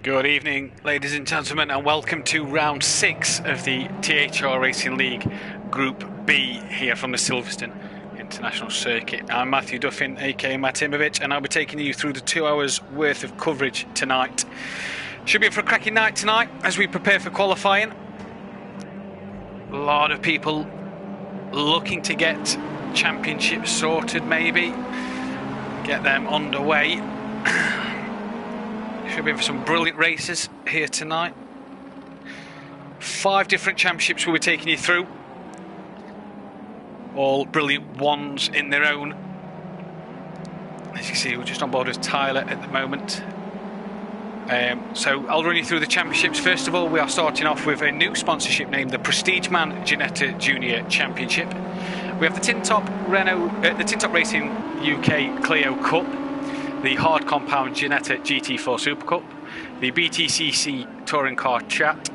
Good evening, ladies and gentlemen, and welcome to round 6 of the THR Racing League Group B here from the Silverstone International Circuit. I'm Matthew Duffin, aka Matimovic, and I'll be taking you through the 2 hours worth of coverage tonight. Should be for a cracking night tonight as we prepare for qualifying. A lot of people looking to get championships sorted, maybe get them underway. Should be for some brilliant races here tonight. 5 different championships we'll be taking you through. All brilliant ones in their own. As you can see, we're just on board with Tyler at the moment. So I'll run you through the championships. First of all, we are starting off with a new sponsorship named the Prestige Man Ginetta Junior Championship. We have the Tin Top Racing UK Clio Cup, the Hard Compound Ginetta GT4 Super Cup, the btcc Touring Car Chat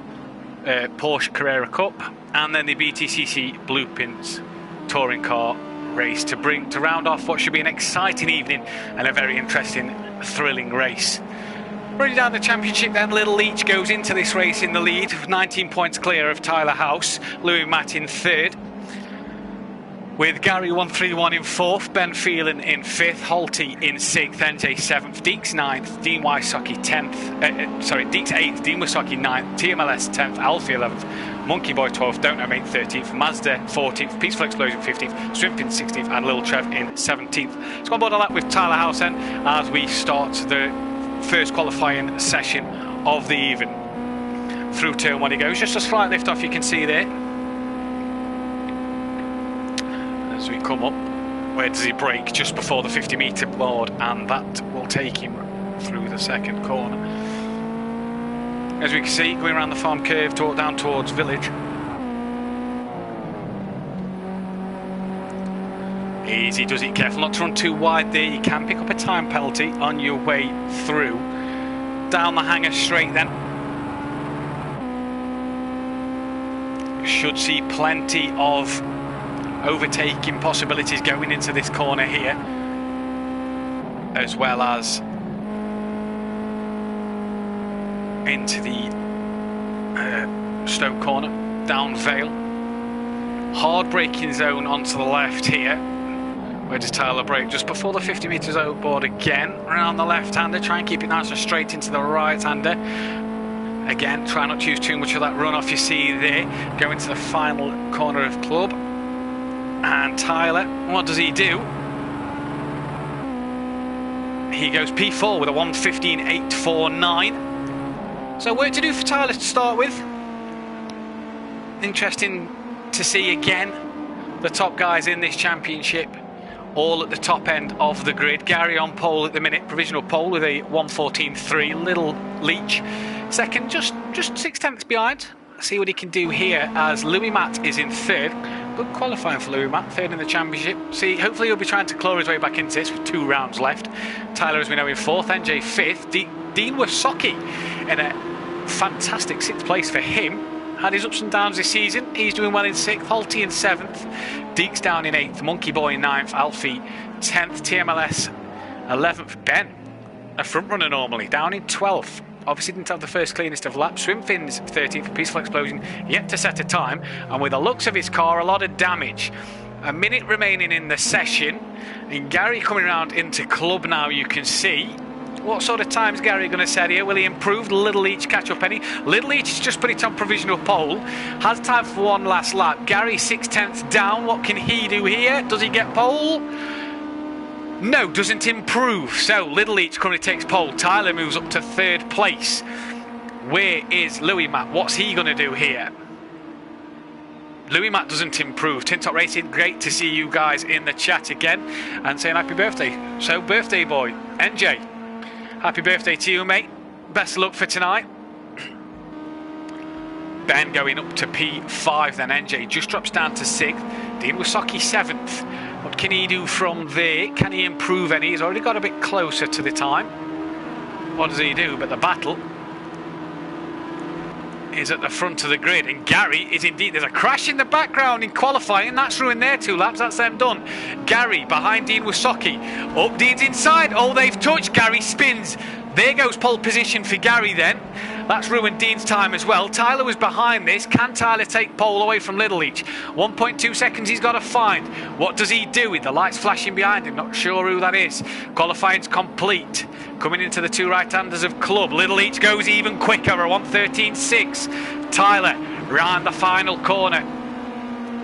Porsche Carrera Cup, and then the btcc Blueprints Touring Car Race to round off what should be an exciting evening and a very interesting, thrilling race. Running down the championship then, Little Leach goes into this race in the lead, 19 points clear of Tyler House, Louis Matt in 3rd, with Gary 131 in 4th, Ben Phelan in 5th, Holty in 6th, NJ 7th, Deeks 9th, Dean Wysocki 10th, Deeks 8th, Dean Wysocki 9th, TMLS 10th, Alfie 11th, Monkey Boy 12th, Don't Know Mate 13th, Mazda 14th, Peaceful Explosion 15th, Swimpin 16th, and Lil Trev in 17th. Let's go on board on that with Tyler House then as we start the first qualifying session of the evening. Through turn 1 he goes, just a slight lift off you can see there. As we come up, where does he brake? Just before the 50-metre board, and that will take him through the second corner. As we can see, going around the farm curve down towards Village. Easy does it, careful not to run too wide there. You can pick up a time penalty on your way through. Down the hanger straight then. Should see plenty of overtaking possibilities going into this corner here, as well as into the Stoke corner, down Vale. Hard braking zone onto the left here. Where does Tyler brake? Just before the 50 metres outboard again, around the left-hander, try and keep it nice and straight into the right-hander. Again, try not to use too much of that run-off you see there. Go into the final corner of club. And Tyler, what does he do? He goes P4 with a 1:15.849. So work to do for Tyler to start with. Interesting to see again the top guys in this championship all at the top end of the grid. Gary on pole at the minute, provisional pole with a 1:14.3. Little Leach second, just 6/10ths behind. See what he can do here as Louis Matt is in 3rd. Good qualifying for Louis Matt, 3rd in the championship. See, hopefully he'll be trying to claw his way back into this with 2 rounds left. Tyler, as we know, in 4th, NJ 5th. Dean Wysocki in a fantastic 6th place for him. Had his ups and downs this season. He's doing well in 6th, Holty in 7th, Deeks down in 8th, Monkey Boy in 9th, Alfie 10th, TMLS 11th. Ben, a front runner normally, down in 12th. Obviously didn't have the first cleanest of laps. Swimfin's 13th, Peaceful Explosion yet to set a time, and with the looks of his car, a lot of damage. A minute remaining in the session, and Gary coming around into club now. You can see what sort of time's Gary going to set here. Will he improve? Little Leach catch up any? Little Leach has just put it on provisional pole, has time for one last lap. Gary 6/10ths down. What can he do here? Does he get pole? No, doesn't improve. So Little Leach currently takes pole. Tyler moves up to 3rd place. Where is Louis Matt? What's he going to do here? Louis Matt doesn't improve. Tin Top Racing, great to see you guys in the chat again and saying happy birthday. So birthday boy, NJ, happy birthday to you, mate. Best of luck for tonight. Ben going up to P5 then. NJ just drops down to 6th. Dean Wysocki 7th. What can he do from there? Can he improve any? He's already got a bit closer to the time. What does he do? But the battle is at the front of the grid, and Gary is indeed, there's a crash in the background in qualifying, that's ruined their 2 laps, that's them done. Gary behind Dean Wysocki, up Dean's inside, oh they've touched, Gary spins, There goes pole position for Gary then. That's ruined Dean's time as well. Tyler was behind this. Can Tyler take pole away from Little Leach? 1.2 seconds he's got to find. What does he do with the lights flashing behind him? Not sure who that is. Qualifying's complete. Coming into the two right-handers of Club. Little Leach goes even quicker, a 1:13.6. Tyler round the final corner.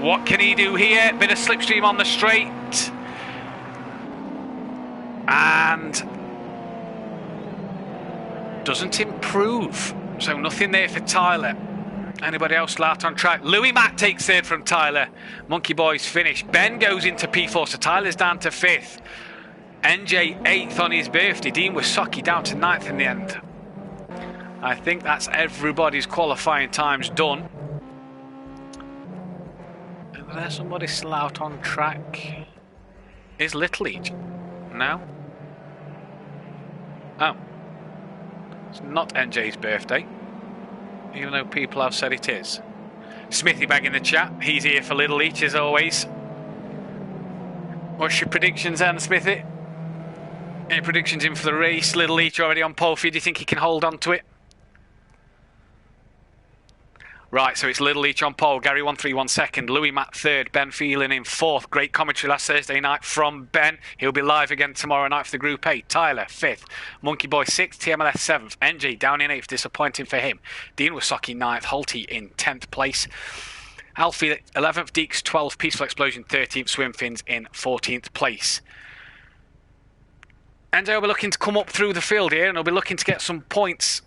What can he do here? Bit of slipstream on the straight. And doesn't improve. So nothing there for Tyler. Anybody else out on track? Louis Matt takes third from Tyler. Monkey Boy's finished. Ben goes into P4, so Tyler's down to 5th. NJ 8th on his birthday. Dean Wysocki down to 9th in the end. I think that's everybody's qualifying times done. Is there somebody still out on track? Is Little Leach? No? Oh. It's not NJ's birthday, even though people have said it is. Smithy back in the chat. He's here for Little Leach as always. What's your predictions then, Smithy? Any predictions in for the race? Little Leach already on pole for you. Do you think he can hold on to it? Right, so it's Little Leach on pole. Gary 131 second. Louis Matt 3rd. Ben Phelan in 4th. Great commentary last Thursday night from Ben. He'll be live again tomorrow night for the Group 8. Tyler 5th. Monkey Boy 6th. TMLS 7th. NJ down in 8th. Disappointing for him. Dean Wysocki 9th. Holty in 10th place. Alfie 11th. Deeks 12th. Peaceful Explosion 13th. Swim Fins in 14th place. NJ will be looking to come up through the field here, and he'll be looking to get some points.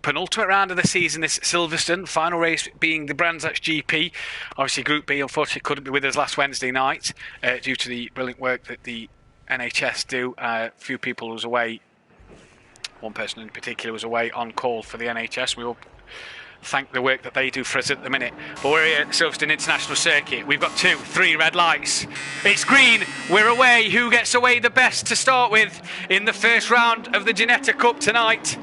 Penultimate round of the season, this Silverstone. Final race being the Brands Hatch GP. Obviously, Group B, unfortunately, couldn't be with us last Wednesday night due to the brilliant work that the NHS do. A few people was away. One person in particular was away on call for the NHS. We all thank the work that they do for us at the minute. But we're here at Silverstone International Circuit. We've got 2, 3 red lights. It's green. We're away. Who gets away the best to start with in the first round of the Ginetta Cup tonight?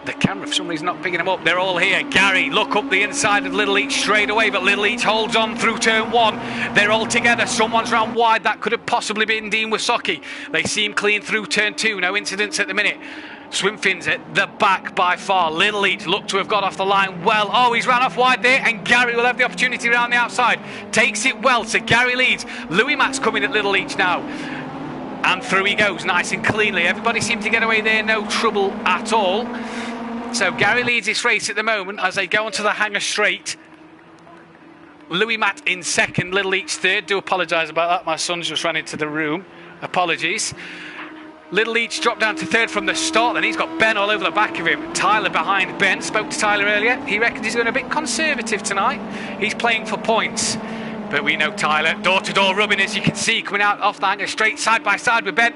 The camera for some reason not picking them up. They're all here. Gary, look up the inside of Little Leach straight away, but Little Leach holds on through turn 1. They're all together. Someone's round wide. That could have possibly been Dean Wysocki. They seem clean through turn 2. No incidents at the minute. Swim Fins at the back by far. Little Leach looked to have got off the line well. Oh, he's ran off wide there, and Gary will have the opportunity around the outside. Takes it well, so Gary leads. Louis Matt's coming at Little Leach now. And through he goes, nice and cleanly. Everybody seemed to get away there, no trouble at all. So Gary leads this race at the moment as they go onto the hanger straight. Louis Matt in 2nd, Little Leach 3rd. Do apologise about that. My son's just ran into the room. Apologies. Little Leach dropped down to 3rd from the start, then he's got Ben all over the back of him. Tyler behind Ben. Spoke to Tyler earlier. He reckons he's going a bit conservative tonight. He's playing for points. But we know Tyler, door-to-door rubbing, as you can see, coming out off the hanger straight, side by side with Ben.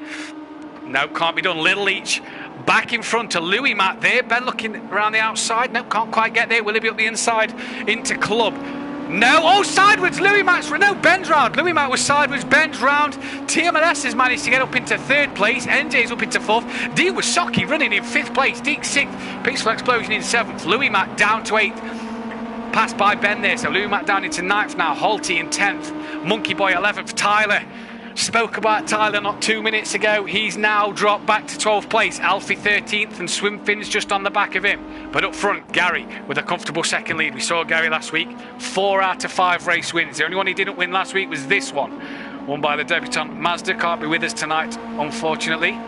No, can't be done. Little Leach back in front to Louis Matt there. Ben looking around the outside. No, can't quite get there. Will he be up the inside into Club? No. Oh, sideways. Louis Matt's... No, Ben's round. Louis Matt was sideways. Ben's round. TMLS has managed to get up into 3rd place. NJ's up into 4th. Dean Wysocki running in 5th place. Deek 6th. Peaceful Explosion in 7th. Louis Matt down to 8th. Passed by Ben there. So Louis Matt down into 9th now. Holty in 10th. Monkey Boy 11th. Tyler... Spoke about Tyler not 2 minutes ago. He's now dropped back to 12th place. Alfie 13th and Swim Fins just on the back of him. But up front, Gary with a comfortable 2nd lead. We saw Gary last week. 4 out of 5 race wins. The only one he didn't win last week was this one. Won by the debutant Mazda. Can't be with us tonight, unfortunately.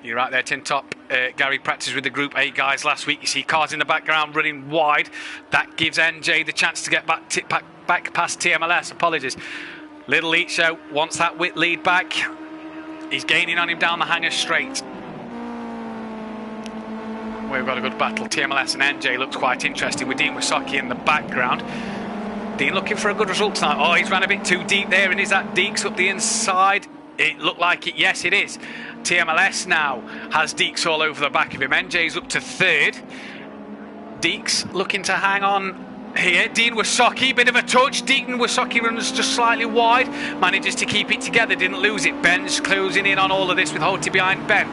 You're right there, Tin Top. Gary practiced with the Group 8 guys last week. You see cars in the background running wide. That gives NJ the chance to get back past TMLS. Apologies. Little Leach wants that width lead back. He's gaining on him down the hanger straight. We've got a good battle. TMLS and NJ looks quite interesting with Dean Wysocki in the background. Dean looking for a good result tonight. Oh, he's ran a bit too deep there, and is that Deeks up the inside? It looked like it. Yes, it is. TMLS now has Deeks all over the back of him. NJ's up to 3rd. Deeks looking to hang on here. Dean Wysocki, bit of a touch. Dean Wysocki runs just slightly wide. Manages to keep it together, didn't lose it. Ben's closing in on all of this with Holty behind Ben.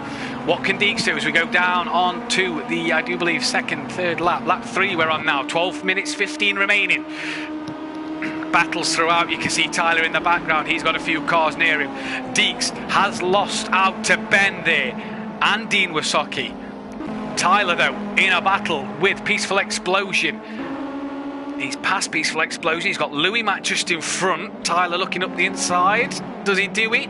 What can Deeks do as we go down on to the, I do believe, 2nd, 3rd lap. Lap 3 we're on now. 12 minutes, 15 remaining. battles throughout. You can see Tyler in the background. He's got a few cars near him. Deeks has lost out to Ben there, and Dean Wysocki. Tyler, though, in a battle with Peaceful Explosion. He's past Peaceful Explosion. He's got Louis Matt just in front. Tyler looking up the inside. Does he do it?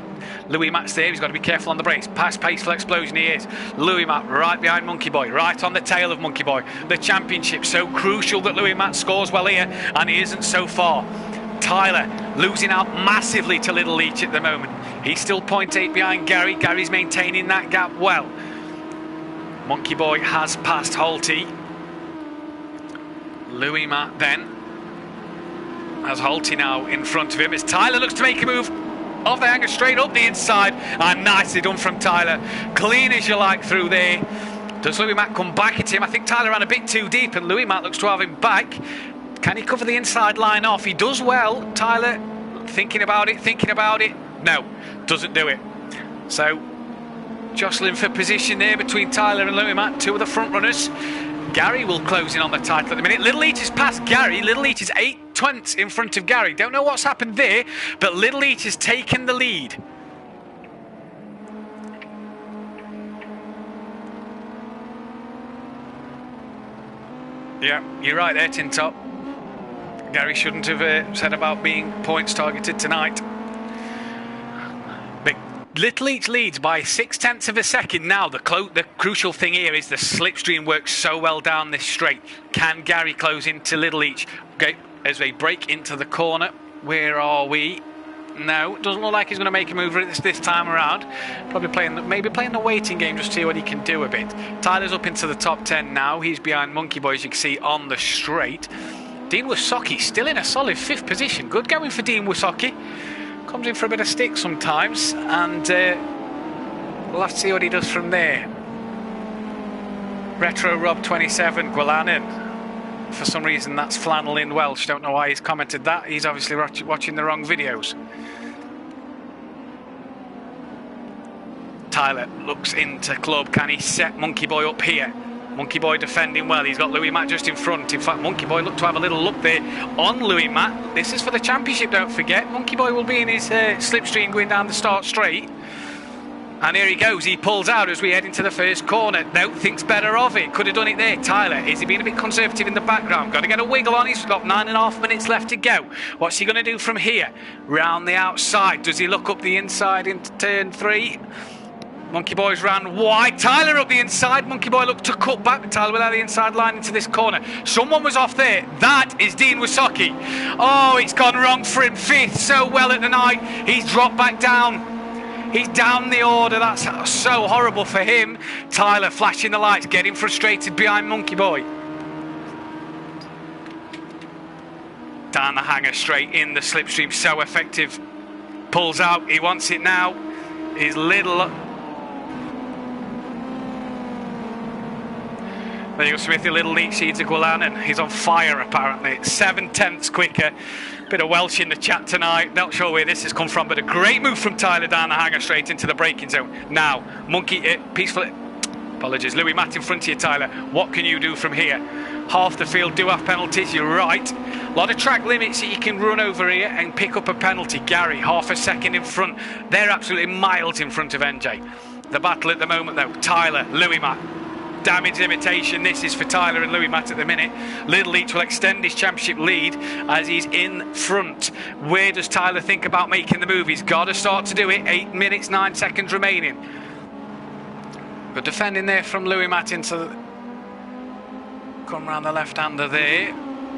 Louis Matt's there. He's got to be careful on the brakes. Past Peaceful Explosion he is. Louis Matt right behind Monkey Boy. Right on the tail of Monkey Boy. The championship so crucial that Louis Matt scores well here, and he isn't so far. Tyler losing out massively to Little Leach at the moment. He's still 0.8 behind Gary. Gary's maintaining that gap well. Monkey Boy has passed Holty. Louis Matt then has Holty now in front of him as Tyler looks to make a move off the hanger straight up the inside, and nicely done from Tyler. Clean as you like through there. Does Louis Matt come back at him? I think Tyler ran a bit too deep and Louis Matt looks to have him back. Can he cover the inside line off? He does well. Tyler thinking about it. No, doesn't do it. So jostling for position there between Tyler and Louis Matt, two of the front runners. Gary will close in on the title at the minute. Little Leach has passed Gary. Little Leach is 8/20 in front of Gary. Don't know what's happened there, but Little Leach has taken the lead. Yeah, you're right there, Tin Top. Gary shouldn't have said about being points targeted tonight. But Little Leach leads by 0.6 of a second now. The crucial thing here is the slipstream works so well down this straight. Can Gary close into Little Leach? Okay, as they break into the corner. Where are we? No, doesn't look like he's going to make a move this time around. Probably maybe playing the waiting game, just to see what he can do a bit. Tyler's up into the top 10 now. He's behind Monkey Boy, as you can see, on the straight. Dean Wysocki still in a solid 5th position. Good going for Dean Wysocki. Comes in for a bit of stick sometimes, and we'll have to see what he does from there. Retro Rob 27, Gwilanen. For some reason that's flannel in Welsh. Don't know why he's commented that. He's obviously watching the wrong videos. Tyler looks into club. Can he set Monkey Boy up here? Monkey Boy defending well. He's got Louis Matt just in front. In fact, Monkey Boy looked to have a little look there on Louis Matt. This is for the championship, don't forget. Monkey Boy will be in his slipstream going down the start straight. And here he goes. He pulls out as we head into the first corner. No, thinks better of it. Could have done it there. Tyler, is he being a bit conservative in the background? Got to get a wiggle on. He's got 9.5 minutes left to go. What's he going to do from here? Round the outside. Does he look up the inside into turn 3? Monkey Boy's ran wide. Tyler up the inside. Monkey Boy looked to cut back, but Tyler without the inside line into this corner. Someone was off there. That is Dean Wysocki. Oh, it's gone wrong for him. 5th so well at the night. He's dropped back down. He's down the order. That's so horrible for him. Tyler flashing the lights, getting frustrated behind Monkey Boy. Down the hanger straight in the slipstream. So effective. Pulls out. He wants it now. His little... There you go, Smithy. Little Leach seeds of Gwilanen. He's on fire, apparently. 7/10 quicker. Bit of Welsh in the chat tonight. Not sure where this has come from, but a great move from Tyler down the hanger straight into the braking zone. Now, apologies, Louis Matt in front of you, Tyler. What can you do from here? Half the field do have penalties, you're right. A lot of track limits that you can run over here and pick up a penalty. Gary, half a second in front. They're absolutely miles in front of NJ. The battle at the moment, though, Tyler, Louis Matt. Damage limitation. This is for Tyler and Louis Matt at the minute. Little Leach will extend his championship lead as he's in front. Where does Tyler think about making the move? He's got to start to do it. 8 minutes 9 seconds remaining. Good defending there from Louis Matt into the... Come round the left-hander there.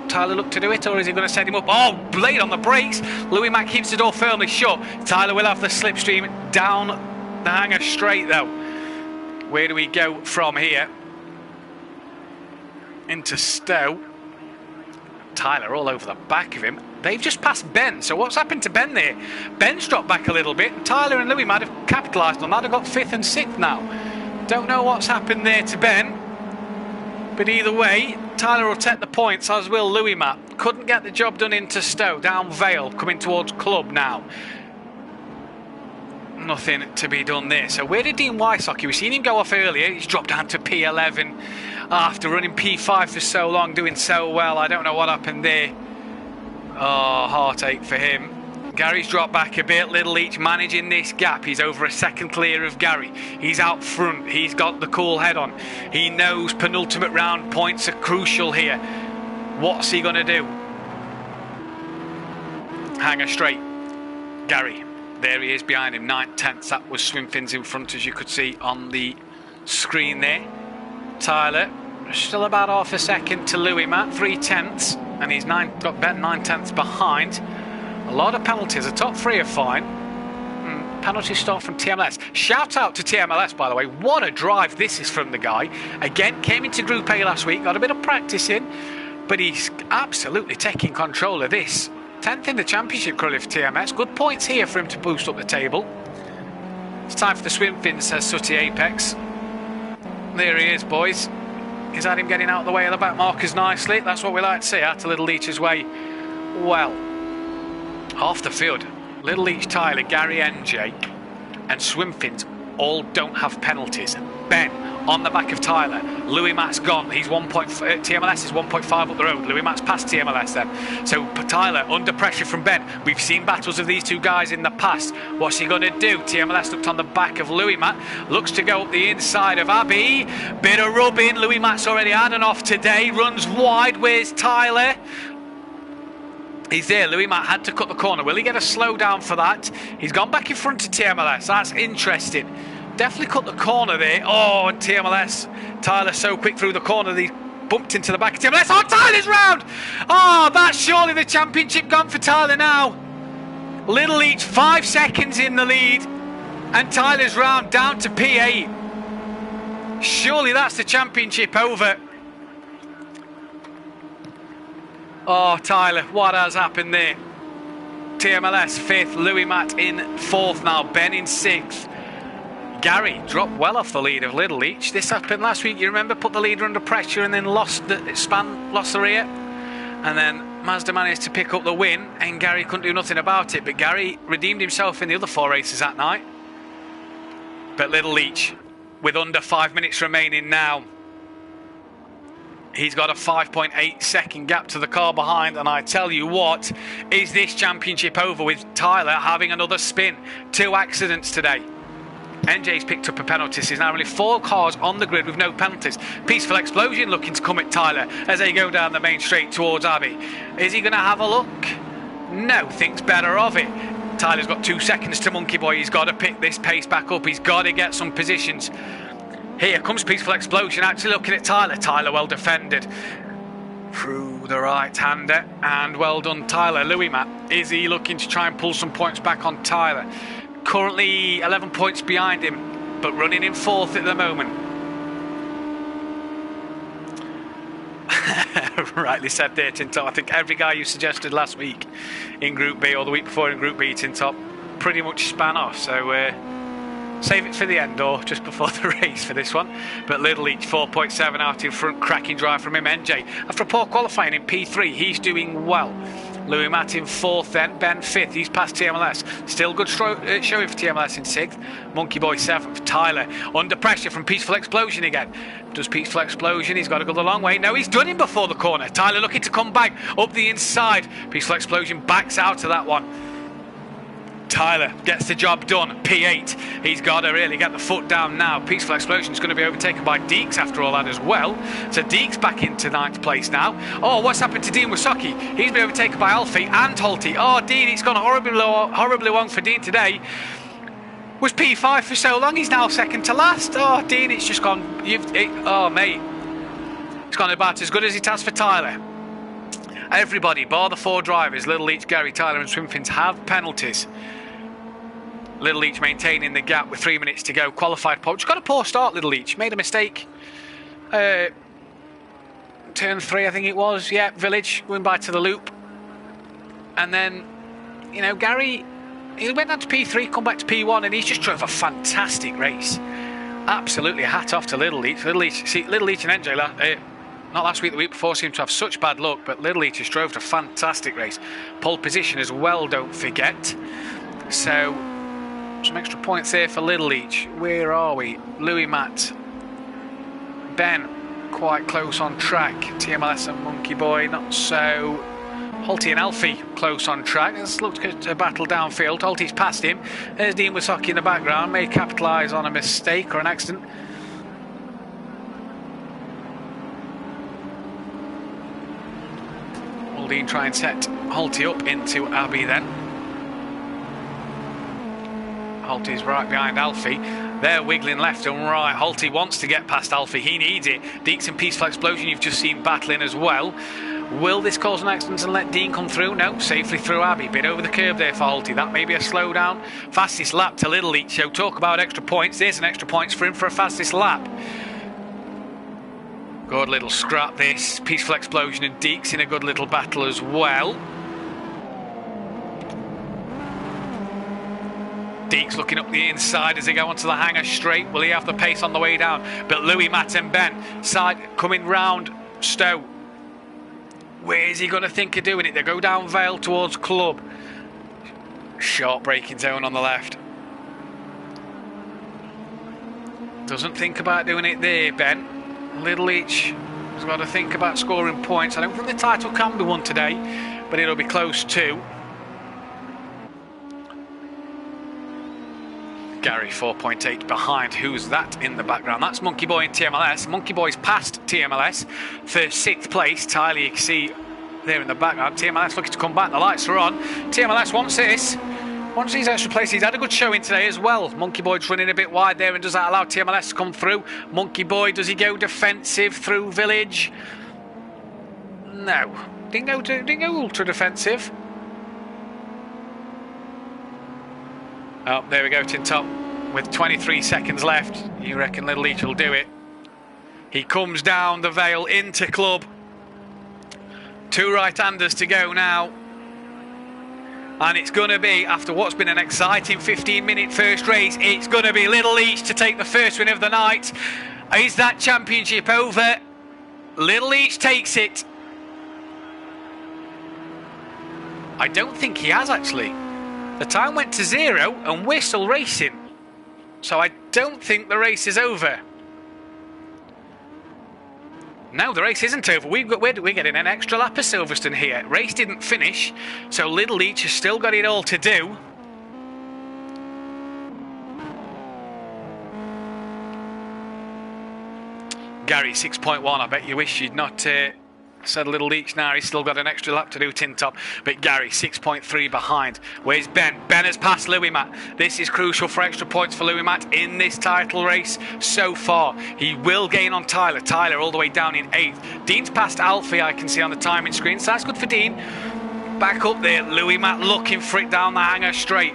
Tyler look to do it, or is he going to set him up? Oh, blade on the brakes. Louis Matt keeps the door firmly shut. Tyler will have the slipstream down the hanger straight though. Where do we go from here? Into Stowe. Tyler all over the back of him. They've just passed Ben, so what's happened to Ben there? Ben's dropped back a little bit. Tyler and Louis might have capitalised on that. They've got 5th and 6th now. Don't know what's happened there to Ben. But either way, Tyler will take the points, as will Louis Matt. Couldn't get the job done into Stowe. Down Vale, coming towards Club now. Nothing to be done there. So where did Dean Wysocki? We've seen him go off earlier. He's dropped down to P11 after running P5 for so long, doing so well. I don't know what happened there. Oh, heartache for him. Gary's dropped back a bit. Little Leach managing this gap. He's over a second clear of Gary. He's out front. He's got the cool head on. He knows penultimate round points are crucial here. What's he going to do? Hanger straight. Gary. There he is behind him. 9/10. That was Swimfins in front, as you could see on the screen there. Tyler. Still about half a second to Louis Matt. 3/10. And he's got Ben 9/10 behind. A lot of penalties. The top three are fine. Penalty start from TMLS. Shout out to TMLS, by the way. What a drive this is from the guy. Again, came into Group A last week, got a bit of practice in, but he's absolutely taking control of this. 10th in the championship currently for TMS. Good points here for him to boost up the table. It's time for the swim fin, says Sooty Apex. There he is, boys. Is that him getting out of the way of the back markers nicely? That's what we like to see. Out to Little Leach's way. Well, off the field, Little Leach, Tyler, Gary, NJ and Swimfins all don't have penalties. Ben on the back of Tyler. Louis Matt's gone. He's TMLS is 1.5 up the road. Louis Matt's past TMLS then. So Tyler under pressure from Ben. We've seen battles of these two guys in the past. What's he going to do? TMLS looked on the back of Louis Matt. Looks to go up the inside of Abbey. Bit of rubbing. Louis Matt's already had an off today. Runs wide. Where's Tyler? He's there. Louis Matt had to cut the corner. Will he get a slowdown for that? He's gone back in front of TMLS. That's interesting. Definitely cut the corner there. Oh, and TMLS. Tyler so quick through the corner that he bumped into the back of TMLS. Oh, Tyler's round! Oh, that's surely the championship gone for Tyler now. Little Leach 5 seconds in the lead. And Tyler's round down to P8. Surely that's the championship over. Oh, Tyler, what has happened there? TMLS 5th, Louis Matt in 4th now, Ben in 6th. Gary dropped well off the lead of Little Leach. This happened last week, you remember? Put the leader under pressure and then lost the rear. And then Mazda managed to pick up the win and Gary couldn't do nothing about it. But Gary redeemed himself in the other 4 races that night. But Little Leach, with under 5 minutes remaining now, he's got a 5.8 second gap to the car behind, and I tell you what, is this championship over with Tyler having another spin? 2 accidents today. NJ's picked up a penalty. There's now only 4 cars on the grid with no penalties. Peaceful Explosion looking to come at Tyler as they go down the main straight towards Abbey. Is he going to have a look? No, thinks better of it. Tyler's got 2 seconds to Monkey Boy. He's got to pick this pace back up. He's got to get some positions. Here comes Peaceful Explosion, actually looking at Tyler. Tyler well defended. Through the right-hander, and well done, Tyler. Louis Matt, is he looking to try and pull some points back on Tyler? Currently 11 points behind him, but running in 4th at the moment. Rightly said there, Tintop. I think every guy you suggested last week in Group B, or the week before in Group B, Tintop, pretty much span off, so save it for the end or just before the race for this one. But Little Leach 4.7 out in front. Cracking drive from him. NJ after a poor qualifying in P3, he's doing well. Louis Matt in 4th then. Ben 5th. He's past TMLS. Still good showing for TMLS in 6th. Monkey Boy 7th. Tyler under pressure from Peaceful Explosion again. Does Peaceful Explosion? He's got to go the long way. No, he's done him before the corner. Tyler looking to come back up the inside. Peaceful Explosion backs out of that one. Tyler gets the job done. P8. He's got to really get the foot down now. Peaceful Explosion is going to be overtaken by Deeks after all that as well. So Deeks back into 9th place now. Oh, what's happened to Dean Wasaki? He's been overtaken by Alfie and Holty. Oh, Dean, it's gone horribly wrong for Dean today. Was P5 for so long, he's now second to last. Oh, Dean, it's just gone. Oh, mate. It's gone about as good as it has for Tyler. Everybody, bar the 4 drivers, Little Leach, Gary, Tyler and Swimfins, have penalties. Little Leach maintaining the gap with 3 minutes to go. Qualified pole. Just got a poor start, Little Leach. Made a mistake. Turn 3, I think it was. Yeah, Village. Going by to the loop. And then, you know, Gary, he went down to P3, come back to P1, and he's just drove a fantastic race. Absolutely a hat off to Little Leach. Little Leach and NJ, not last week, the week before, seemed to have such bad luck, but Little Leach has drove a fantastic race. Pole position as well, don't forget. So, some extra points there for Little Leach. Where are we? Louis Matt. Ben, quite close on track. TMLS and Monkey Boy, not so Holty and Alfie close on track. Let's look at a battle downfield. Holty's past him. There's Dean Wysocki in the background. May capitalise on a mistake or an accident. Will Dean try and set Holty up into Abbey then? Holty's right behind Alfie. They're wiggling left and right. Holty wants to get past Alfie. He needs it. Deeks and Peaceful Explosion you've just seen battling as well. Will this cause an accident and let Dean come through? No, safely through Abbey. Bit over the curve there for Holty. That may be a slowdown. Fastest lap to Little Leach. So talk about extra points. There's an extra points for him for a fastest lap. Good little scrap this. Peaceful Explosion and Deeks in a good little battle as well. Deeks looking up the inside as they go onto the hanger straight. Will he have the pace on the way down? But Louis, Matt and Ben side coming round Stowe. Where is he going to think of doing it? They go down Vale towards Club. Short braking zone on the left. Doesn't think about doing it there, Ben. Little Leach has got to think about scoring points. I don't think the title can be won today, but it'll be close to. Gary 4.8 behind. Who's that in the background? That's Monkey Boy in TMLS. Monkey Boy's past TMLS for 6th place. Tyler, you can see there in the background. TMLS looking to come back. The lights are on. TMLS wants this. Wants these extra places. He's had a good showing today as well. Monkey Boy's running a bit wide there, and does that allow TMLS to come through? Monkey Boy, does he go defensive through Village? No. Didn't go ultra defensive. Oh, there we go, Tin Top. With 23 seconds left, you reckon Little Leach will do it? He comes down the Vale into Club. 2 right-handers to go now. And it's going to be, after what's been an exciting 15-minute first race, it's going to be Little Leach to take the first win of the night. Is that championship over? Little Leach takes it. I don't think he has, actually. The time went to 0 and we're still racing. So I don't think the race is over. No, the race isn't over. We're getting an extra lap of Silverstone here. Race didn't finish, so Little Leach has still got it all to do. Gary 6.1. I bet you wish you'd not said Little Leach now. He's still got an extra lap to do, Tin Top. But Gary 6.3 behind. Where's Ben? Ben has passed Louis Matt. This is crucial for extra points for Louis Matt in this title race so far. He will gain on Tyler. Tyler all the way down in 8th. Dean's passed Alfie, I can see on the timing screen, so that's good for Dean. Back up there, Louis Matt looking for it down the hanger straight.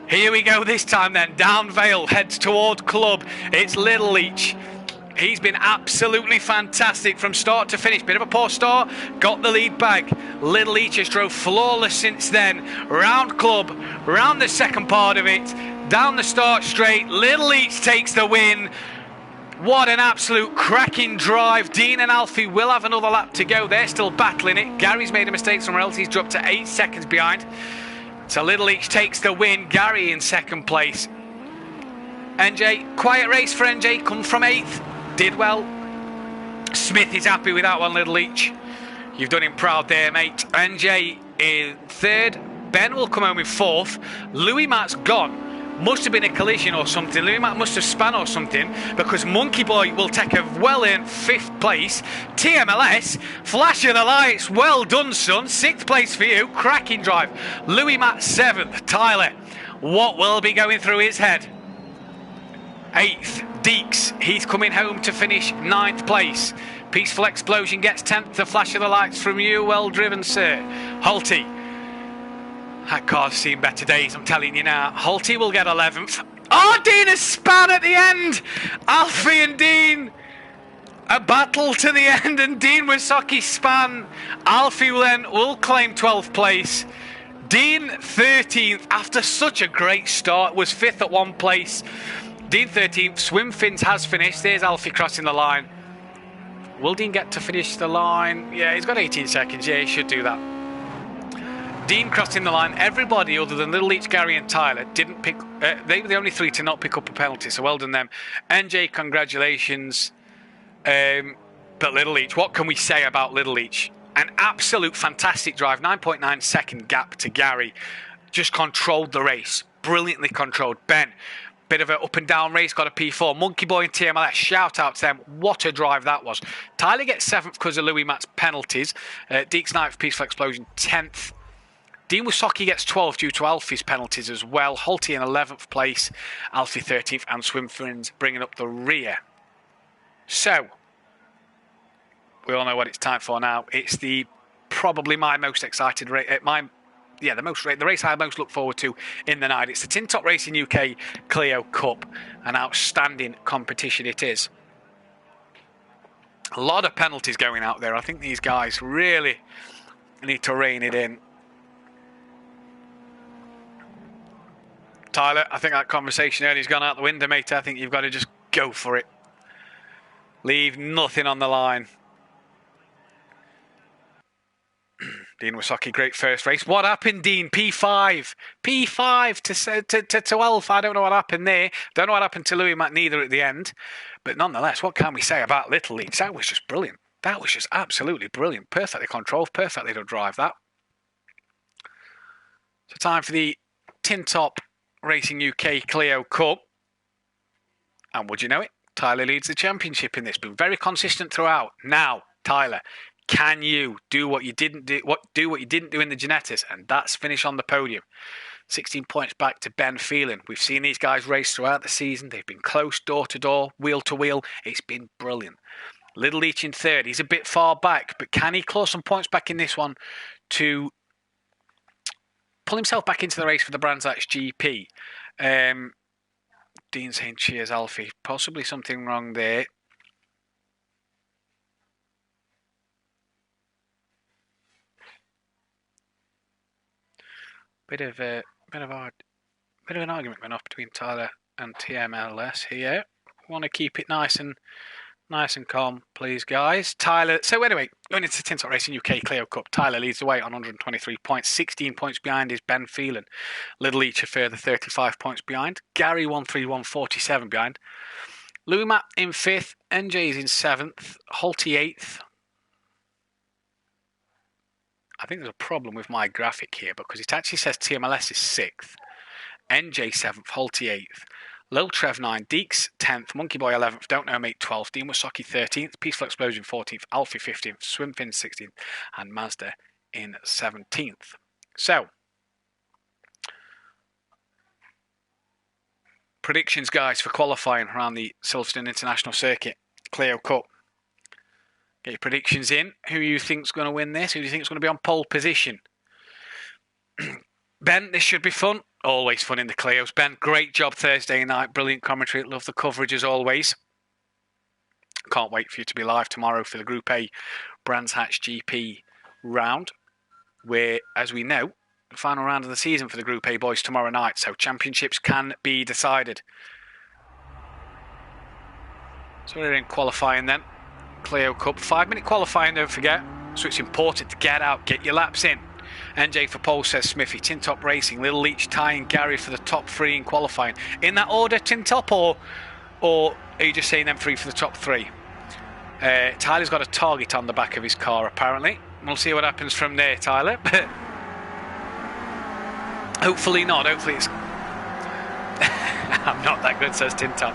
Here we go this time then. Down Vale, heads toward Club. It's Little Leach. He's been absolutely fantastic from start to finish. Bit of a poor start, got the lead back. Little Leach has drove flawless since then. Round Club, round the second part of it, down the start straight. Little Leach takes the win. What an absolute cracking drive. Dean and Alfie will have another lap to go. They're still battling it. Gary's made a mistake somewhere else. He's dropped to 8 seconds behind. So Little Leach takes the win. Gary in second place. NJ, quiet race for NJ, come from 8th. Did well. Smith is happy with that one, Little Leach. You've done him proud there, mate. NJ in 3rd. Ben will come home in 4th. Louis Matt's gone. Must have been a collision or something. Louis Matt must have spun or something, because Monkey Boy will take a well-earned 5th place. TMLS, flash of the lights. Well done, son. 6th place for you. Cracking drive. Louis Matt 7th. Tyler, what will be going through his head? 8th, Deeks. He's coming home to finish 9th place. Peaceful Explosion gets 10th. The flash of the lights from you. Well driven, sir. Holty. That car's seen better days, I'm telling you now. Holty will get 11th. Oh, Dean has span at the end. Alfie and Dean. A battle to the end, and Dean Wysocki span. Alfie will claim 12th place. Dean 13th after such a great start. Was 5th at one place. Dean 13th, Swim Fins has finished. There's Alfie crossing the line. Will Dean get to finish the line? Yeah, he's got 18 seconds. Yeah, he should do that. Dean crossing the line. Everybody other than Little Leach, Gary and Tyler didn't pick... they were the only 3 to not pick up a penalty, so well done them. NJ, congratulations. But Little Leach, what can we say about Little Leach? An absolute fantastic drive. 9.9 second gap to Gary. Just controlled the race. Brilliantly controlled. Ben, bit of an up and down race, got a P4. Monkey Boy and TMLS, shout out to them. What a drive that was. Tyler gets 7th because of Louis Matt's penalties. Deeks 9th, Peaceful Explosion 10th. Dean Wasocki gets 12th due to Alfie's penalties as well. Holty in 11th place, Alfie 13th, and Swimfins bringing up the rear. So, we all know what it's time for now. It's probably my most excited race. The race I most look forward to in the night. It's the Tin Top Racing UK Clio Cup. An outstanding competition it is. A lot of penalties going out there. I think these guys really need to rein it in. Tyler, I think that conversation earlier's gone out the window, mate. I think you've got to just go for it. Leave nothing on the line. Dean Wasocki, great first race. What happened, Dean? P5 to 12. I don't know what happened there. Don't know what happened to Louis Matt neither at the end. But nonetheless, what can we say about Little Leeds? That was just brilliant. That was just absolutely brilliant. Perfectly controlled, perfectly to drive that. So time for the Tin Top Racing UK Clio Cup. And would you know it? Tyler leads the championship in this. Been very consistent throughout. Now, Tyler, can you do what you didn't do? What you didn't do in the Genettis, and that's finish on the podium. 16 points back to Ben Phelan. We've seen these guys race throughout the season. They've been close, door to door, wheel to wheel. It's been brilliant. Little Leach in third. He's a bit far back, but can he claw some points back in this one to pull himself back into the race for the Brands Hatch GP? Dean saying cheers, Alfie. Possibly something wrong there. Bit of an argument went off between Tyler and TMLS here. Want to keep it nice and calm, please, guys. Tyler. So anyway, going into the Tin Top Racing UK Clio Cup, Tyler leads the way on 123 points. 16 points behind is Ben Phelan. Little Leach a further 35 points behind. Gary 131.47 behind. Louis Matt in 5th. NJ's in 7th. Holty 8th. I think there's a problem with my graphic here because it actually says TMLS is 6th. NJ 7th. Holty 8th. Lil Trev 9, Deeks 10th, Monkey Boy 11th, Don't Know Mate 12th, Dean Wasocki 13th, Peaceful Explosion 14th, Alfie 15th, Swimfin 16th, and Mazda in 17th. So, predictions, guys, for qualifying around the Silverstone International Circuit Clio Cup. Get your predictions in. Who you think's going to win this? Who do you think's going to be on pole position? Ben, this should be fun. Always fun in the Clios. Ben, great job Thursday night. Brilliant commentary. Love the coverage as always. Can't wait for you to be live tomorrow for the Group A Brands Hatch GP round, where, as we know, the final round of the season for the Group A boys tomorrow night. So championships can be decided. So we're in qualifying then. Clio Cup. 5-minute qualifying, don't forget. So it's important to get out, get your laps in. NJ for pole, says Smithy. Tin Top Racing, Little Leach, Ty and Gary for the top 3 in qualifying. In that order, Tin Top, or are you just saying them 3 for the top 3? Tyler's got a target on the back of his car, apparently. We'll see what happens from there, Tyler. Hopefully not. Hopefully it's... I'm not that good, says Tin Top.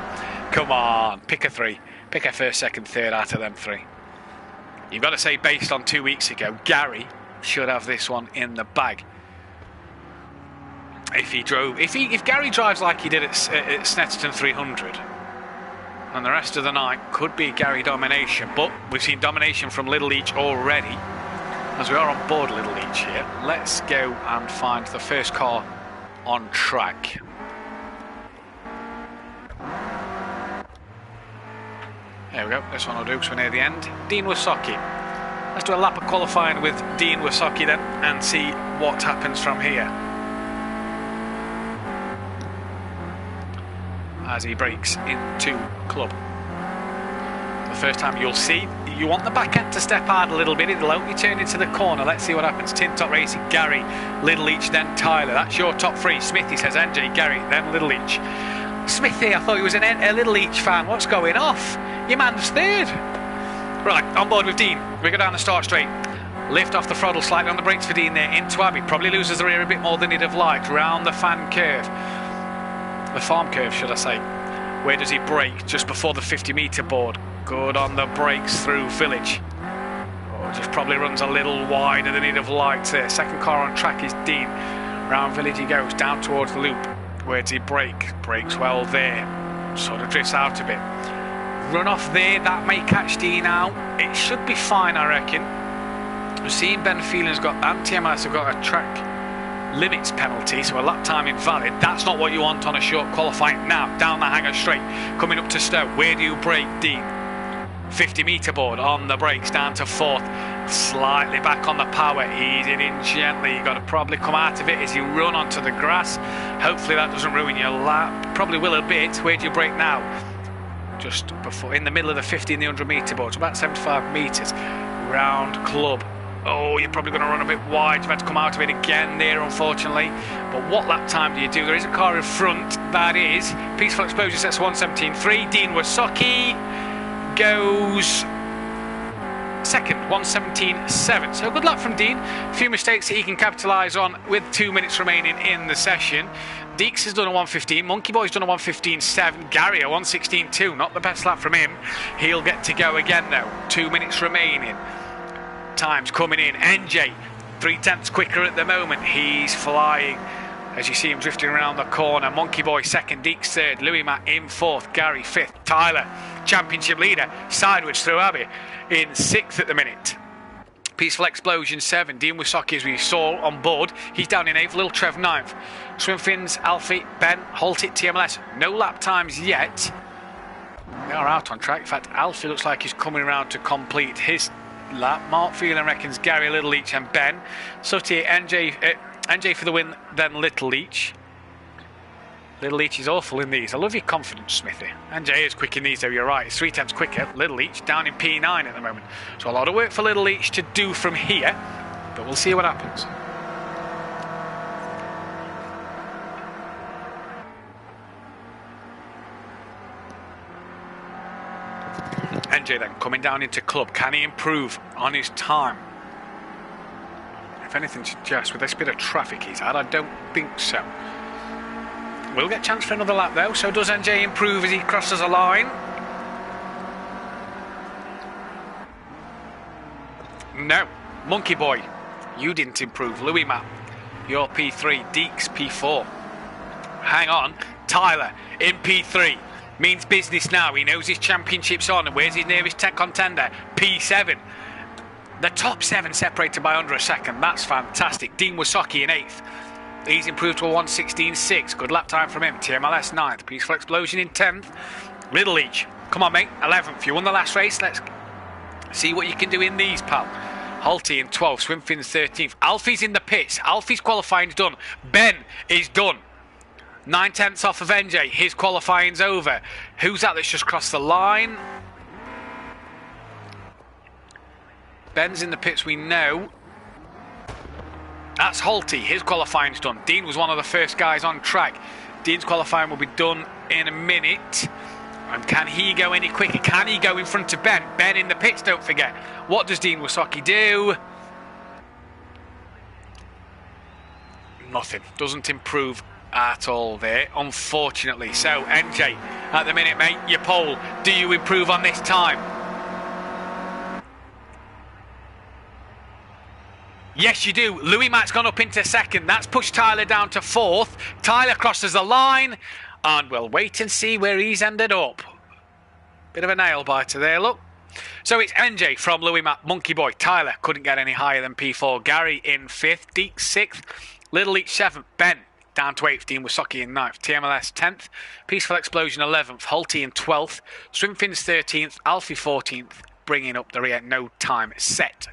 Come on, pick a 3. Pick a first, second, third out of them 3. You've got to say, based on 2 weeks ago, Gary should have this one in the bag. If Gary drives like he did at Snetterton 300, and the rest of the night could be Gary domination. But we've seen domination from Little Leach already, as we are on board Little Leach here. Let's go and find the first car on track. There we go, this one will do, so we're near the end. Dean Wasocki. Let's do a lap of qualifying with Dean Wasocki then and see what happens from here. As he breaks into club. The first time you'll see, you want the back end to step out a little bit, it'll only turn into the corner. Let's see what happens. Tin Top Racing, Gary, Little Leach, then Tyler. That's your top 3. Smithy says NJ, Gary, then Little Leach. Smithy, I thought he was a Little Leach fan. What's going off? Your man's third. Right, on board with Dean. We go down the start straight. Lift off the throttle slightly on the brakes for Dean there. Into Abbey. Probably loses the rear a bit more than he'd have liked. Round the fan curve. The farm curve, should I say. Where does he brake? Just before the 50-metre board. Good on the brakes through Village. Oh, just probably runs a little wider than he'd have liked there. Second car on track is Dean. Round Village he goes. Down towards the loop. Where does he brake? Brakes well there. Sort of drifts out a bit. Run off there. That may catch Dean out. It should be fine, I reckon. We've seen Ben Phelan's got, and TMS have got a track limits penalty, so a lap time invalid. That's not what you want on a short qualifying. Now, down the hanger straight, coming up to Stowe. Where do you brake, Dean? 50-metre board on the brakes, down to 4th. Slightly back on the power, easing in gently. You've got to probably come out of it as you run onto the grass. Hopefully that doesn't ruin your lap. Probably will a bit. Where do you brake now? Just before, in the middle of the 50 and the 100-metre board, so about 75 metres. Round club. Oh, you're probably going to run a bit wide. You've had to come out of it again there, unfortunately. But what lap time do you do? There is a car in front. That is Peaceful Explosion sets 1:17.3. Dean Wasocki goes second, 1:17.7. So good luck from Dean. A few mistakes that he can capitalise on with 2 minutes remaining in the session. Deeks has done a 1:15. Monkey Boy's done a 1:15.7. Gary a 1:16.2. Not the best lap from him. He'll get to go again though. 2 minutes remaining. Times coming in. NJ 3/10 quicker at the moment. He's flying as you see him drifting around the corner. Monkey Boy second, Deeks third, Louis Matt in fourth, Gary fifth, Tyler championship leader sideways through Abbey in sixth at the minute. Peaceful Explosion 7, Dean Wasocki as we saw on board, he's down in 8th, Little Trev 9th. Swimfins, Alfie, Ben, Haltit, TMLS, no lap times yet. They are out on track. In fact, Alfie looks like he's coming around to complete his lap. Mark Phelan reckons Gary, Little Leach and Ben. Sutty, NJ for the win, then Little Leach. Little Leach is awful in these. I love your confidence, Smithy. NJ is quick in these though, you're right. It's 3/10 quicker. Little Leach down in P9 at the moment. So a lot of work for Little Leach to do from here, but we'll see what happens. NJ then coming down into club. Can he improve on his time? If anything suggests with this bit of traffic he's had, I don't think so. We'll get a chance for another lap though. So does NJ improve as he crosses a line? No. Monkey Boy, you didn't improve. Louis Matt, you're P3. Deeks P4. Hang on. Tyler in P3. Means business now. He knows his championship's on. And where's his nearest tech contender? P7. The top 7 separated by under a second. That's fantastic. Dean Wasocki in 8th. He's improved to a 1:16.6. Good lap time from him. TMLS 9th. Peaceful Explosion in 10th. Little Leach. Come on, mate. 11th. You won the last race. Let's see what you can do in these, pal. Halty in 12th. Swimfin's 13th. Alfie's in the pits. Alfie's qualifying's done. Ben is done. 9/10 off of NJ. His qualifying's over. Who's that that's just crossed the line? Ben's in the pits, we know. That's Halty. His qualifying's done. Dean was one of the first guys on track. Dean's qualifying will be done in a minute. And can he go any quicker? Can he go in front of Ben? Ben in the pits, don't forget. What does Dean Wasocki do? Nothing. Doesn't improve at all there, unfortunately. So NJ at the minute, mate, your pole. Do you improve on this time? Yes, you do. Louis Matt's gone up into second. That's pushed Tyler down to 4th. Tyler crosses the line, and we'll wait and see where he's ended up. Bit of a nail biter there, look. So it's NJ from Louis Matt, Monkey Boy. Tyler couldn't get any higher than P4. Gary in 5th, Deeks 6th, Little Leach 7th, Ben down to 8th, Dean Wasocki in 9th, TMLS 10th, Peaceful Explosion 11th, Halty in 12th, Swimfins 13th, Alfie 14th, bringing up the rear, no time set.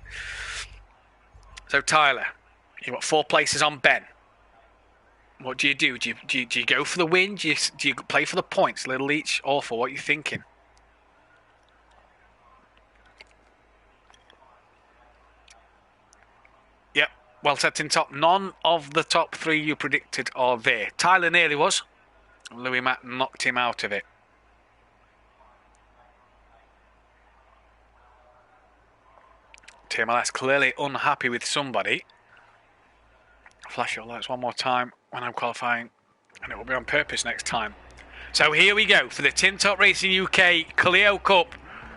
So Tyler, you've got 4 places on Ben. What do you do? Do you go for the win? Do you play for the points? Little Leach, awful. What are you thinking? Yep, well set in top. None of the top 3 you predicted are there. Tyler nearly was. Louis Matt knocked him out of it. TMLS clearly unhappy with somebody. Flash your lights one more time when I'm qualifying, and it will be on purpose next time. So here we go for the Tin Top Racing UK Clio Cup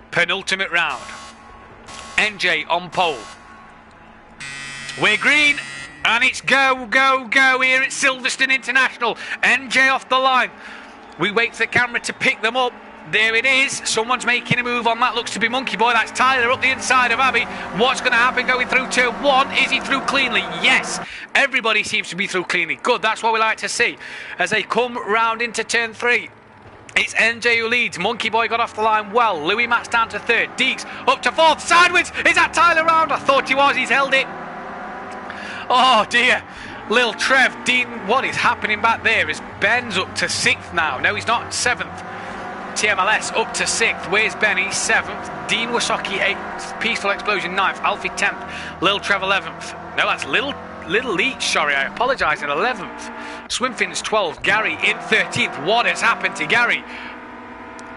penultimate round. NJ on pole. We're green, and it's go, go, go here at Silverstone International. NJ off the line. We wait for the camera to pick them up. There it is. Someone's making a move on that. Looks to be Monkey Boy. That's Tyler up the inside of Abby. What's going to happen going through turn one? Is he through cleanly? Yes. Everybody seems to be through cleanly. Good. That's what we like to see. As they come round into turn three, it's NJ who leads. Monkey Boy got off the line well. Louis Matt's down to third. Deeks up to fourth. Sideways. Is that Tyler round? I thought he was. He's held it. Oh, dear. Lil Trev. Dean, what is happening back there? Is Ben's up to sixth now? No, he's not. Seventh. TMLS up to sixth. Where's Ben? He's seventh. Dean Wasaki eighth. Peaceful Explosion ninth. Alfie 10th. Lil Trev 11th. No, that's Little Leach. Sorry, I apologise. In 11th. Swimfin's 12th. Gary in 13th. What has happened to Gary?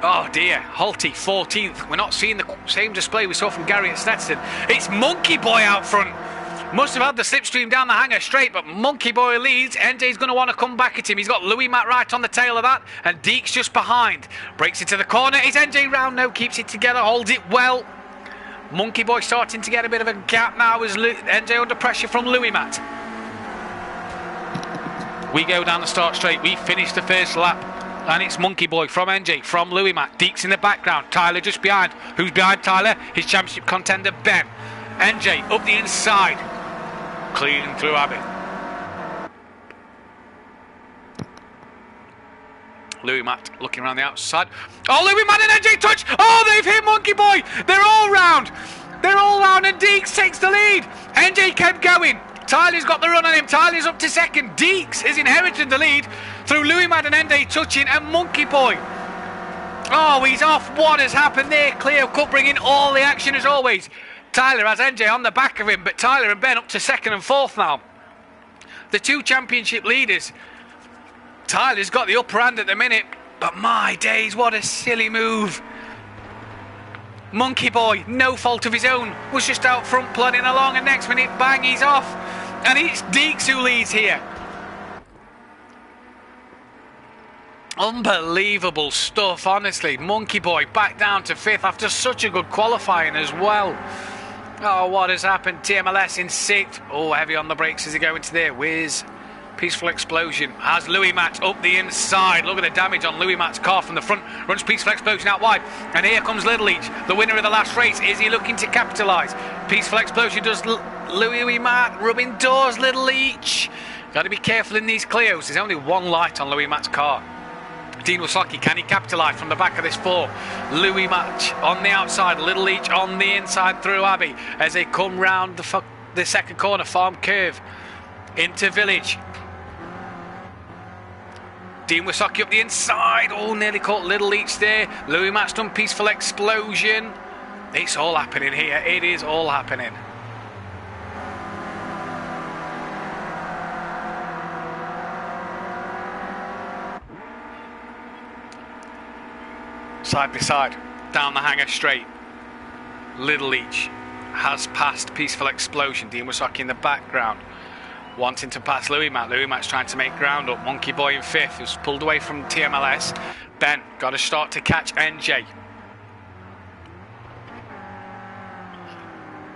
Oh dear. Halty 14th. We're not seeing the same display we saw from Gary at Stetson. It's Monkey Boy out front. Must have had the slipstream down the hanger straight, but Monkey Boy leads. NJ's going to want to come back at him. He's got Louis Matt right on the tail of that, and Deeks just behind. Breaks it to the corner. Is NJ round? No, keeps it together, holds it well. Monkey Boy starting to get a bit of a gap now as NJ under pressure from Louis Matt. We go down the start straight. We finish the first lap, and it's Monkey Boy from NJ, from Louis Matt. Deeks in the background. Tyler just behind. Who's behind Tyler? His championship contender, Ben. NJ up the inside. Clean through Abbey. Louis Matt looking around the outside. Oh, Louis Matt and NJ touch. Oh, they've hit Monkey Boy. They're all round. They're all round, and Deeks takes the lead. NJ kept going. Tyler's got the run on him. Tyler's up to second. Deeks has inherited the lead through Louis Matt and NJ touching, and Monkey Boy. Oh, he's off. What has happened there? Clio Cup bringing all the action as always. Tyler has NJ on the back of him, but Tyler and Ben up to second and fourth now. The two championship leaders. Tyler's got the upper hand at the minute, but my days, what a silly move. Monkey Boy, no fault of his own, was just out front plodding along, and next minute, bang, he's off. And it's Deeks who leads here. Unbelievable stuff, honestly. Monkey Boy back down to fifth after such a good qualifying as well. Oh, what has happened? TMLS in sixth. Oh, heavy on the brakes as he go into there. Where's Peaceful Explosion? Has Louis Matt up the inside. Look at the damage on Louis Matt's car from the front. Runs Peaceful Explosion out wide. And here comes Little Leach, the winner of the last race. Is he looking to capitalise? Peaceful Explosion does Louis Matt. Rubbing doors, Little Leach. Got to be careful in these Clios. There's only one light on Louis Matt's car. Dean Wasaki, can he capitalise from the back of this four? Louis Matt on the outside, Little Leach on the inside through Abbey as they come round the second corner, Farm Curve into Village. Dean Wasaki up the inside. Oh, nearly caught Little Leach there. Louis Matt's done Peaceful Explosion. It's all happening here. It is all happening. Side by side, down the hanger straight. Little Leach has passed Peaceful Explosion. Dean Wasaki in the background, wanting to pass Louis Matt. Louis Matt's trying to make ground up. Monkey Boy in fifth, who's pulled away from TMLS. Ben got a start to catch NJ.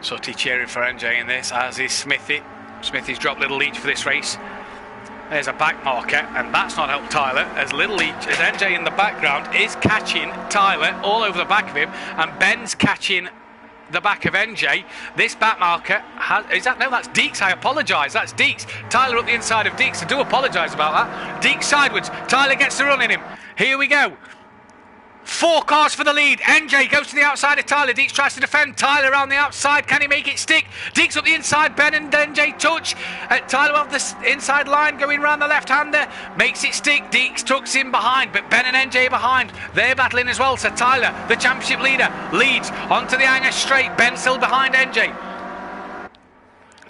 Sutty cheering for NJ in this, as is Smithy. Smithy's dropped Little Leach for this race. There's a back marker, and that's not helped Tyler, as Little Leach, as NJ in the background, is catching Tyler all over the back of him, and Ben's catching the back of NJ. This back marker has, no, that's Deeks, I apologise, that's Deeks. Tyler up the inside of Deeks, I do apologise about that. Deeks sideways, Tyler gets the run in him. Here we go. 4 cars for the lead. NJ goes to the outside of Tyler. Deeks tries to defend. Tyler around the outside. Can he make it stick? Deeks up the inside. Ben and NJ touch. Tyler off the inside line going round the left-hander. Makes it stick. Deeks tucks in behind, but Ben and NJ behind. They're battling as well. So Tyler, the championship leader, leads onto the hanger straight. Ben still behind NJ.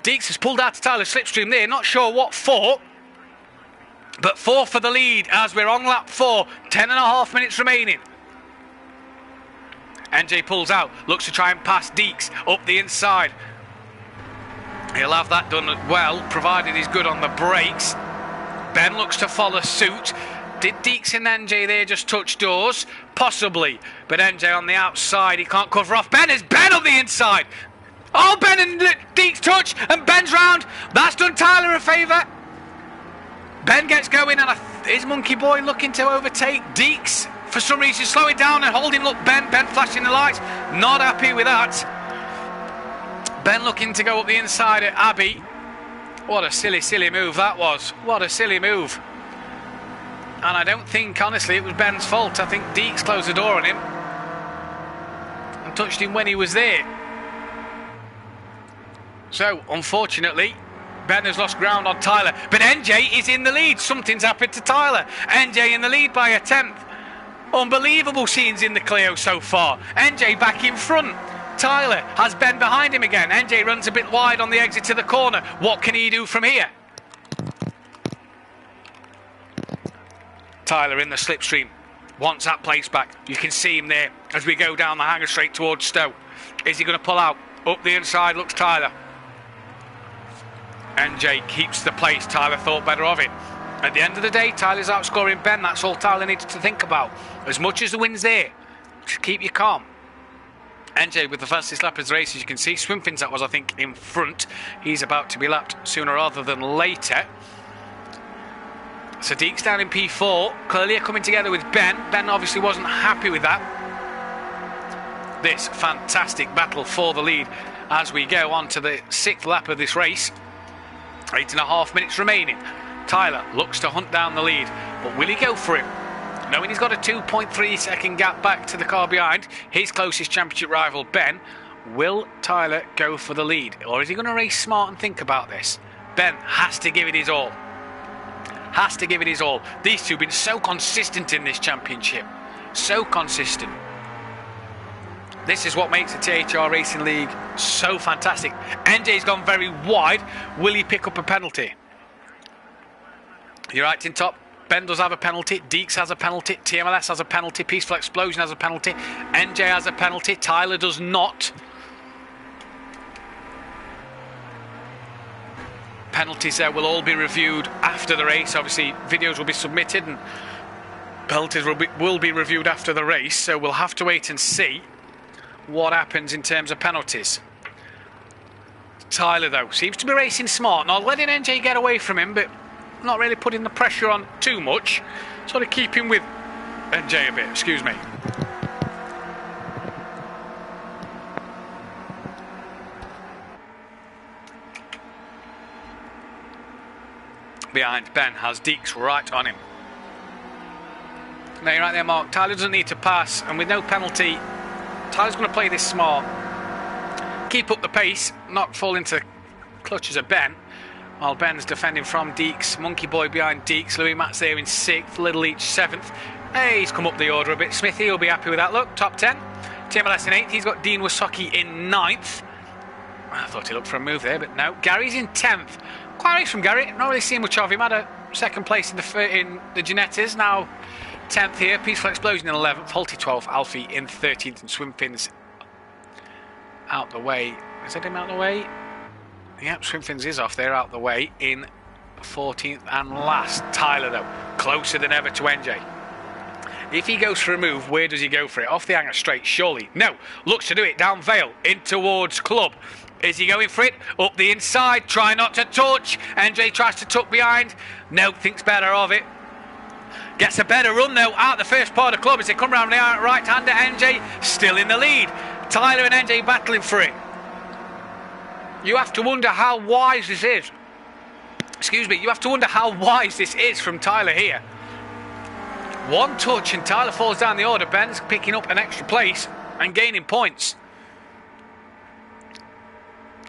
Deeks has pulled out to Tyler's slipstream there. Not sure what for, but 4 for the lead as we're on lap 4. 10.5 minutes remaining. NJ pulls out, looks to try and pass Deeks up the inside. He'll have that done well, provided he's good on the brakes. Ben looks to follow suit. Did Deeks and NJ there just touch doors? Possibly. But NJ on the outside, he can't cover off Ben. Is Ben on the inside? Oh, Ben and Deeks touch, and Ben's round. That's done Tyler a favour. Ben gets going, and is Monkey Boy looking to overtake Deeks? For some reason, slow it down and hold him. Look, Ben flashing the lights. Not happy with that. Ben looking to go up the inside at Abbey. What a silly, silly move that was. What a silly move. And I don't think, honestly, it was Ben's fault. I think Deeks closed the door on him and touched him when he was there. So, unfortunately, Ben has lost ground on Tyler. But NJ is in the lead. Something's happened to Tyler. NJ in the lead by a tenth. Unbelievable scenes in the Clio so far. NJ back in front. Tyler has Ben behind him again. NJ runs a bit wide on the exit to the corner. What can he do from here? Tyler in the slipstream wants that place back. You can see him there as we go down the hangar straight towards Stowe. Is he going to pull out? Up the inside looks Tyler. NJ keeps the place. Tyler thought better of it. At the end of the day, Tyler's outscoring Ben. That's all Tyler needs to think about. As much as the wind's there, just keep you calm. NJ with the fastest lap of the race, as you can see. Swimfins, that was, I think, in front. He's about to be lapped sooner rather than later. So Deeks down in P4. Clearly coming together with Ben. Ben obviously wasn't happy with that. This fantastic battle for the lead as we go on to the 6th lap of this race. 8.5 minutes remaining. Tyler looks to hunt down the lead, but will he go for it? Knowing he's got a 2.3 second gap back to the car behind his closest championship rival, Ben, will Tyler go for the lead? Or is he going to race smart and think about this? Ben has to give it his all. Has to give it his all. These two have been so consistent in this championship. So consistent. This is what makes the THR Racing League so fantastic. NJ's gone very wide. Will he pick up a penalty? You're right in top. Ben does have a penalty. Deeks has a penalty. TMLS has a penalty. Peaceful Explosion has a penalty. NJ has a penalty. Tyler does not. Penalties there will all be reviewed after the race. Obviously, videos will be submitted and penalties will be reviewed after the race. So we'll have to wait and see what happens in terms of penalties. Tyler, though, seems to be racing smart. Not letting NJ get away from him, but not really putting the pressure on too much. Sort of keeping with NJ a bit, excuse me. Behind Ben has Deeks right on him. No, you're right there, Mark. Tyler doesn't need to pass, and with no penalty, Tyler's going to play this smart. Keep up the pace, not fall into the clutches of Ben. While Ben's defending from Deeks. Monkey Boy behind Deeks. Louis Matt's there in 6th. Little Leach 7th. Hey, he's come up the order a bit. Smithy will be happy with that look. Top 10. TMLS in 8th. He's got Dean Wasocki in 9th. I thought he looked for a move there, but no. Gary's in 10th. Quite nice from Gary. Not really seen much of him. Had a 2nd place in the Ginettas. Now 10th here. Peaceful Explosion in 11th. Halty 12th. Alfie in 13th. And Swimfins out the way. Is that him out the way? Yep, Swimfins is off there, out the way, in 14th and last. Tyler, though, closer than ever to NJ. If he goes for a move, where does he go for it? Off the hanger straight, surely. No, looks to do it down Vale, in towards Club. Is he going for it? Up the inside, try not to touch. NJ tries to tuck behind. No, thinks better of it. Gets a better run, though, out the first part of Club as they come round the right-hander. NJ still in the lead. Tyler and NJ battling for it. You have to wonder how wise this is. Excuse me, you have to wonder how wise this is from Tyler here. One touch and Tyler falls down the order. Ben's picking up an extra place and gaining points.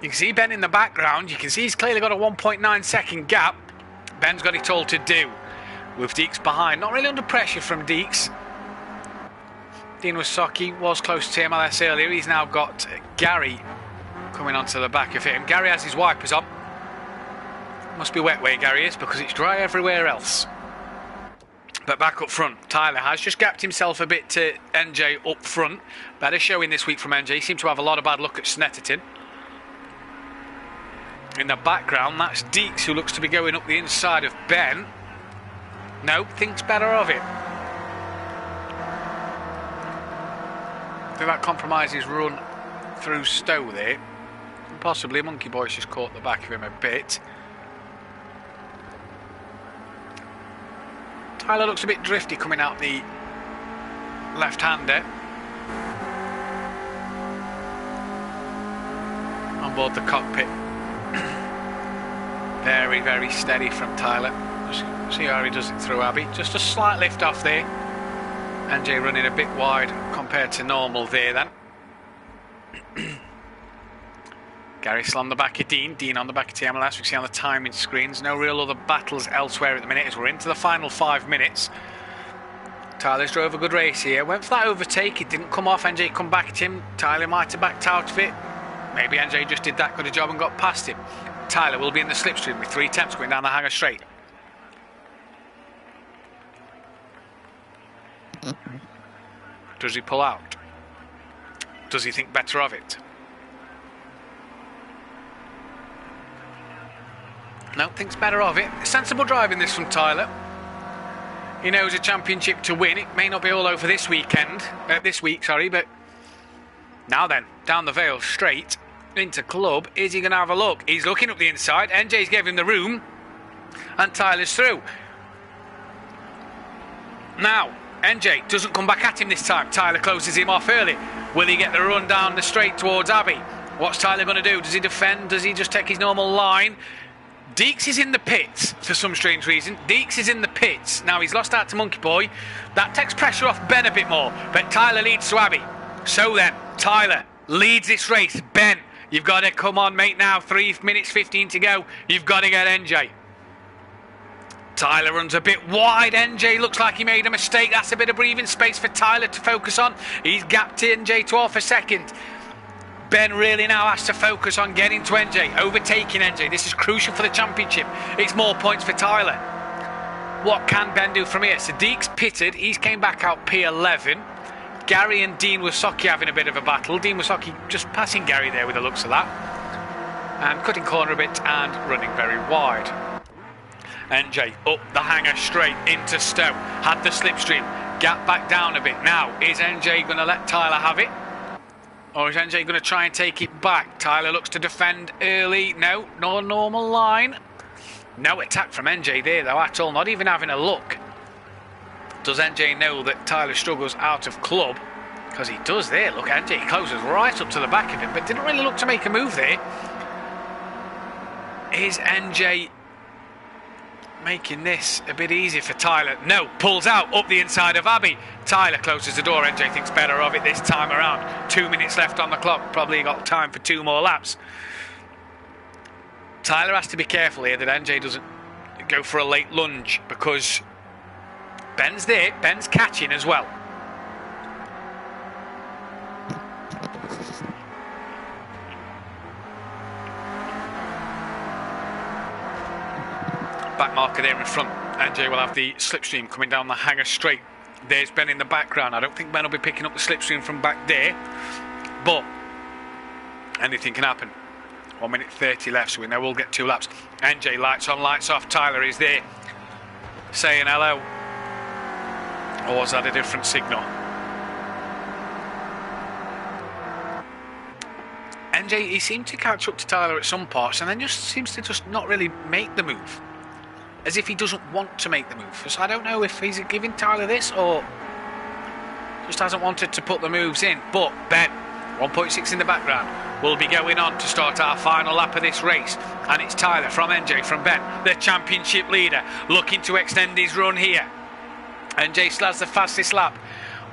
You can see Ben in the background. You can see he's clearly got a 1.9 second gap. Ben's got it all to do with Deeks behind. Not really under pressure from Deeks. Dean Wasocki was close to MLS earlier. He's now got Gary coming onto the back of him. Gary has his wipers on. Must be wet where Gary is because it's dry everywhere else. But back up front, Tyler has just gapped himself a bit to NJ up front. Better showing this week from NJ. He seemed to have a lot of bad luck at Snetterton. In the background, that's Deeks, who looks to be going up the inside of Ben. No, thinks better of it. I think that compromises run through Stowe there. Possibly Monkey Boy's just caught the back of him a bit. Tyler looks a bit drifty coming out the left-hander. On board the cockpit. Very, very steady from Tyler. Just see how he does it through Abbey. Just a slight lift off there. NJ running a bit wide compared to normal there then. Gary still on the back of Dean. Dean on the back of TMLS. We can see on the timing screens. No real other battles elsewhere at the minute as we're into the final 5 minutes. Tyler's drove a good race here. Went for that overtake. It didn't come off. NJ come back at him. Tyler might have backed out of it. Maybe NJ just did that good a job and got past him. Tyler will be in the slipstream with 3 attempts going down the hanger straight. Does he pull out? Does he think better of it? No, thinks better of it. Sensible driving this from Tyler. He knows a championship to win. It may not be all over this week, but now then, down the Vale straight into club. Is he going to have a look? He's looking up the inside. NJ's gave him the room, and Tyler's through. Now, NJ doesn't come back at him this time. Tyler closes him off early. Will he get the run down the straight towards Abbey? What's Tyler going to do? Does he defend? Does he just take his normal line? Deeks is in the pits for some strange reason. Deeks is in the pits. Now he's lost out to Monkey Boy. That takes pressure off Ben a bit more. But Tyler leads to Abbey. So then, Tyler leads this race. Ben, you've got to come on, mate, now. 3 minutes 15 to go. You've got to get NJ. Tyler runs a bit wide. NJ looks like he made a mistake. That's a bit of breathing space for Tyler to focus on. He's gapped NJ to half a second. Ben really now has to focus on getting to NJ, overtaking NJ. This is crucial for the championship. It's more points for Tyler. What can Ben do from here? So Deeks pitted. He's came back out P11. Gary and Dean Wasocki having a bit of a battle. Dean Wasocki just passing Gary there with the looks of that. And cutting corner a bit and running very wide. NJ up the hanger straight into Stowe. Had the slipstream. Gap back down a bit. Now, is NJ going to let Tyler have it? Or is NJ going to try and take it back? Tyler looks to defend early. No normal line. No attack from NJ there, though, at all. Not even having a look. Does NJ know that Tyler struggles out of club? Because he does there. Look, NJ closes right up to the back of him, but didn't really look to make a move there. Is NJ making this a bit easy for Tyler? No, pulls out up the inside of Abbey. Tyler closes the door. NJ thinks better of it this time around. 2 minutes left on the clock. Probably got time for 2 more laps. Tyler has to be careful here that NJ doesn't go for a late lunge, because Ben's there. Ben's catching as well. Back marker there in front. NJ will have the slipstream coming down the hanger straight. There's Ben in the background. I don't think Ben will be picking up the slipstream from back there, but anything can happen. 1 minute 30 left, so we know we'll get 2 laps. NJ lights on, lights off. Tyler is there saying hello. Or was that a different signal? NJ, he seemed to catch up to Tyler at some parts and then just seems to just not really make the move. As if he doesn't want to make the move. So I don't know if he's giving Tyler this or just hasn't wanted to put the moves in. But Ben, 1.6 in the background, will be going on to start our final lap of this race. And it's Tyler from NJ, from Ben, the championship leader, looking to extend his run here. NJ still has the fastest lap.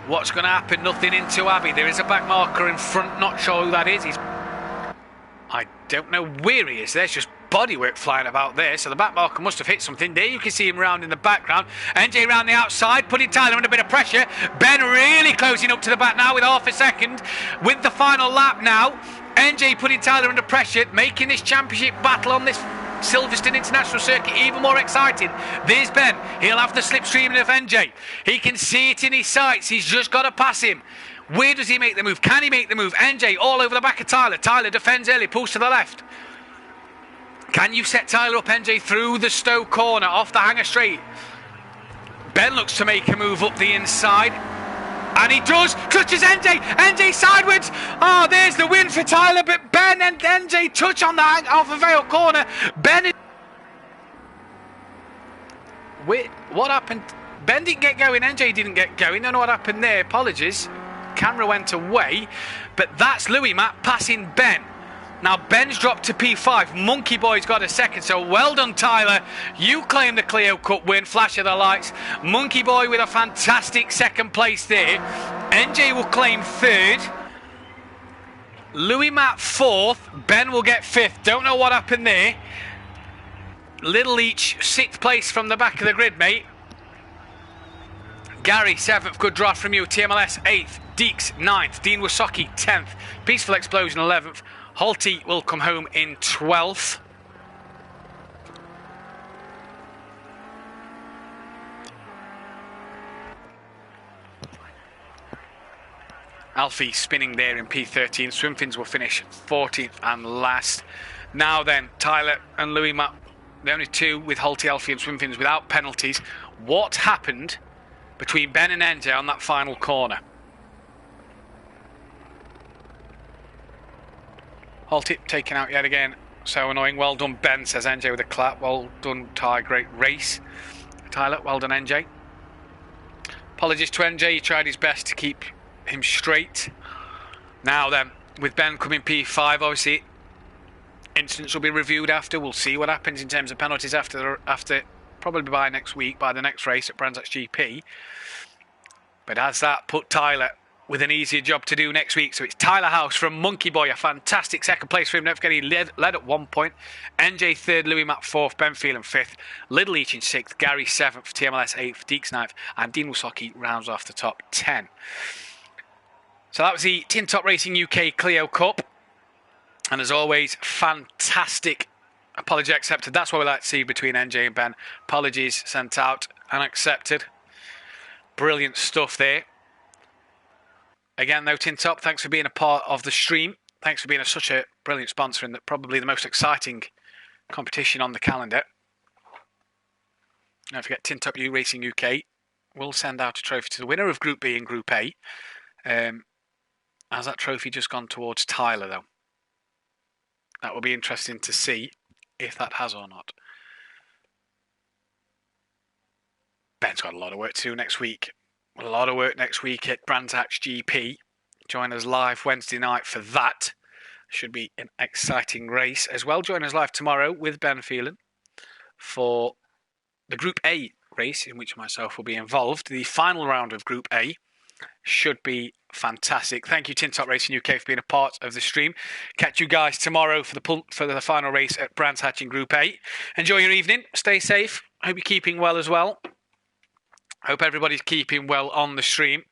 What's going to happen? Nothing into Abbey. There is a back marker in front. Not sure who that is. I don't know where he is. There's just bodywork flying about there, so the back marker must have hit something. There you can see him round in the background. NJ round the outside, putting Tyler under a bit of pressure. Ben really closing up to the back now with half a second. With the final lap now, NJ putting Tyler under pressure, making this championship battle on this Silverstone International Circuit, even more exciting. There's Ben. He'll have the slipstream of NJ. He can see it in his sights. He's just got to pass him. Where does he make the move? Can he make the move? NJ all over the back of Tyler. Tyler defends early, pulls to the left. Can you set Tyler up, NJ, through the Stowe corner, off the hanger straight? Ben looks to make a move up the inside. And he does. Touches NJ. NJ sideways. Oh, there's the win for Tyler. But Ben and NJ touch on the off the Vale corner. Ben. Wait, what happened? Ben didn't get going. NJ didn't get going. Don't know what happened there. Apologies. Camera went away. But that's Louis Matt passing Ben. Now Ben's dropped to P5. Monkey Boy's got a second. So well done, Tyler. You claim the Clio Cup win. Flash of the lights. Monkey Boy with a fantastic second place there. NJ will claim third. Louis Matt fourth. Ben will get fifth. Don't know what happened there. Little Leach sixth place from the back of the grid, mate. Gary seventh. Good draft from you. TMLS eighth. Deeks ninth. Dean Wasaki 10th. Peaceful Explosion 11th. Holty will come home in 12th. Alfie spinning there in P13. Swimfins will finish 14th and last. Now then, Tyler and Louis Matt, the only two with Holty, Alfie and Swimfins without penalties. What happened between Ben and NJ on that final corner? Holty taken out yet again. So annoying. Well done, Ben, says NJ with a clap. Well done, Ty. Great race. Tyler, well done, NJ. Apologies to NJ. He tried his best to keep him straight. Now then, with Ben coming P5, obviously, incidents will be reviewed after. We'll see what happens in terms of penalties after probably by next week, by the next race at Brands Hatch GP. But as that put Tyler with an easier job to do next week. So it's Tyler House from Monkey Boy, a fantastic second place for him. Don't forget he led at 1 point. NJ third, Louis Matt fourth, Ben Phelan fifth, Little Leach in sixth, Gary seventh, TMLS eighth, Deeks ninth, and Dean Wasaki rounds off the top 10. So that was the Tin Top Racing UK Clio Cup. And as always, fantastic apology accepted. That's what we like to see between NJ and Ben. Apologies sent out and accepted. Brilliant stuff there. Again, though, Tin Top, thanks for being a part of the stream. Thanks for being such a brilliant sponsor and probably the most exciting competition on the calendar. Don't forget, Tin Top U Racing UK will send out a trophy to the winner of Group B and Group A. Has that trophy just gone towards Tyler, though? That will be interesting to see if that has or not. Ben's got a lot of work to do next week. A lot of work next week at Brands Hatch GP. Join us live Wednesday night for that. Should be an exciting race as well. Join us live tomorrow with Ben Phelan for the Group A race in which myself will be involved. The final round of Group A should be fantastic. Thank you, Tin Top Racing UK, for being a part of the stream. Catch you guys tomorrow for the final race at Brands Hatch in Group A. Enjoy your evening. Stay safe. Hope you're keeping well as well. Hope everybody's keeping well on the stream.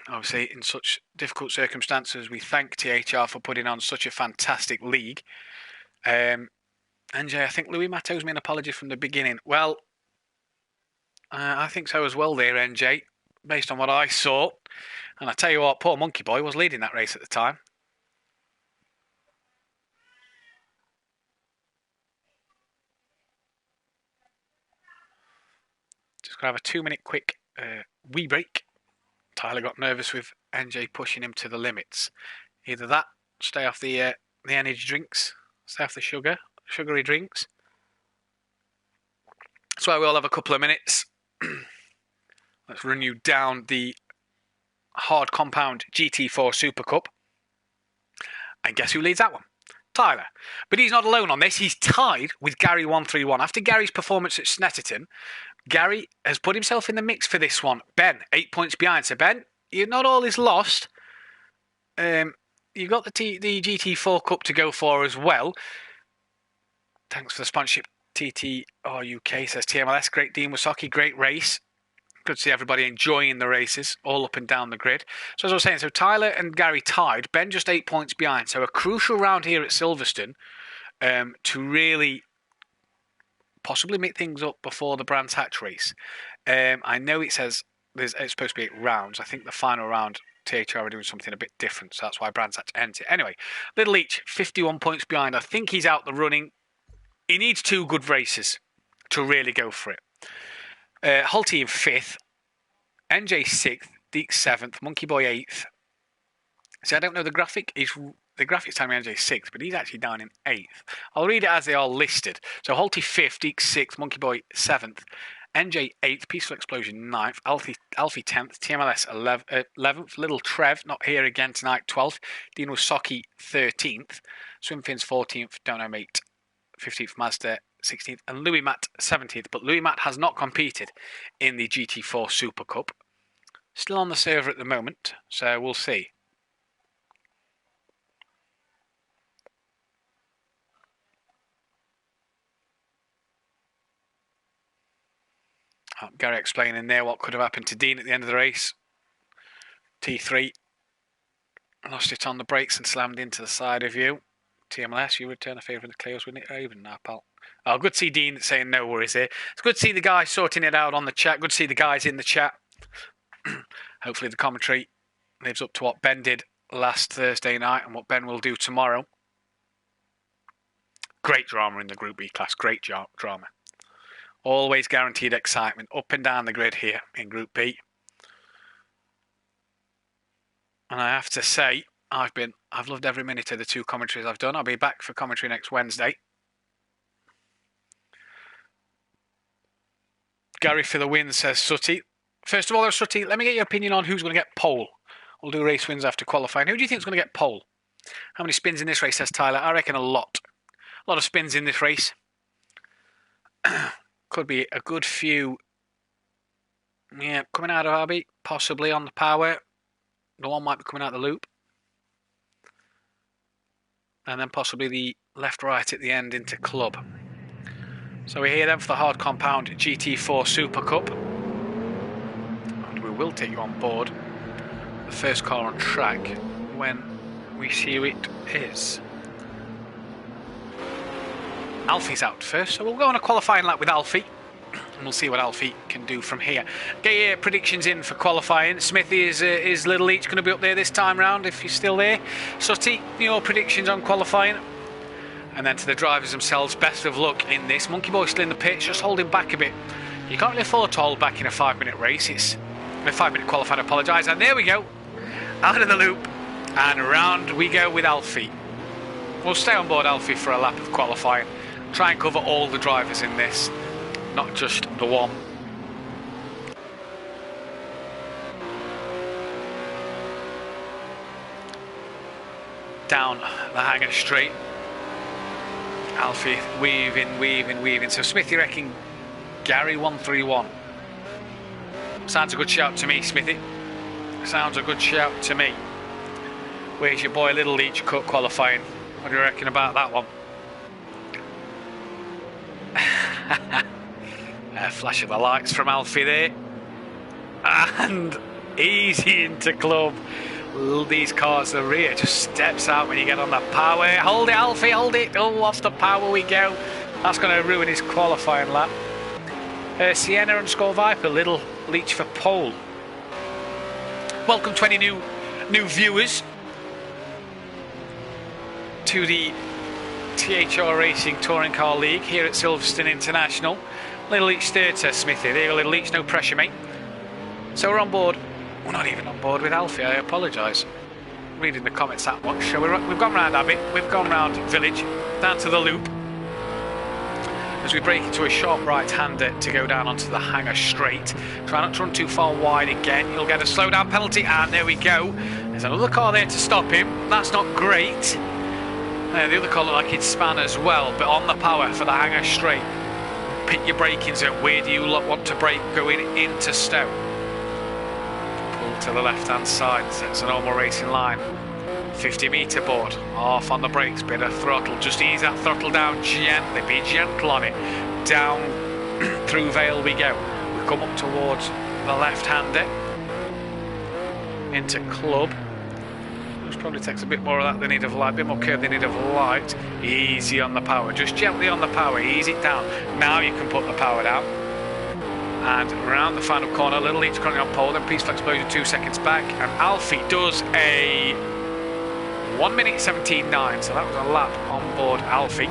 Obviously, in such difficult circumstances, we thank THR for putting on such a fantastic league. NJ, I think Louis Matt owes me an apology from the beginning. Well, I think so as well there, NJ, based on what I saw. And I tell you what, poor Monkey Boy was leading that race at the time. Just going to have a 2-minute quick wee break. Tyler got nervous with NJ pushing him to the limits. Either that, stay off the energy drinks, stay off the sugary drinks. That's why we'll have a couple of minutes. Let's run you down the hard compound GT4 Super Cup. And guess who leads that one? Tyler. But he's not alone on this. He's tied with Gary 131. After Gary's performance at Snetterton, Gary has put himself in the mix for this one. Ben, 8 points behind. So Ben, you're not all is lost. You've got the GT4 Cup to go for as well. Thanks for the sponsorship, TTR UK, says TMLS. Great Dean Wasaki, great race. Good to see everybody enjoying the races all up and down the grid. So as I was saying, so Tyler and Gary tied. Ben just 8 points behind. So a crucial round here at Silverstone to really possibly make things up before the Brands Hatch race. I know it says it's supposed to be 8 rounds. I think the final round, THR are doing something a bit different, so that's why Brands Hatch ends it. Anyway, Little Leach, 51 points behind. I think he's out the running. He needs 2 good races to really go for it. Hulty in 5th, NJ 6th, Deek 7th, Monkey Boy 8th. See, I don't know the graphic. The graphic's telling me NJ 6th, but he's actually down in 8th. I'll read it as they are listed. So Hulty 5th, Deek 6th, Monkey Boy 7th, NJ 8th, Peaceful Explosion 9th, Alfie 10th, TMLS 11th, Little Trev, not here again tonight, 12th, Dino Socky 13th, Swimfins 14th, Don't Know Mate 15th, Mazda 16th, and Louis Matt 17th. But Louis Matt has not competed in the GT4 Super Cup. Still on the server at the moment, so we'll see. Gary explaining there what could have happened to Dean at the end of the race. T3 lost it on the brakes and slammed into the side of you. TMLS, you return a favour in the Cleos, wouldn't it? Even now, pal. Oh, good to see Dean saying no worries here. It's good to see the guys sorting it out on the chat. Good to see the guys in the chat. Hopefully the commentary lives up to what Ben did last Thursday night and what Ben will do tomorrow. Great drama in the Group B class. Great drama. Always guaranteed excitement up and down the grid here in Group B. And I have to say, I've loved every minute of the 2 commentaries I've done. I'll be back for commentary next Wednesday. Gary for the win, says Sutty. First of all, Sutty, let me get your opinion on who's going to get pole. We'll do race wins after qualifying. Who do you think is going to get pole? How many spins in this race, says Tyler? I reckon a lot. A lot of spins in this race. Could be a good few. Yeah, coming out of RB, possibly on the power. The one might be coming out of the loop. And then possibly the left-right at the end into club. So we're here then for the hard compound GT4 Super Cup. And we will take you on board the first car on track when we see who it is. Alfie's out first, so we'll go on a qualifying lap with Alfie. And we'll see what Alfie can do from here. Get your predictions in for qualifying. Smithy, is Little Leach going to be up there this time round if you're still there? Sutty, your predictions on qualifying? And then to the drivers themselves, best of luck in this. Monkey Boy still in the pits, just holding back a bit. You can't really afford to hold back in a 5-minute race. It's a 5-minute qualifying, I apologise. And there we go. Out of the loop. And round we go with Alfie. We'll stay on board Alfie for a lap of qualifying. Try and cover all the drivers in this, not just the one. Down the hanger straight. Alfie weaving. So Smithy reckon Gary 131. Sounds a good shout to me, Smithy. Sounds a good shout to me. Where's your boy Little Leach cut qualifying? What do you reckon about that one? Flash of the lights from Alfie there. And easy into club. These cars, the rear just steps out when you get on the power. Hold it, Alfie, hold it. Oh, off the power we go. That's going to ruin his qualifying lap. Sienna _ Viper, Little Leach for pole. Welcome 20 new viewers to the THR Racing Touring Car League here at Silverstone International. Little Leach starter, Smithy. There you go, Little Leach, no pressure, mate. So we're on board. We're not even on board with Alfie, I apologise. Reading the comments that much. So we've gone round Abbey, we've gone round Village, down to the loop. As we break into a sharp right-hander to go down onto the hanger straight. Try not to run too far wide again. You'll get a slowdown penalty, and there we go. There's another car there to stop him. That's not great. The other car looked like it'd span as well, but on the power for the hanger straight. Pick your braking zone. Where do you want to brake going into Stowe? Pull to the left-hand side, so it's a normal racing line. 50-metre board, off on the brakes, bit of throttle, just ease that throttle down gently, be gentle on it. Down through Vale we go. come up towards the left-hander into club. Which probably takes a bit more of that than he'd have liked, a bit more curve than he'd have liked. Easy on the power, just gently on the power, ease it down. Now you can put the power down. And round the final corner, Little Leach currently on pole, then Peaceful Explosion 2 seconds back, and Alfie does a 1 minute 17.9, so that was a lap on board Alfie.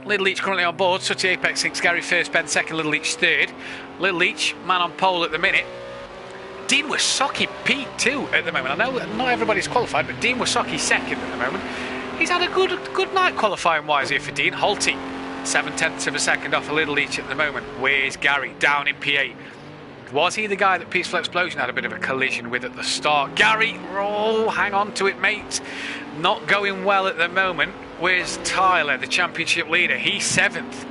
Little Leach currently on board, Sutty Apex thinks Gary first, Ben second, Little Leach third. Little Leach, man on pole at the minute. Dean Wasocki P2 at the moment. I know not everybody's qualified, but Dean Wasocki second at the moment. He's had a good night qualifying wise here for Dean. Holty, 7/10 of a second off a Little Leach at the moment. Where's Gary? Down in P8. Was he the guy that Peaceful Explosion had a bit of a collision with at the start? Gary, oh, hang on to it, mate. Not going well at the moment. Where's Tyler, the championship leader? He's 7th.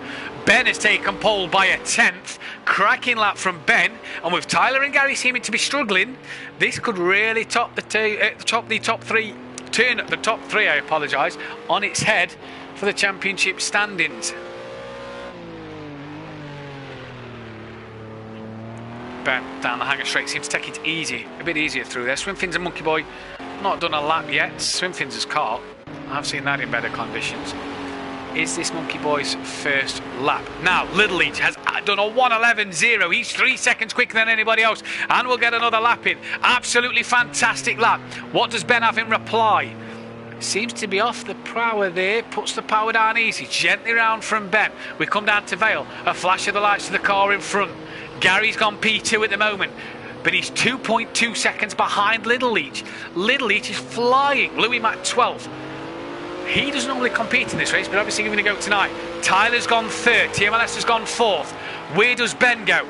Ben has taken pole by a 10th. Cracking lap from Ben. And with Tyler and Gary seeming to be struggling, this could really top the top three, turn the top three, I apologise, on its head for the championship standings. Ben down the hanger straight seems to take it easy, a bit easier through there. Swimfins and Monkey Boy not done a lap yet. Swimfins has caught. I've seen that in better conditions. Is this Monkey Boy's first lap? Now, Little Leach has done a 1:11.0. He's 3 seconds quicker than anybody else, and we'll get another lap in. Absolutely fantastic lap. What does Ben have in reply? Seems to be off the power there. Puts the power down easy, gently round from Ben. We come down to Vale. A flash of the lights to the car in front. Gary's gone P2 at the moment, but he's 2.2 seconds behind Little Leach. Little Leach is flying. Louis Mack 12th. He doesn't normally compete in this race, but obviously going to go tonight. Tyler's gone 3rd. TMLS has gone 4th. Where does Ben go?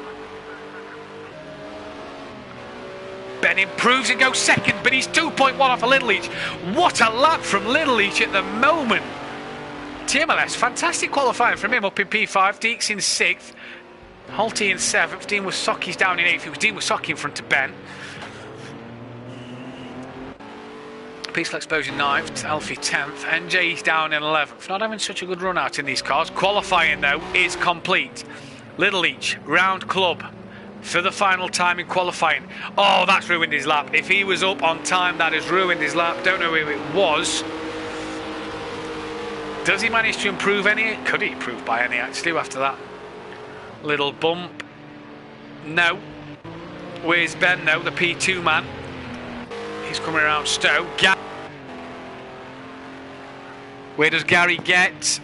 Ben improves and goes 2nd, but he's 2.1 off a Little Leach. What a lap from Little Leach at the moment. TMLS, fantastic qualifying from him up in P5. Deeks in 6th. Holty in 7th. Dean Wasocki's down in 8th. It was Dean Wasocki in front of Ben. Peaceful Explosion 9th, Alfie 10th, NJ's down in 11th. Not having such a good run out in these cars. Qualifying though is complete. Little Leach, round club for the final time in qualifying. Oh, that's ruined his lap. If he was up on time, that has ruined his lap. Don't know who it was. Does he manage to improve any? Could he improve by any actually after that little bump? No. Where's Ben now, the P2 man? He's coming around Stowe. Where does Gary get?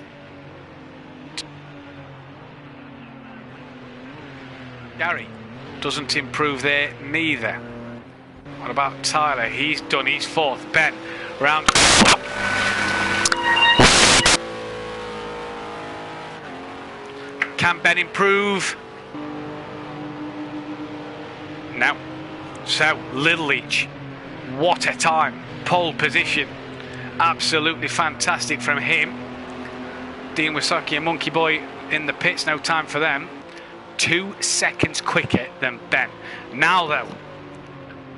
Gary doesn't improve there neither. What about Tyler? He's done, he's 4th. Ben, round. Can Ben improve? No. So, Little Leach, what a time. Pole position. Absolutely fantastic from him. Dean Wasocki and Monkey Boy in the pits, no time for them. 2 seconds quicker than Ben. Now though,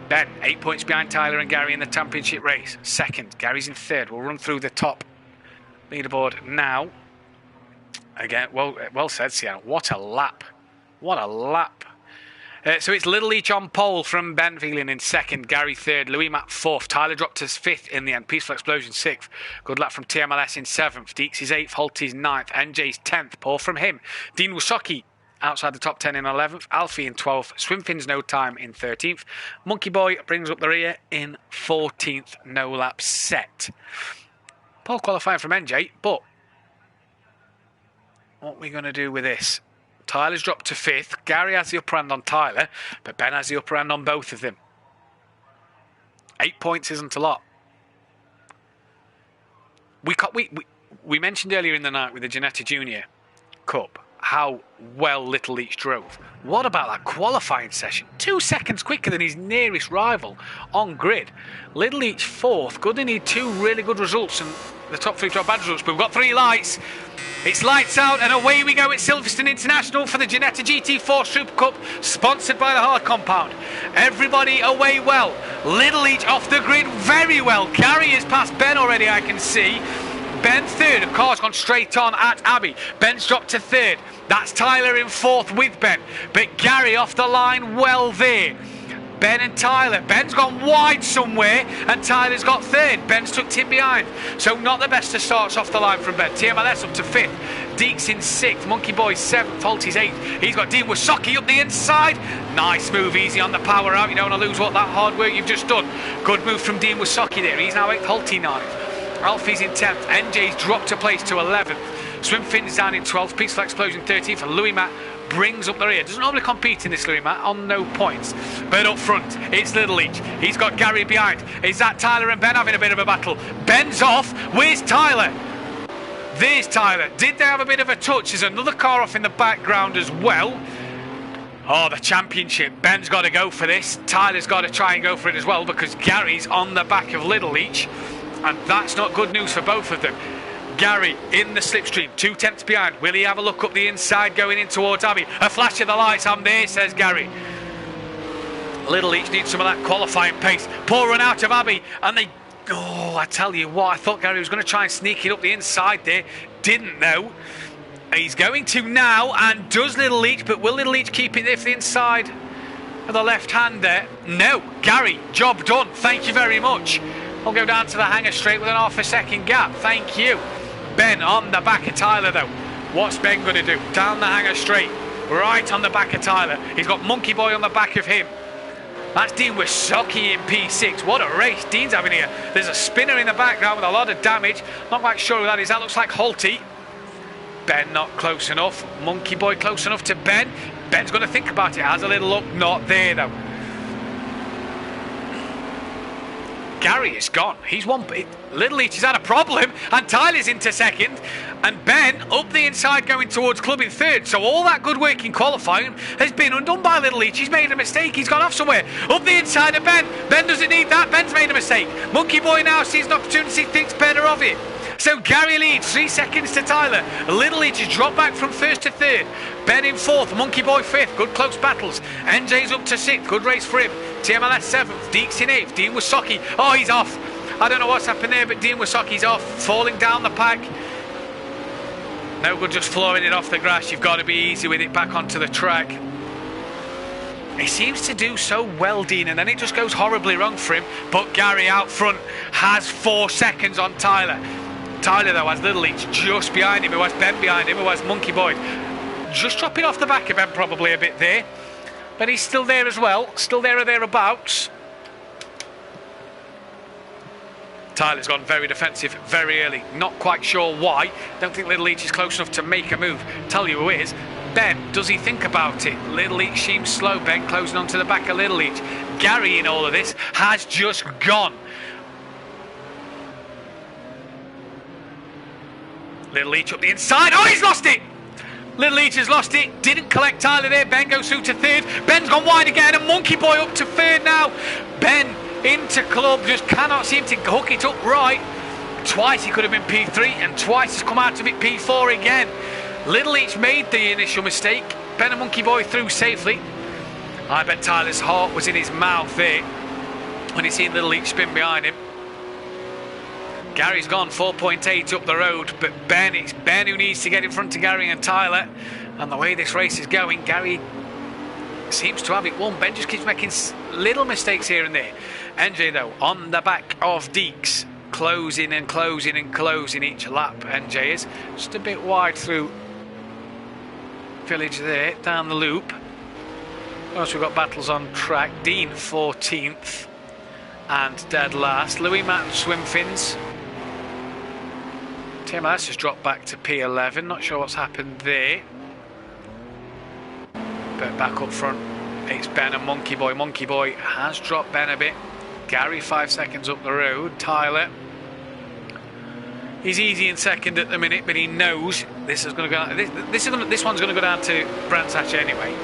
Ben 8 points behind Tyler and Gary in the championship race. 2nd, Gary's in 3rd. We'll run through the top leaderboard now. Again, well said, Sienna. What a lap. What a lap. So it's Little Leach on pole from Ben Phelan in 2nd, Gary 3rd, Louis Matt 4th, Tyler dropped to 5th in the end, Peaceful Explosion 6th, good lap from TMLS in 7th, Deeks is 8th, Holty's 9th, NJ's 10th, poor from him, Dean Wasocki outside the top 10 in 11th, Alfie in 12th, Swimfins no time in 13th, Monkey Boy brings up the rear in 14th, no lap set. Pole qualifying from NJ, but what are we going to do with this? Tyler's dropped to 5th. Gary has the upper hand on Tyler, but Ben has the upper hand on both of them. 8 points isn't a lot. We mentioned earlier in the night with the Ginetta Junior Cup how well Little Leach drove. What about that qualifying session? 2 seconds quicker than his nearest rival on grid. Little Leach 4th. Good, they need 2 really good results, and the top 3 drop bad results, but we've got 3 lights. It's lights out and away we go at Silverstone International for the Ginetta GT4 Super Cup, sponsored by the Hard Compound. Everybody away well. Little Leach off the grid very well. Gary has passed Ben already, I can see. Ben third. A car's gone straight on at Abbey. Ben's dropped to third. That's Tyler in fourth with Ben. But Gary off the line well there. Ben and Tyler. Ben's gone wide somewhere and Tyler's got third. Ben's tucked in behind. So not the best of starts off the line from Ben. TMLS up to fifth. Deeks in sixth. Monkey Boy seventh. Holty's eighth. He's got Dean Wasocki up the inside. Nice move. Easy on the power out. You don't want to lose what that hard work you've just done. Good move from Dean Wasocki there. He's now eighth. Holty ninth. Alfie's in 10th. NJ's dropped a place to 11th. Swimfin's down in 12th. Peaceful Explosion 13th. And Louis Matt brings up the rear. Doesn't normally compete in this, Louis Matt, on no points. But up front, it's Little Leach. He's got Gary behind. Is that Tyler and Ben having a bit of a battle? Ben's off. Where's Tyler? There's Tyler. Did they have a bit of a touch? There's another car off in the background as well. Oh, the championship. Ben's got to go for this. Tyler's got to try and go for it as well because Gary's on the back of Little Leach. And that's not good news for both of them. Gary in the slipstream, 2 tenths behind. Will he have a look up the inside going in towards Abbey? A flash of the lights, I'm there, says Gary. Little Leach needs some of that qualifying pace. Poor run out of Abbey, and they... Oh, I tell you what, I thought Gary was going to try and sneak it up the inside there. Didn't though. He's going to now, and does Little Leach, but will Little Leach keep it there for the inside of the left hand there? No. Gary, job done. Thank you very much. I'll go down to the hangar straight with an half a second gap. Thank you. Ben on the back of Tyler though. What's Ben going to do? Down the hangar straight. Right on the back of Tyler. He's got Monkey Boy on the back of him. That's Dean Wasocki in P6. What a race Dean's having here. There's a spinner in the background with a lot of damage. Not quite sure who that is. That looks like Holty. Ben not close enough. Monkey Boy close enough to Ben. Ben's going to think about it. Has a little look. Not there though. Gary is gone. He's one. Little Leach has had a problem, and Tyler's into second, and Ben up the inside going towards club in third. So all that good work in qualifying has been undone by Little Leach. He's made a mistake. He's gone off somewhere. Up the inside of Ben. Ben doesn't need that. Ben's made a mistake. Monkey Boy now sees an opportunity, thinks better of it. So Gary leads 3 seconds to Tyler. Little Leach has dropped back from first to third. Ben in fourth, Monkey Boy fifth. Good close battles. NJ's up to sixth. Good race for him. TMLS seventh. Deeks in eighth. Dean Wasocki. Oh, he's off. I don't know what's happened there, but Dean Wasocki's off. Falling down the pack. No good just flooring it off the grass. You've got to be easy with it back onto the track. He seems to do so well, Dean, and then it just goes horribly wrong for him. But Gary out front has 4 seconds on Tyler. Tyler, though, has Little Leach just behind him. Who has Ben behind him. Who has Monkey Boy. Just dropping off the back of Ben probably a bit there. But he's still there as well. Still there or thereabouts. Tyler's gone very defensive very early. Not quite sure why. Don't think Little Leach is close enough to make a move. Tell you who is. Ben, does he think about it? Little Leach seems slow. Ben closing onto the back of Little Leach. Gary in all of this has just gone. Little Leach up the inside. Oh, he's lost it! Little Leach has lost it. Didn't collect Tyler there. Ben goes through to third. Ben's gone wide again. And Monkey Boy up to third now. Ben into club. Just cannot seem to hook it up right. Twice he could have been P3 and twice has come out of it P4 again. Little Leach made the initial mistake. Ben and Monkey Boy through safely. I bet Tyler's heart was in his mouth there when he seen Little Leach spin behind him. Gary's gone 4.8 up the road, but it's Ben who needs to get in front of Gary and Tyler. And the way this race is going, Gary seems to have it won. Ben just keeps making little mistakes here and there. NJ, though, on the back of Deeks, closing and closing and closing each lap. NJ is just a bit wide through Village there, down the loop. Once we've got battles on track. Dean 14th and dead last. Louis Matt and Swimfins. TMS has dropped back to P11. Not sure what's happened there. But back up front, it's Ben and Monkey Boy. Monkey Boy has dropped Ben a bit. Gary 5 seconds up the road. Tyler, he's easy in second at the minute, but he knows this is going to go. This one's going to go down to Brands Hatch anyway.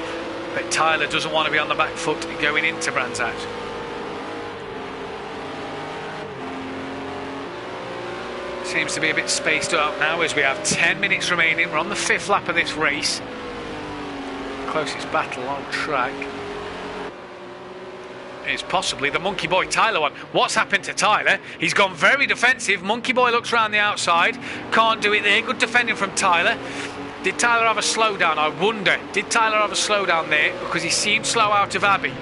But Tyler doesn't want to be on the back foot going into Brands Hatch. Seems to be a bit spaced out now as we have 10 minutes remaining. We're on the 5th lap of this race. Closest battle on track. is possibly the Monkey Boy Tyler one. What's happened to Tyler? He's gone very defensive. Monkey Boy looks around the outside. Can't do it there. Good defending from Tyler. Did Tyler have a slowdown? I wonder. Did Tyler have a slowdown there? Because he seemed slow out of Abbey.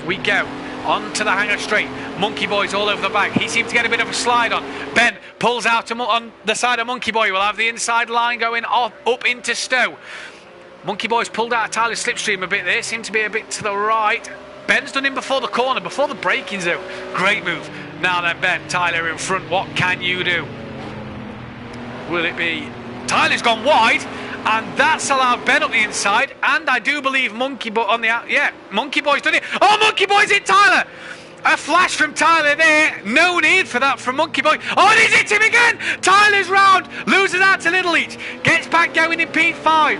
We go on to the hanger straight. Monkey Boy's all over the back. He seemed to get a bit of a slide on. Ben pulls out on the side of Monkey Boy. We'll have the inside line going up into Stowe. Monkey Boy's pulled out of Tyler's slipstream a bit there. Seemed to be a bit to the right. Ben's done him before the corner, before the breaking zone. Great move. Now then, Ben, Tyler in front. What can you do? Will it be? Tyler's gone wide, and that's allowed Ben up the inside. And I do believe Monkey Boy on the out. Yeah, Monkey Boy's done it. Oh, Monkey Boy's hit Tyler. A flash from Tyler there. No need for that from Monkey Boy. Oh, and he's hit him again. Tyler's round. Loses out to Little Each. Gets back going in P5.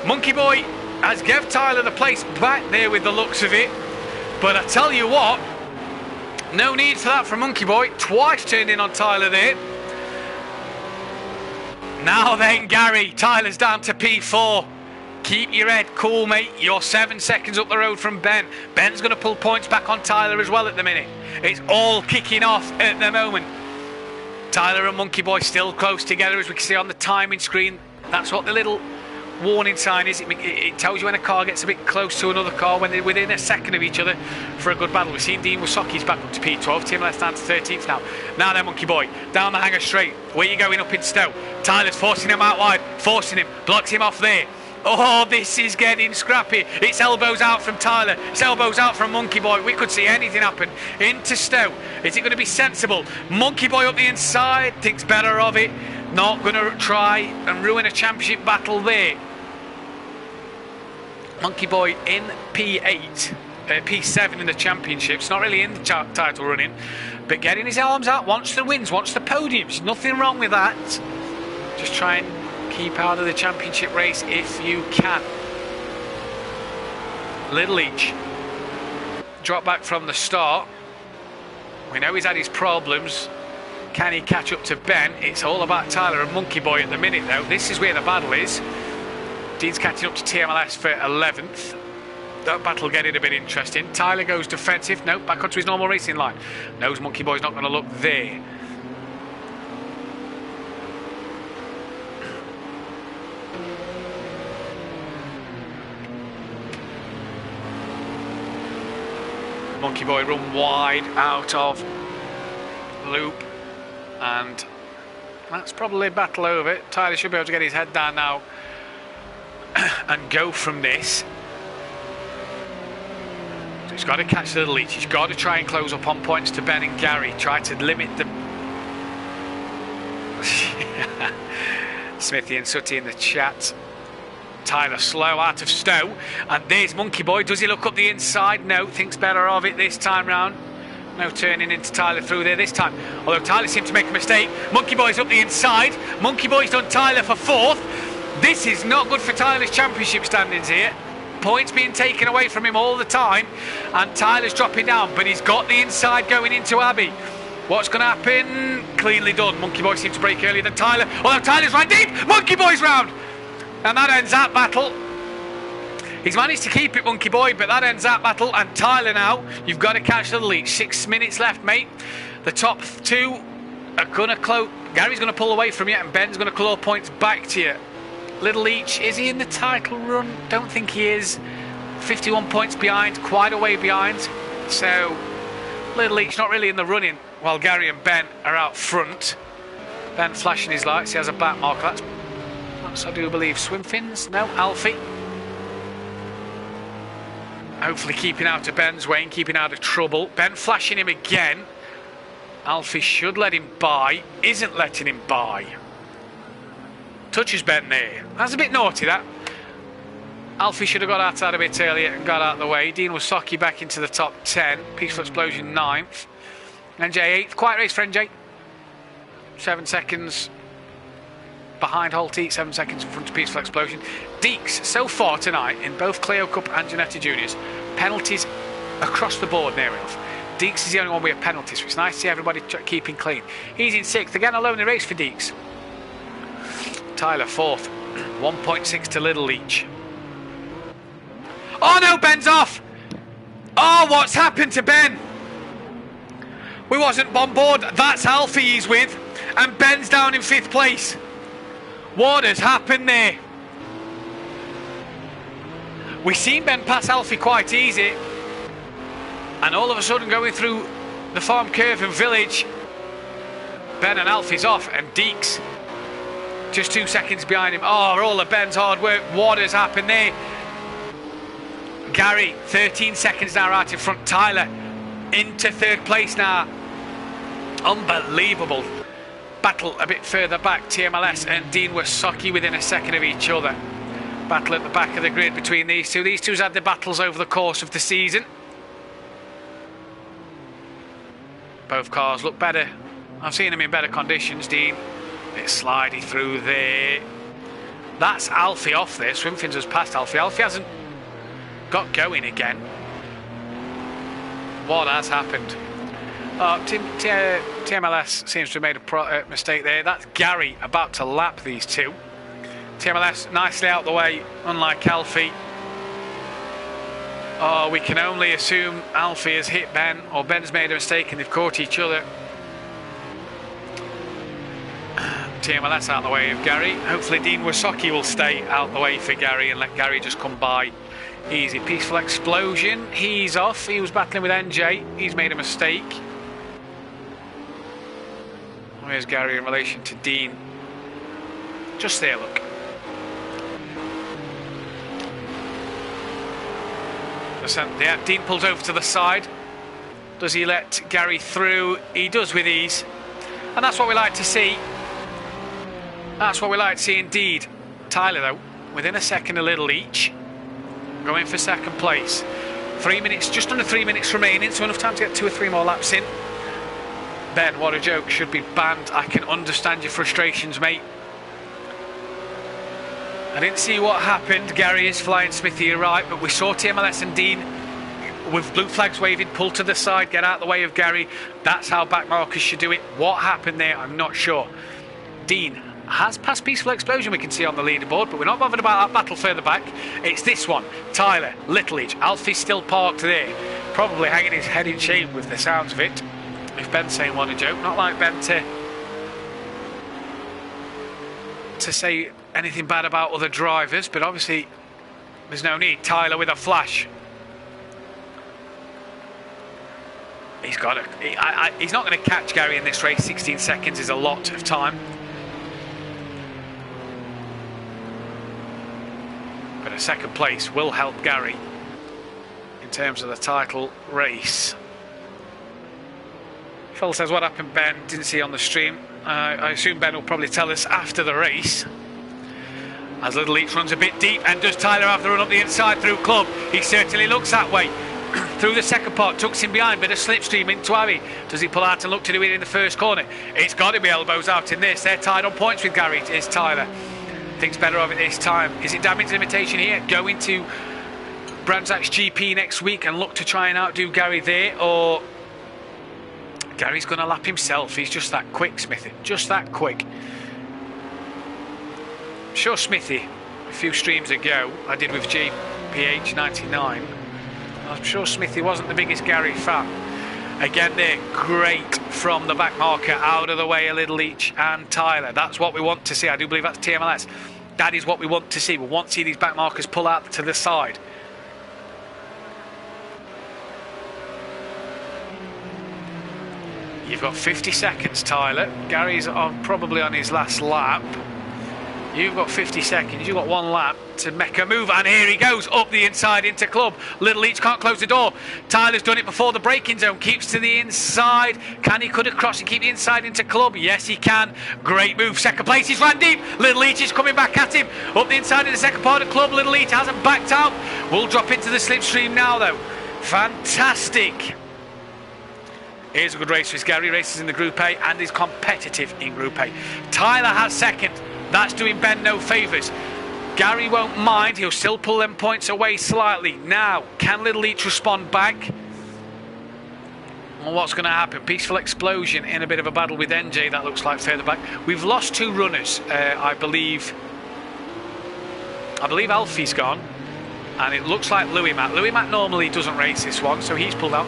Monkey Boy has given Tyler the place back there with the looks of it. But I tell you what, no need for that from Monkey Boy. Twice turned in on Tyler there. Now then, Gary, Tyler's down to P4. Keep your head cool, mate. You're 7 seconds up the road from Ben. Ben's going to pull points back on Tyler as well at the minute. It's all kicking off at the moment. Tyler and Monkey Boy still close together, as we can see on the timing screen. That's what the little warning sign is. It tells you when a car gets a bit close to another car, when they're within a second of each other for a good battle. We've seen Dean Wasoki's back up to P12. Tim Let's down to 13th now. Now then, Monkey Boy down the hanger straight. Where you going up in Stowe? Tyler's forcing him out wide, forcing him, blocks him off there. Oh, this is getting scrappy. It's elbows out from Tyler. It's elbows out from Monkey Boy. We could see anything happen. Into Stowe. Is it going to be sensible? Monkey Boy up the inside. Thinks better of it. Not going to try and ruin a championship battle there. Monkey Boy in P8. P7 in the championships. Not really in the title running. But getting his arms out. Wants the wins. Wants the podiums. Nothing wrong with that. Just try and keep out of the championship race if you can. Little Each. Drop back from the start. We know he's had his problems. Can he catch up to Ben? It's all about Tyler and Monkey Boy at the minute, though. This is where the battle is. Dean's catching up to TMLS for 11th. That battle getting a bit interesting. Tyler goes defensive. No, back onto his normal racing line. Knows Monkey Boy's not going to look there. Monkey Boy run wide out of loop, and that's probably battle over. Tyler should be able to get his head down now and go from this. So he's got to catch Little Each. He's got to try and close up on points to Ben and Gary. Try to limit the Smithy and Sutty in the chat. Tyler slow out of Stowe, and there's Monkey Boy. Does he look up the inside? No, thinks better of it this time round. No turning into Tyler through there this time, although Tyler seemed to make a mistake. Monkey Boy's up the inside. Monkey Boy's done Tyler for 4th. This is not good for Tyler's championship standings here. Points being taken away from him all the time, and Tyler's dropping down, but he's got the inside going into Abbey. What's going to happen? Cleanly done. Monkey Boy seemed to break earlier than Tyler, although Tyler's right deep. Monkey Boy's round. And that ends that battle. He's managed to keep it, Monkey Boy, but that ends that battle. And Tyler now, you've got to catch the lead. 6 minutes left, mate. The top two are going to close. Gary's going to pull away from you, and Ben's going to claw points back to you. Little Each, is he in the title run? Don't think he is. 51 points behind, quite a way behind. So, Little Each not really in the running, while Gary and Ben are out front. Ben flashing his lights, he has a back marker. That's I do believe swim fins. No, Alfie. Hopefully keeping out of Ben's way and keeping out of trouble. Ben flashing him again. Alfie should let him by. Isn't letting him by. Touches Ben there. That's a bit naughty, that. Alfie should have got outside a bit earlier and got out of the way. Dean Wasocki back into the top 10. Peaceful Explosion 9th. NJ 8th. Quiet race for NJ. 7 seconds behind Holty, 7 seconds in front of Peaceful Explosion. Deeks, so far tonight, in both Cleo Cup and Giannetti Juniors, penalties across the board near enough. Deeks is the only one with penalties, so it's nice to see everybody keeping clean. He's in 6th, again a lonely race for Deeks. Tyler 4th, 1.6 to Little Each. Oh no, Ben's off! Oh, Oh, what's happened to Ben? We wasn't on board. That's Alfie he's with. And Ben's down in 5th place. What has happened there? We seen Ben pass Alfie quite easy. And all of a sudden going through the farm curve and village, Ben and Alfie's off, and Deeks just 2 seconds behind him. Oh, all of Ben's hard work. What has happened there? Gary, 13 seconds now out in front. Tyler into 3rd place now. Unbelievable. Battle a bit further back. TMLS and Dean Wasocki within a second of each other. Battle at the back of the grid between these two. These two's had their battles over the course of the season. Both cars look better. I've seen them in better conditions, Dean. Bit slidey through there. That's Alfie off there. Swimfins has passed Alfie. Alfie hasn't got going again. What has happened? TMLS seems to have made a mistake there. That's Gary about to lap these two. TMLS nicely out the way, unlike Alfie. Oh, we can only assume Alfie has hit Ben, or Ben's made a mistake and they've caught each other. TMLS out the way of Gary. Hopefully Dean Wasocki will stay out the way for Gary and let Gary just come by easy. Peaceful Explosion, he's off. He was battling with NJ. He's made a mistake. Where's Gary in relation to Dean? Just there, look. Yeah, Dean pulls over to the side. Does he let Gary through? He does with ease. And that's what we like to see. That's what we like to see indeed. Tyler, though, within a second a little each. Going for 2nd place. 3 minutes, just under 3 minutes remaining, so enough time to get 2 or 3 more laps in. Ben, what a joke, should be banned. I can understand your frustrations, mate. I didn't see what happened. Gary is flying Smithy, you're right, but we saw TMLS and Dean with blue flags waving, pull to the side, get out of the way of Gary. That's how back markers should do it. What happened there, I'm not sure. Dean has passed Peaceful Explosion, we can see on the leaderboard, but we're not bothered about that battle further back. It's this one. Tyler, Little Each, Alfie's still parked there, probably hanging his head in shame with the sounds of it. If Ben's saying what a joke, not like Ben to say anything bad about other drivers, but obviously there's no need. Tyler with a flash. He's got to. He's not going to catch Gary in this race. 16 seconds is a lot of time. But a 2nd place will help Gary in terms of the title race. Phil says, what happened, Ben? Didn't see on the stream. I assume Ben will probably tell us after the race. As Little Leach runs a bit deep, and does Tyler have the run up the inside through Club? He certainly looks that way. Through the 2nd part, tucks him behind, bit of slipstream into Harry. Does he pull out and look to do it in the 1st corner? It's got to be elbows out in this. They're tied on points with Gary. It's Tyler. Thinks better of it this time. Is it damage limitation here? Go into Brands Hatch GP next week and look to try and outdo Gary there, or Gary's going to lap himself. He's just that quick, Smithy. Just that quick. I'm sure Smithy, a few streams ago, I did with GPH99. I'm sure Smithy wasn't the biggest Gary fan. Again there, great from the back marker, out of the way a little each, and Tyler. That's what we want to see. I do believe that's TMLS. That is what we want to see. We want to see these back markers pull out to the side. You've got 50 seconds, Tyler. Gary's probably on his last lap. You've got 50 seconds. You've got 1 lap to make a move. And here he goes up the inside into Club. Little Leach can't close the door. Tyler's done it before the braking zone. Keeps to the inside. Can he cut across and keep the inside into Club? Yes, he can. Great move. 2nd place. He's ran deep. Little Leach is coming back at him. Up the inside in the 2nd part of Club. Little Leach hasn't backed out. We'll drop into the slipstream now, though. Fantastic. Here's a good race for Gary. Races in the Group A and is competitive in Group A. Tyler has 2nd. That's doing Ben no favours. Gary won't mind. He'll still pull them points away slightly. Now, can Little Leach respond back? Well, what's going to happen? Peaceful Explosion in a bit of a battle with NJ. That looks like further back. We've lost 2 runners. I believe Alfie's gone. And it looks like Louis Matt normally doesn't race this one, so he's pulled out.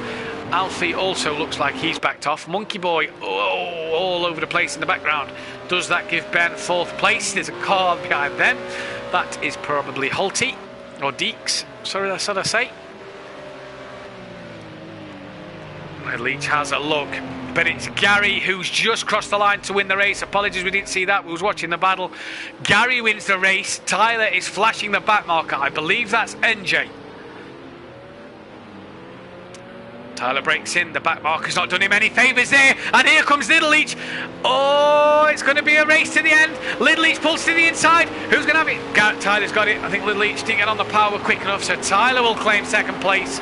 Alfie also looks like he's backed off. Monkey Boy, all over the place in the background. Does that give Ben 4th place? There's a car behind them. That is probably Holty or Deeks. Sorry, that's what I say. Leach has a look, but it's Gary who's just crossed the line to win the race. Apologies we didn't see that, we was watching the battle. Gary wins the race. Tyler is flashing the back marker. I believe that's NJ. Tyler breaks in, the back marker's not done him any favours there, and here comes Little Leach. Oh, it's going to be a race to the end. Little Leach pulls to the inside. Who's going to have it? Tyler's got it. I think Little Leach didn't get on the power quick enough, so Tyler will claim 2nd place.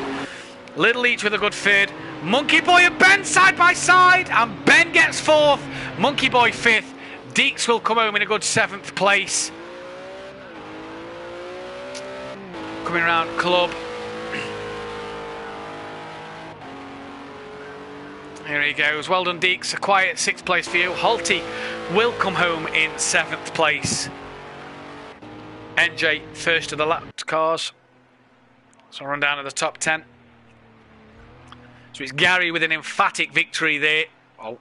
Little Leach with a good 3rd. Monkey Boy and Ben side by side, and Ben gets 4th. Monkey Boy 5th. Deeks will come home in a good 7th place. Coming around Club. Here he goes. Well done, Deeks. A quiet 6th place for you. Holty will come home in 7th place. NJ first of the lapped cars. So run down to the top 10. So it's Gary with an emphatic victory there. Oh,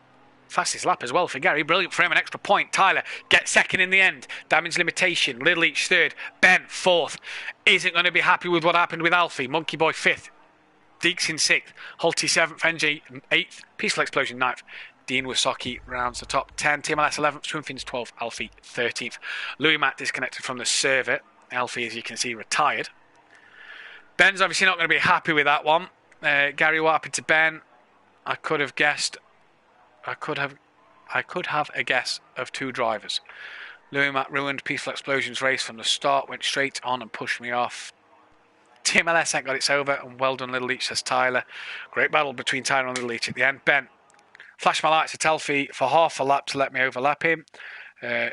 fastest lap as well for Gary. Brilliant for him, an extra point. Tyler gets 2nd in the end. Damage limitation. Little Each 3rd. Ben 4th. Isn't going to be happy with what happened with Alfie. Monkey Boy 5th. Deeks in 6th. Holty 7th. NJ 8th. Peaceful Explosion 9th. Dean Wasocki rounds the top 10. TMLS 11th. Swimfins 12th. Alfie 13th. Louis Matt disconnected from the server. Alfie, as you can see, retired. Ben's obviously not going to be happy with that one. Gary, what happened to Ben? I could have guessed. I could have a guess of 2 drivers. Louis Matt ruined Peaceful Explosion's race from the start. Went straight on and pushed me off. TMLS ain't got its over, and well done, Little Leach, says Tyler. Great battle between Tyler and Little Leach at the end. Ben, flash my lights at Alfie for half a lap to let me overlap him.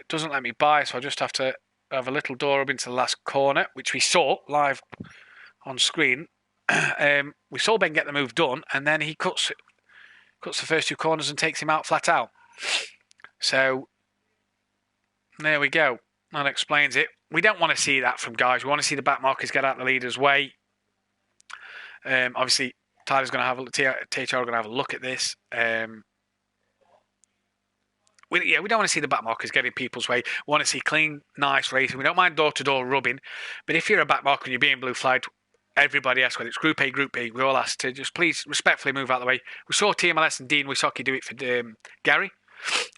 Doesn't let me by, so I just have to have a little door up into the last corner, which we saw live on screen. We saw Ben get the move done, and then he cuts the first 2 corners and takes him out flat out. So there we go. That explains it. We don't want to see that from guys. We want to see the back markers get out of the leader's way. Obviously, Tyler's going to have THR are going to have a look at this. We don't want to see the back markers get in people's way. We want to see clean, nice racing. We don't mind door-to-door rubbing, but if you're a back marker and you're being blue flagged, everybody else, whether it's Group A, Group B, we all ask to just please respectfully move out of the way. We saw TMLS and Dean Wisocki do it for Gary.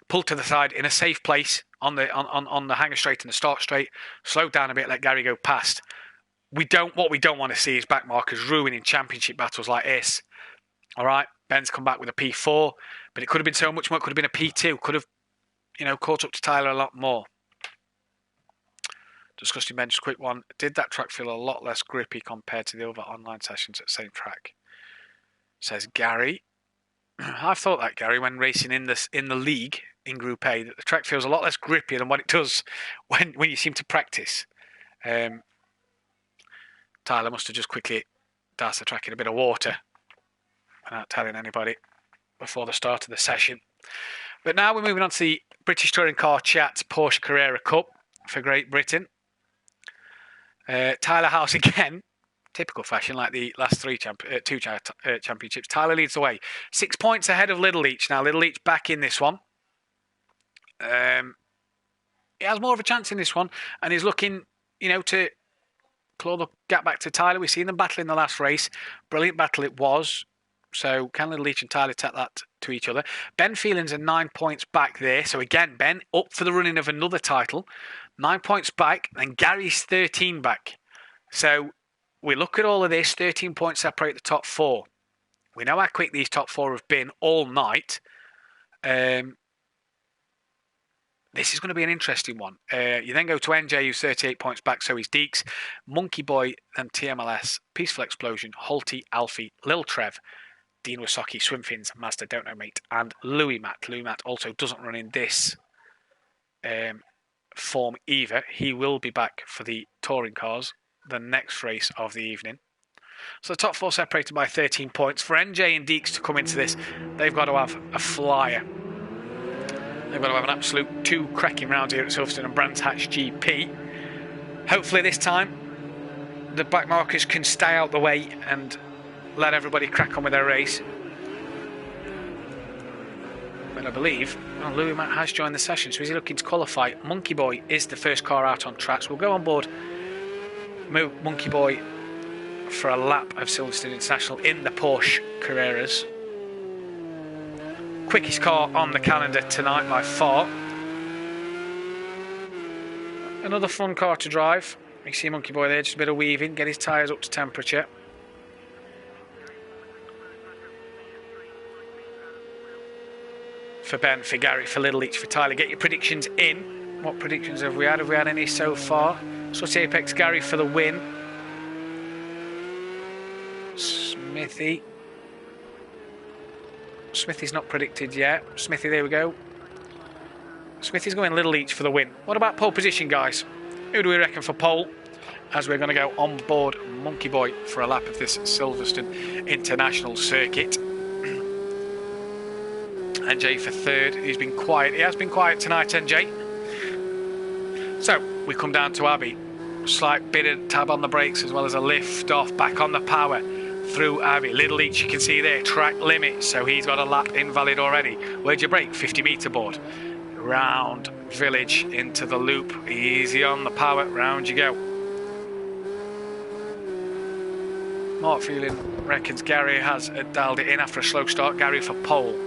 Pulled to the side in a safe place on the hanger straight and the start straight. Slowed down a bit, let Gary go past. What we don't want to see is back markers ruining championship battles like this. All right, Ben's come back with a P4, but it could have been so much more. It could have been a P2. Could have, caught up to Tyler a lot more. Disgusting Ben, just a quick one. Did that track feel a lot less grippy compared to the other online sessions at the same track? Says Gary. I've thought that, Gary, when racing in the league in Group A, that the track feels a lot less grippy than what it does when you seem to practice. Tyler must have just quickly doused the track in a bit of water without telling anybody before the start of the session. But now we're moving on to the British Touring Car Chat Porsche Carrera Cup for Great Britain. Tyler House again, typical fashion like the last 2 championships. Tyler leads the way, 6 points ahead of Little Leach. Now Little Leach back in this one. He has more of a chance in this one, and he's looking, to claw the gap back to Tyler. We've seen them battle in the last race. Brilliant battle it was. So can Little Leach and Tyler take that to each other? Ben Phelan's are 9 points back there. So again, Ben up for the running of another title. 9 points back, and Gary's 13 back. So we look at all of this, 13 points separate the top 4. We know how quick these top 4 have been all night. This is going to be an interesting one. You then go to NJ, who's 38 points back, so he's Deeks. Monkey Boy, then TMLS, Peaceful Explosion, Holty, Alfie, Lil Trev, Dean Wasocki, Swimfins, Mazda, Don't Know Mate, and Louis Matt. Louis Matt also doesn't run in this form either. He will be back for the touring cars, the next race of the evening. So the top 4 separated by 13 points. For NJ and Deeks to come into this, they've got to have a flyer. They've got to have an absolute 2 cracking rounds here at Silverstone and Brands Hatch GP. Hopefully this time the back markers can stay out the way and let everybody crack on with their race. But I believe Louis Matt has joined the session, so is he looking to qualify? Monkey Boy is the first car out on track, so we'll go on board Monkey Boy for a lap of Silverstone International in the Porsche Carreras. Quickest car on the calendar tonight by far. Another fun car to drive. You see Monkey Boy there, just a bit of weaving, get his tyres up to temperature. For Ben, for Gary, for Little Leach, for Tyler, get your predictions in. What predictions have we had? Have we had any so far? Sooty Apex, Gary for the win. Smithy's not predicted yet. Smithy, there we go. Smithy's going Little Leach for the win. What about pole position, guys? Who do we reckon for pole? As we're going to go on board Monkey Boy for a lap of this Silverstone International circuit. NJ for third. He's been quiet. He has been quiet tonight, NJ. So we come down to Abbey. Slight bit of tab on the brakes as well as a lift off. Back on the power through Abbey. Little Leach, you can see there, track limit. So he's got a lap invalid already. Where'd you brake? 50 metre board. Round Village into the loop. Easy on the power. Round you go. Mark Feeling reckons Gary has dialed it in after a slow start. Gary for pole.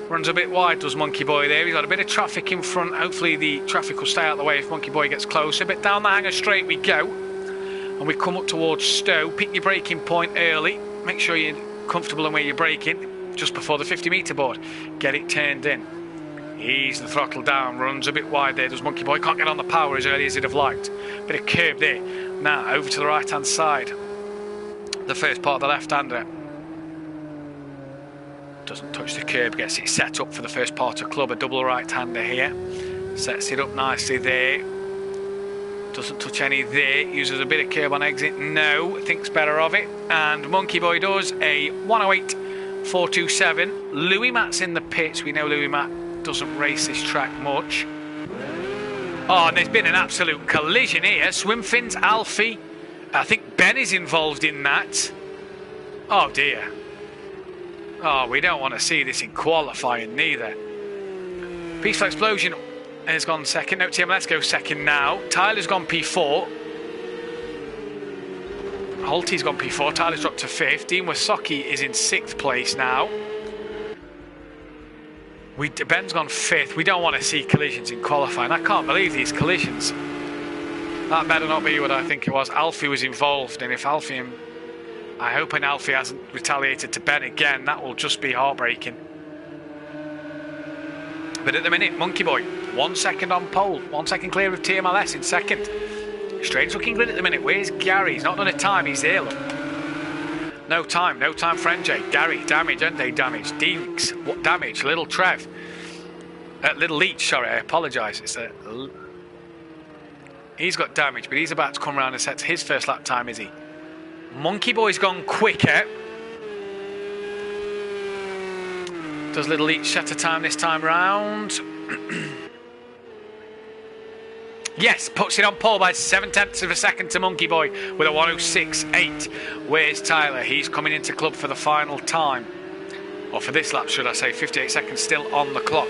Runs a bit wide, does Monkey Boy there. He's got a bit of traffic in front. Hopefully the traffic will stay out of the way if Monkey Boy gets closer. But down the hanger straight we go. And we come up towards Stowe. Pick your braking point early. Make sure you're comfortable in where you're braking. Just before the 50 metre board. Get it turned in. Ease the throttle down. Runs a bit wide there, does Monkey Boy. Can't get on the power as early as he'd have liked. Bit of curb there. Now over to the right hand side. The first part of the left-hander. Doesn't touch the curb, gets it set up for the first part of club. A double right-hander here. Sets it up nicely there. Doesn't touch any there. Uses a bit of curb on exit. No, thinks better of it. And Monkey Boy does a 108.427. Louis Matt's in the pits. We know Louis Matt doesn't race this track much. Oh, and there's been an absolute collision here. Swimfins, Alfie. I think Ben is involved in that. Oh dear. Oh, we don't want to see this in qualifying neither. Peaceful Explosion has gone second. No, TMLS goes second now. Tyler's gone P4. Holty's gone P4. Tyler's dropped to fifth. Dean Wasocki is in sixth place now. Ben's gone fifth. We don't want to see collisions in qualifying. I can't believe these collisions. That better not be what I think it was. Alfie was involved, and if Alfie... I hope Alfie hasn't retaliated to Ben again. That will just be heartbreaking. But at the minute, Monkey Boy, 1 second on pole. 1 second clear of TMLS in second. Strange looking grid at the minute. Where's Gary? He's not done a time. He's there, look. No time for NJ. Gary, damage, NJ damage. Deeks, what damage? Little Trev. Little Leach, sorry, I apologise. It's he's got damage, but he's about to come around and set his first lap time, is he? Monkey Boy's gone quicker. Does Little Leach set a time this time round? Yes, puts it on pole by 7/10 of a second to Monkey Boy with a 106.8. Where's Tyler? He's coming into club for the final time. Or for this lap, should I say. 58 seconds still on the clock.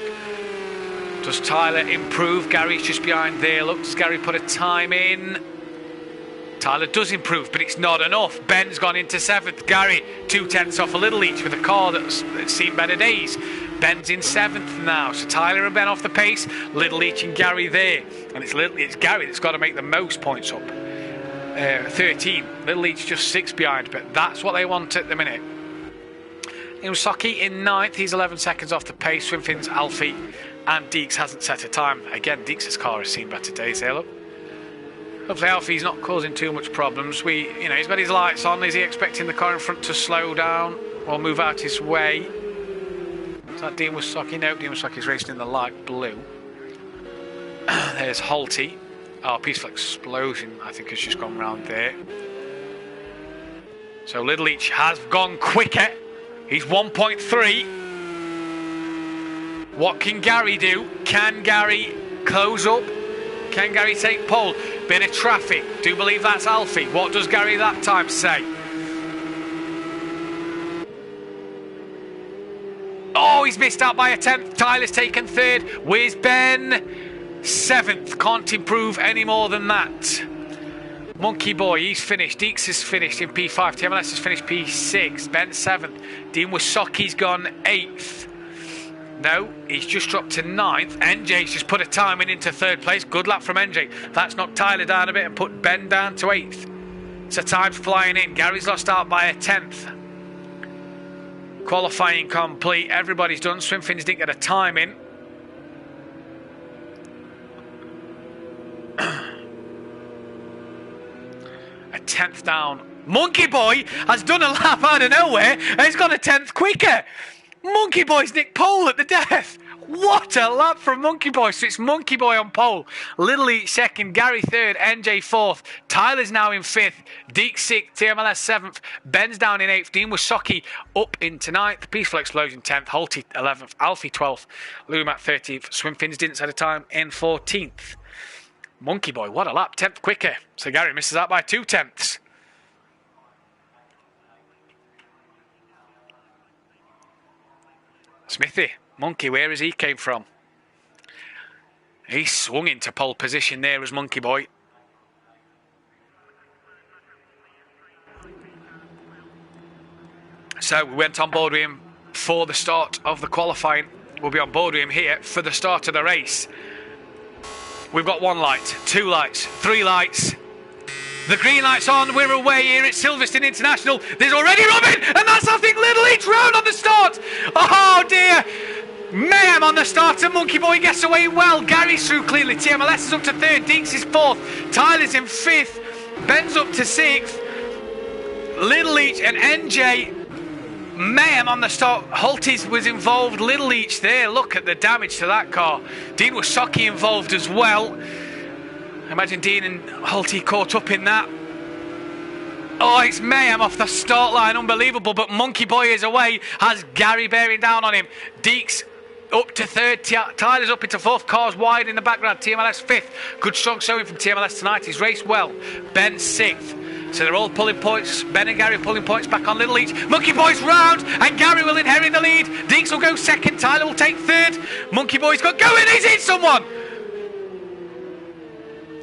Does Tyler improve? Gary's just behind there. Look, does Gary put a time in? Tyler does improve, but it's not enough. Ben's gone into seventh. Gary, 2/10 off a Little Leach with a car that's seen better days. Ben's in seventh now. So Tyler and Ben off the pace. Little Leach and Gary there. And it's Gary that's got to make the most points up. 13. Little Leach just 6 behind, but that's what they want at the minute. Iwasaki in ninth. He's 11 seconds off the pace. Swimfins, Alfie, and Deeks hasn't set a time. Again, Deeks' car has seen better days there, look. Hopefully Alfie's not causing too much problems. He's got his lights on. Is he expecting the car in front to slow down or move out his way? Is that Dean Wasocki? No, Dean Wasoki's racing in the light blue. There's Holty. Oh, Peaceful Explosion, I think, has just gone round there. So Little Leach has gone quicker. He's 1.3. What can Gary do? Can Gary close up? Can Gary take pole? Bit of traffic. Do believe that's Alfie. What does Gary that time say? Oh, he's missed out by a 10th. Tyler's taken 3rd. Where's Ben? 7th. Can't improve any more than that. Monkey Boy, he's finished. Deeks is finished in P5. TMLS has finished P6. Ben 7th. Dean Wasoki's gone 8th. No, he's just dropped to 9th. NJ's just put a timing into 3rd place. Good luck from NJ. That's knocked Tyler down a bit and put Ben down to 8th. So time's flying in. Gary's lost out by a 10th. Qualifying complete. Everybody's done. Swimfins didn't get a time in. A 10th down. Monkey Boy has done a lap out of nowhere and he's got a 10th quicker. Monkey Boy's nicked pole at the death. What a lap from Monkey Boy. So it's Monkey Boy on pole. Little Each 2nd, Gary 3rd, NJ 4th. Tyler's now in 5th. Deke 6th, TMLS 7th. Ben's down in 8th. Dean Wasoki up into 9th. Peaceful Explosion 10th. Holty 11th. Alfie 12th. Lumat 13th. Swimfins didn't set a time in 14th. Monkey Boy, what a lap. 10th quicker. So Gary misses out by 2/10. Smithy, Monkey, where has he came from? He swung into pole position there as Monkey Boy. So we went on board with him for the start of the qualifying. We'll be on board with him here for the start of the race. We've got 1 light, 2 lights, 3 lights. The green light's on. We're away here at Silverstone International. There's already Robin, and that's, I think, Little Each round on the start. Oh, dear. Mayhem on the start, and Monkey Boy gets away well. Gary's through clearly. TMLS is up to 3rd. Deeks is 4th. Tyler's in 5th. Ben's up to 6th. Little Each and NJ. Mayhem on the start. Holties was involved. Little Each there. Look at the damage to that car. Dean Wasoki involved as well. Imagine Dean and Holty caught up in that. Oh, it's mayhem off the start line. Unbelievable. But Monkey Boy is away. Has Gary bearing down on him. Deeks up to 3rd. Tyler's up into 4th. Cars wide in the background. TMLS 5th. Good strong showing from TMLS tonight. He's raced well. Ben 6th. So they're all pulling points. Ben and Gary pulling points back on Little Each. Monkey Boy's round, and Gary will inherit the lead. Deeks will go 2nd. Tyler will take 3rd. Monkey Boy's got going. He's hit someone.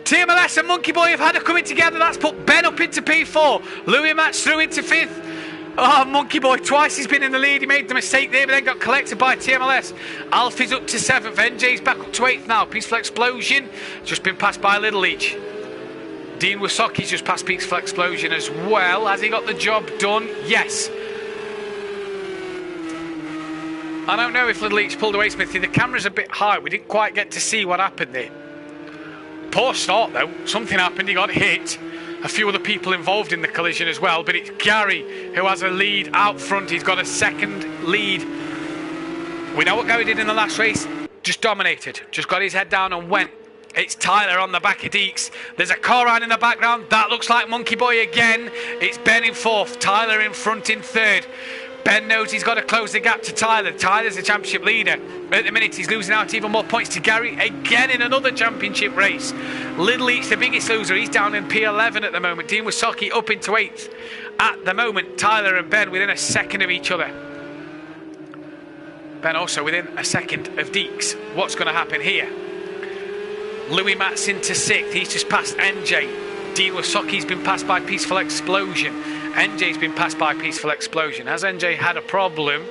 TMLS and Monkey Boy have had a coming together. That's put Ben up into P4. Louis Match through into 5th. Oh, Monkey Boy, twice he's been in the lead. He made the mistake there, but then got collected by TMLS. Alfie's up to 7th. NJ's back up to 8th now. Peaceful Explosion just been passed by Little Each. Dean Wasoki's just passed Peaceful Explosion as well. Has he got the job done? Yes. I don't know if Little Each pulled away, Smithy. The camera's a bit high. We didn't quite get to see what happened there. Poor start though. Something happened. He got hit. A few other people involved in the collision as well, but it's Gary who has a lead out front. He's got a 2nd lead. We know what Gary did in the last race. Just dominated. Just got his head down and went. It's Tyler on the back of Deeks. There's a car ride in the background. That looks like Monkey Boy again. It's Ben in 4th. Tyler in front in 3rd. Ben knows he's got to close the gap to Tyler. Tyler's the championship leader. At the minute, he's losing out even more points to Gary again in another championship race. Little Each, the biggest loser. He's down in P11 at the moment. Dean Wasoki up into 8th. At the moment, Tyler and Ben within a 2nd of each other. Ben also within a 2nd of Deeks. What's going to happen here? Louis Matz into 6th. He's just passed NJ. Dean Wasoki's been passed by Peaceful Explosion. NJ's been passed by Peaceful Explosion. Has NJ had a problem?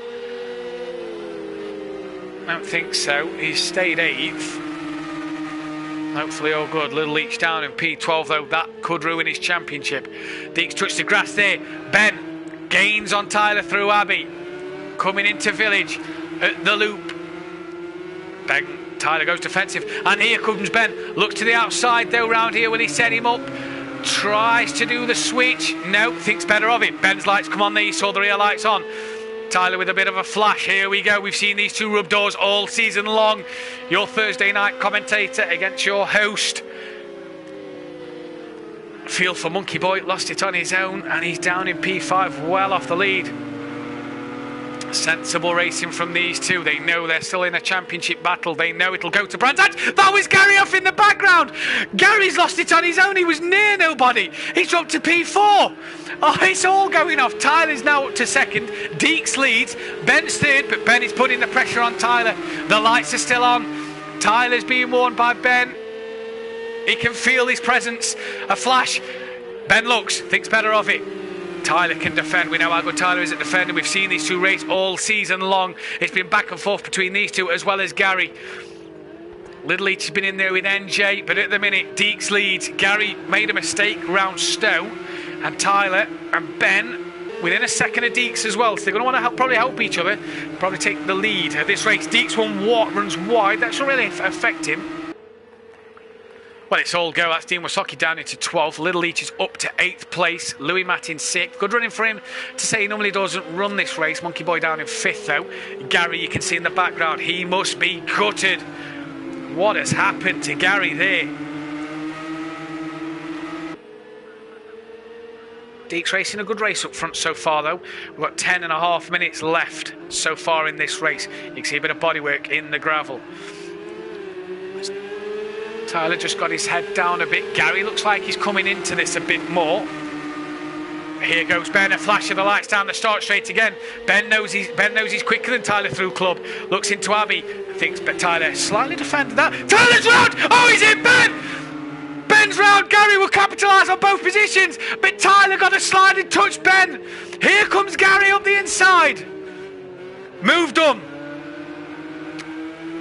I don't think so. He's stayed 8th. Hopefully all good. Little Each down in P12 though. That could ruin his championship. Deeks touched the grass there. Ben gains on Tyler through Abbey. Coming into Village at the loop. Tyler goes defensive. And here comes Ben. Looks to the outside though round here. Will he set him up? Tries to do the switch. No, thinks better of it. Ben's lights come on there. You saw the rear lights on. Tyler with a bit of a flash. Here we go. We've seen these two rub doors all season long. Your Thursday night commentator against your host. Feel for Monkey Boy. Lost it on his own. And he's down in P5 well off the lead. Sensible racing from these two. They know they're still in a championship battle. They know it'll go to Brands Hatch. That was Gary off in the background. Gary's lost it on his own. He was near nobody. He's dropped to P4. Oh, it's all going off. Tyler's now up to second. Deeks leads. Ben's third, but Ben is putting the pressure on Tyler. The lights are still on. Tyler's being warned by Ben. He can feel his presence. A flash. Ben looks, thinks better of it. Tyler can defend. We know how good Tyler is at defending. We've seen these two race all season long. It's been back and forth between these two as well as Gary. Little Leach has been in there with NJ, but at the minute, Deeks leads. Gary made a mistake round Stowe, and Tyler and Ben within a second of Deeks as well. So they're going to want to probably help each other, probably take the lead at this race. Deeks runs wide. That should really affect him. Well, it's all go. That's Dean Wasocki down into 12th. Little Leach is up to 8th place. Louis Matt in 6th. Good running for him to say he normally doesn't run this race. Monkey Boy down in 5th, though. Gary, you can see in the background, he must be gutted. What has happened to Gary there? Deeks racing a good race up front so far, though. We've got 10.5 minutes left so far in this race. You can see a bit of bodywork in the gravel. Tyler just got his head down a bit. Gary looks like he's coming into this a bit more. Here goes Ben, a flash of the lights down the start straight again. Ben knows he's quicker than Tyler through club. Looks into Abbey. Thinks Tyler slightly defended that. Tyler's round! Oh, he's in Ben! Ben's round. Gary will capitalise on both positions, but Tyler got a slide and touched Ben. Here comes Gary up the inside. Move done.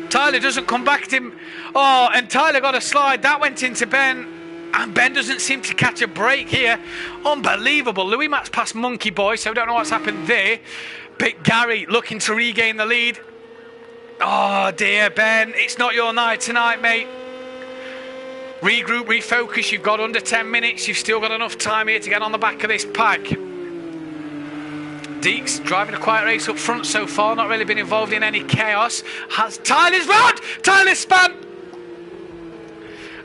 Tyler doesn't come back at him. Oh, and Tyler got a slide. That went into Ben. And Ben doesn't seem to catch a break here. Unbelievable. Louis Matt's past Monkey Boy, so we don't know what's happened there. But Gary looking to regain the lead. Oh, dear, Ben. It's not your night tonight, mate. Regroup, refocus. You've got under 10 minutes. You've still got enough time here to get on the back of this pack. Deeks driving a quiet race up front so far, not really been involved in any chaos. Has Tyler's round! Tyler span!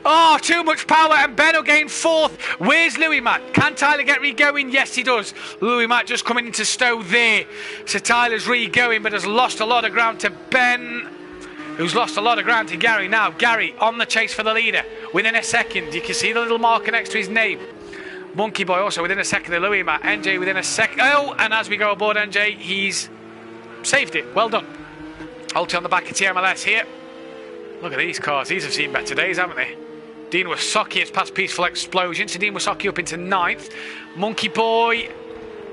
Oh, too much power, and Ben will gain 4th. Where's Louis Matt? Can Tyler get re-going? Yes, he does. Louis Matt just coming into Stowe there. So Tyler's re-going, but has lost a lot of ground to Ben, who's lost a lot of ground to Gary. Now, Gary on the chase for the leader. Within a second, you can see the little marker next to his name. Monkey Boy also within a second of Louis Matt. NJ within a second. Oh, and as we go aboard NJ, he's saved it. Well done. Ulti on the back of TMLS here. Look at these cars. These have seen better days, haven't they? Dean Wasocki has passed Peaceful Explosion. So Dean Wasocki up into 9th. Monkey Boy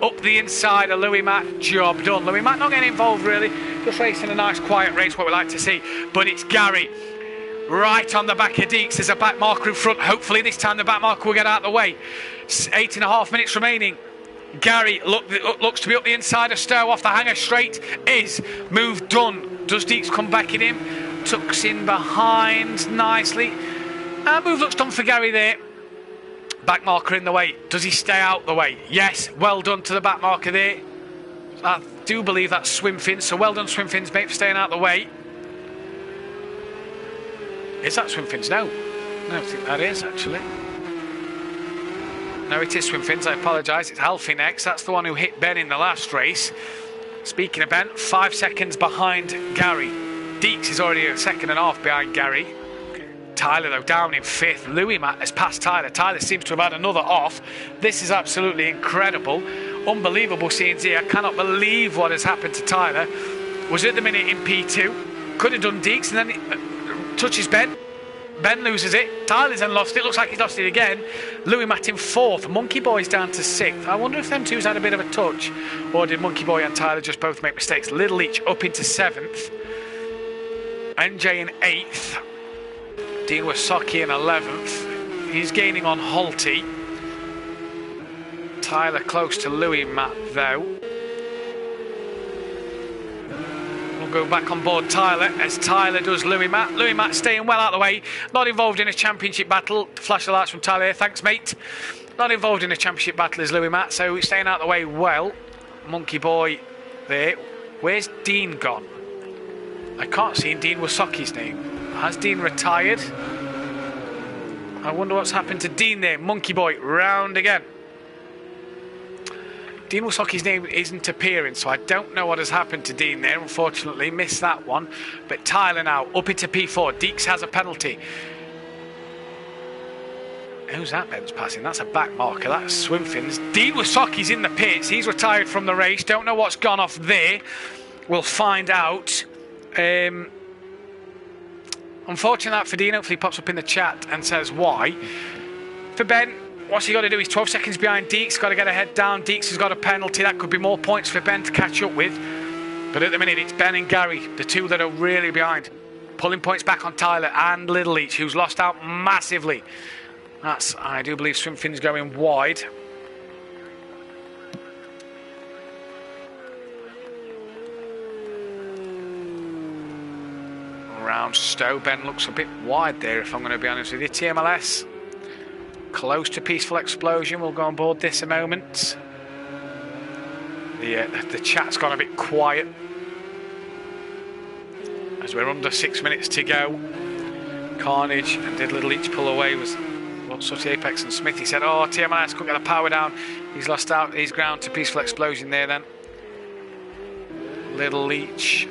up the inside of Louis Matt. Job done. Louis Matt not getting involved really. Just racing a nice quiet race, what we like to see. But it's Gary. Right on the back of Deeks. There's a back marker in front. Hopefully this time the back marker will get out of the way. 8.5 minutes remaining. Gary looks to be up the inside of Stowe off the hanger straight. Is move done. Does Deeks come back in him? Tucks in behind nicely. Move looks done for Gary there. Back marker in the way. Does he stay out the way? Yes. Well done to the back marker there. I do believe that's Swim Fins. So well done Swim Fins, mate, for staying out the way. Is that Swim Fins? No. I don't think that is, actually. No, it is Swim Fins. I apologise. It's Alfie next. That's the one who hit Ben in the last race. Speaking of Ben, 5 seconds behind Gary. Deeks is already a second and a half behind Gary. Tyler, though, down in 5th. Louis Matt has passed Tyler. Tyler seems to have had another off. This is absolutely incredible. Unbelievable scenes here. I cannot believe what has happened to Tyler. Was at the minute in P2. Could have done Deeks, and then it touches Ben. Ben loses it. Tyler's then lost it. Looks like he's lost it again. Louis Matt in 4th. Monkey Boy's down to 6th. I wonder if them two's had a bit of a touch. Or did Monkey Boy and Tyler just both make mistakes? Little Leach up into 7th. NJ in 8th. Dean Wasocki in 11th. He's gaining on Holty. Tyler close to Louis Matt, though. We'll go back on board Tyler as Tyler does Louis Matt. Louis Matt staying well out of the way. Not involved in a championship battle. Flash of lights from Tyler. Thanks, mate. Not involved in a championship battle is Louis Matt, so he's staying out of the way well. Monkey Boy there. Where's Dean gone? I can't see Dean Wasocki's name. Has Dean retired? I wonder what's happened to Dean there. Monkey Boy round again. Dean Wisoki's name isn't appearing, so I don't know what has happened to Dean there. Unfortunately, missed that one. But Tyler now up into P4. Deeks has a penalty. Who's that Ben's passing? That's a back marker. That's Swimfins. Dean Wisoki's in the pits. He's retired from the race. Don't know what's gone off there. We'll find out. Unfortunate that for Dean. Hopefully he pops up in the chat and says why. For Ben, what's he got to do? He's 12 seconds behind Deeks. Got to get a head down. Deeks has got a penalty. That could be more points for Ben to catch up with. But at the minute, it's Ben and Gary, the two that are really behind. Pulling points back on Tyler and Little Leach, who's lost out massively. That's, I do believe, Swimfin's going wide. Around Stowe. Ben looks a bit wide there, if I'm going to be honest with you. TMLS, close to Peaceful Explosion. We'll go on board this a moment. The chat's gone a bit quiet as we're under 6 minutes to go. Carnage and did Little each pull away was such Apex and Smith. He said, oh, TMLS couldn't get the power down. He's lost out his ground to Peaceful Explosion there then. Little Leech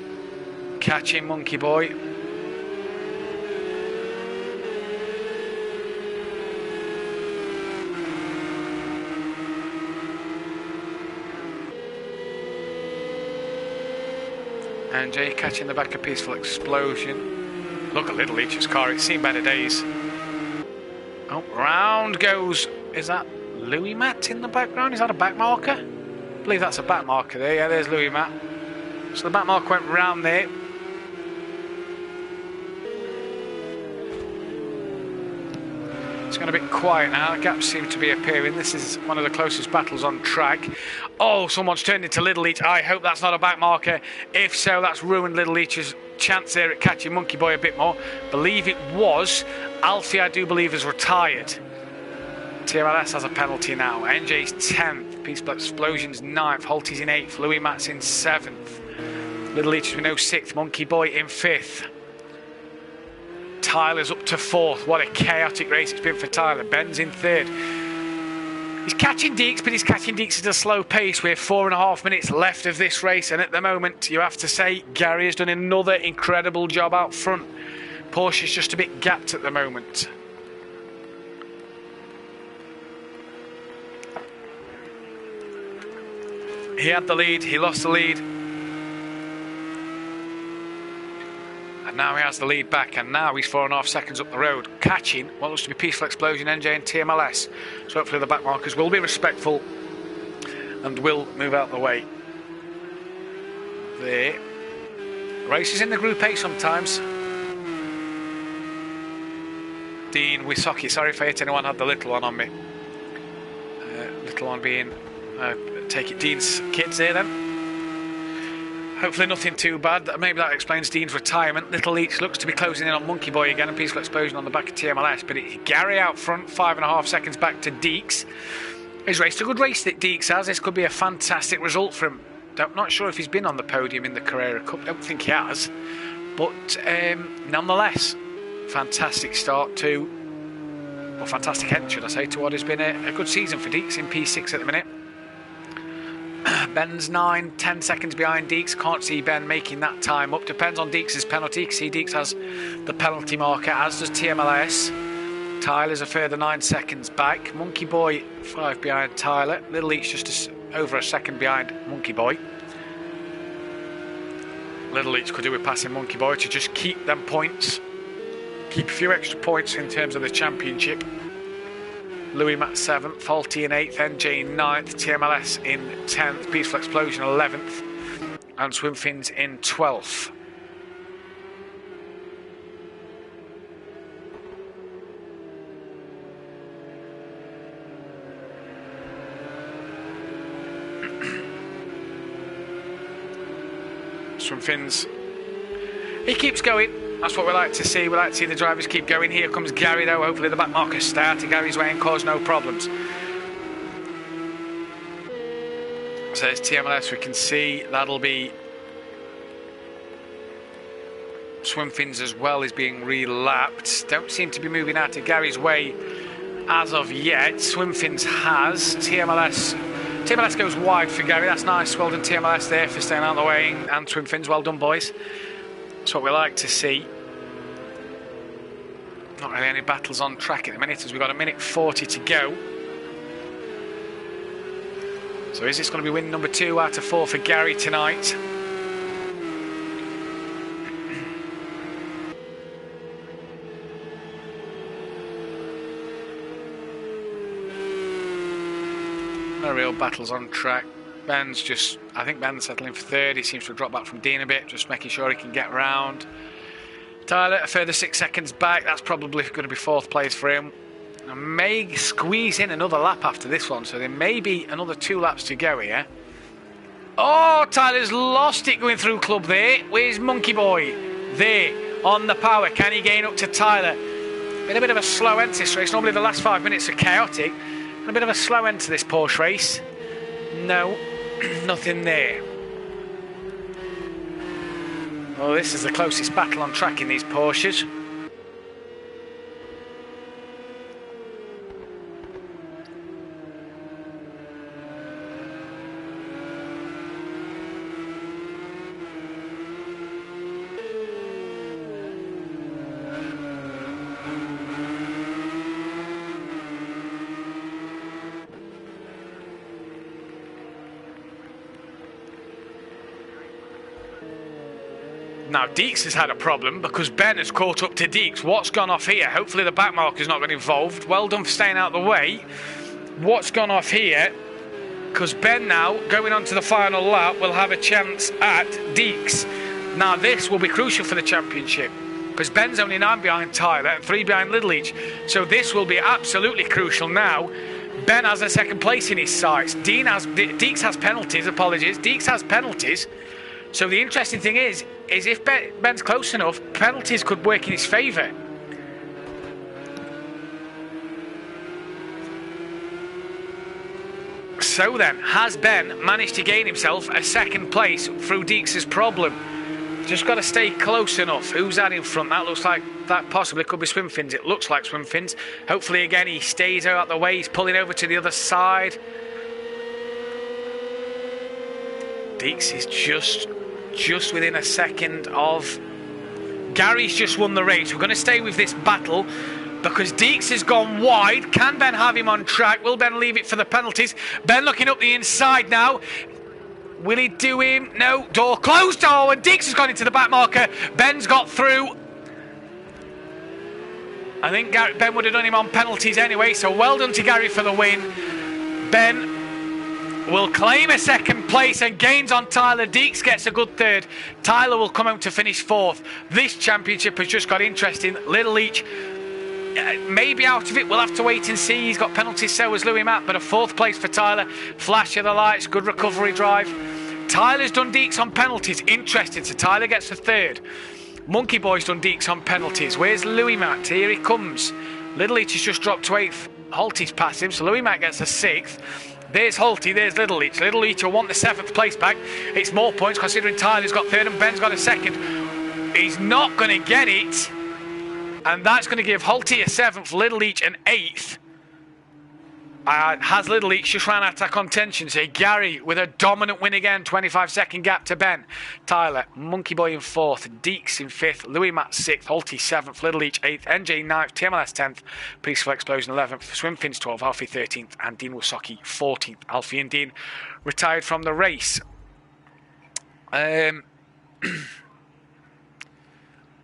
catching Monkey Boy. And Jay catching the back of Peaceful Explosion. Look at Little Leech's car, it's seen better days. Oh, round goes. Is that Louis Matt in the background? Is that a back marker? I believe that's a back marker there. Yeah, there's Louis Matt. So the back marker went round there. It's gone a bit quiet now. Gaps seem to be appearing. This is one of the closest battles on track. Oh, someone's turned into Little Leech. I hope that's not a back marker. If so, that's ruined Little Leech's chance there at catching Monkey Boy a bit more. Believe it was. Alfie, I do believe, is retired. TMLS has a penalty now. NJ's 10th. Peaceful Explosion's 9th. Holty's in 8th. Louis Matt's in 7th. Little Leech, we know, 6th. Monkey Boy in 5th. Tyler's up to 4th. What a chaotic race it's been for Tyler. Ben's in 3rd. He's catching Deeks, but he's catching Deeks at a slow pace. We're 4.5 minutes left of this race, and at the moment, you have to say, Gary has done another incredible job out front. Porsche's just a bit gapped at the moment. He had the lead, he lost the lead. And now he has the lead back, and now he's 4.5 seconds up the road, catching what looks to be Peaceful Explosion, NJ and TMLS. So hopefully the back markers will be respectful and will move out the way. There. Races in the Group A sometimes. Dean Wisoki, sorry if I hit anyone, had the little one on me. Little one being, take it, Dean's kids here then. Hopefully nothing too bad. Maybe that explains Dean's retirement. Little Leech looks to be closing in on Monkey Boy again, and Peaceful Explosion on the back of TMLS. But it's Gary out front, 5.5 seconds back to Deeks. He's raced a good race that Deeks has. This could be a fantastic result for him. Not sure if he's been on the podium in the Carrera Cup. Don't think he has. But nonetheless, fantastic start to, or fantastic end, should I say, to what has been a good season for Deeks in P6 at the minute. Ben's 10 seconds behind Deeks. Can't see Ben making that time up. Depends on Deeks' penalty. See, Deeks has the penalty marker, as does TMLS. Tyler's a further 9 seconds back. Monkey Boy 5 behind Tyler. Little Leech just over a second behind Monkey Boy. Little Leech could do with passing Monkey Boy to just keep them points. Keep a few extra points in terms of the championship. Louis Matt 7th, Faulty in 8th, NJ in 9th, TMLS in 10th, Peaceful Explosion 11th, and Swimfins in 12th. Swimfins, he keeps going. That's what we like to see. We like to see the drivers keep going. Here comes Gary though. Hopefully the back markers stay out of Gary's way and cause no problems. So it's TMLS. We can see that'll be Swimfins as well is being relapped. Don't seem to be moving out of Gary's way as of yet. Swimfins has. TMLS TMLS goes wide for Gary. That's nice. Well done, TMLS, there for staying out of the way. And Swim Fins, well done, boys. That's what we like to see. Not really any battles on track at the minute, as we've got a minute 40 to go. So is this going to be win number 2 out of 4 for Gary tonight? No real battles on track. Ben's just, I think Ben's settling for 3rd. He seems to have dropped back from Dean a bit, just making sure he can get round. Tyler, a further 6 seconds back. That's probably going to be 4th place for him. And may squeeze in another lap after this one, so there may be another 2 laps to go here. Oh, Tyler's lost it going through club there. Where's Monkey Boy? There, on the power. Can he gain up to Tyler? Been a bit of a slow end to this race. Normally the last 5 minutes are chaotic. A bit of a slow end to this Porsche race. No, nothing there. Well, this is the closest battle on track in these Porsches. Now, Deeks has had a problem because Ben has caught up to Deeks. What's gone off here? Hopefully the back marker's not got involved. Well done for staying out of the way. What's gone off here? Because Ben now, going on to the final lap, will have a chance at Deeks. Now, this will be crucial for the championship because Ben's only 9 behind Tyler and 3 behind Little Each. So this will be absolutely crucial now. Ben has a 2nd place in his sights. Deeks has penalties, apologies. Deeks has penalties. So the interesting thing is if Ben's close enough, penalties could work in his favour. So then, has Ben managed to gain himself a 2nd place through Deeks' problem? Just got to stay close enough. Who's that in front? That looks like that possibly could be Swim Fins. It looks like Swim Fins. Hopefully again he stays out the way. He's pulling over to the other side. Deeks is just within a second of... Gary's just won the race. We're going to stay with this battle because Deeks has gone wide. Can Ben have him on track? Will Ben leave it for the penalties? Ben looking up the inside now. Will he do him? No. Door closed. Oh, and Deeks has gone into the back marker. Ben's got through. I think Ben would have done him on penalties anyway, so well done to Gary for the win. Ben will claim a 2nd place and gains on Tyler. Deeks gets a good 3rd. Tyler will come out to finish 4th. This championship has just got interesting. Little Each maybe out of it. We'll have to wait and see. He's got penalties, so has Louis Matt, but a 4th place for Tyler. Flash of the lights, good recovery drive. Tyler's done Deeks on penalties. Interesting, so Tyler gets a 3rd. Monkey Boy's done Deeks on penalties. Where's Louis Matt? Here he comes. Little Each has just dropped to 8th. Holty's past him, so Louis Matt gets a 6th. There's Holty, there's Little Each. Little Each will want the 7th place back. It's more points considering Tyler's got 3rd and Ben's got a 2nd. He's not going to get it. And that's going to give Holty a 7th, Little Each an 8th. Has Little Each just ran out of contention. So Gary with a dominant win again. 25-second gap to Ben. Tyler, Monkey Boy in 4th. Deeks in 5th. Louis Matt 6th. Holty 7th. Little Each 8th. NJ 9th. TMLS 10th. Peaceful Explosion 11th. Swim Fins 12th. Alfie 13th. And Dean Wasocki 14th. Alfie and Dean retired from the race.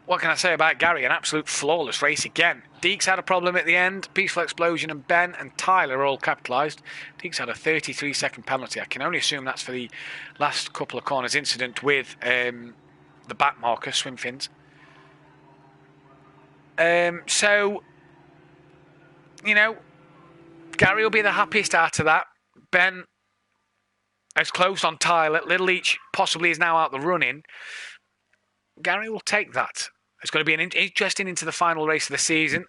What can I say about Gary? An absolute flawless race again. Deeks had a problem at the end. Peaceful Explosion and Ben and Tyler are all capitalised. Deeks had a 33-second penalty. I can only assume that's for the last couple of corners incident with the back marker, Swim Fins. So, you know, Gary will be the happiest out of that. Ben has closed on Tyler. Little Each possibly is now out the running. Gary will take that. It's going to be an interesting into the final race of the season.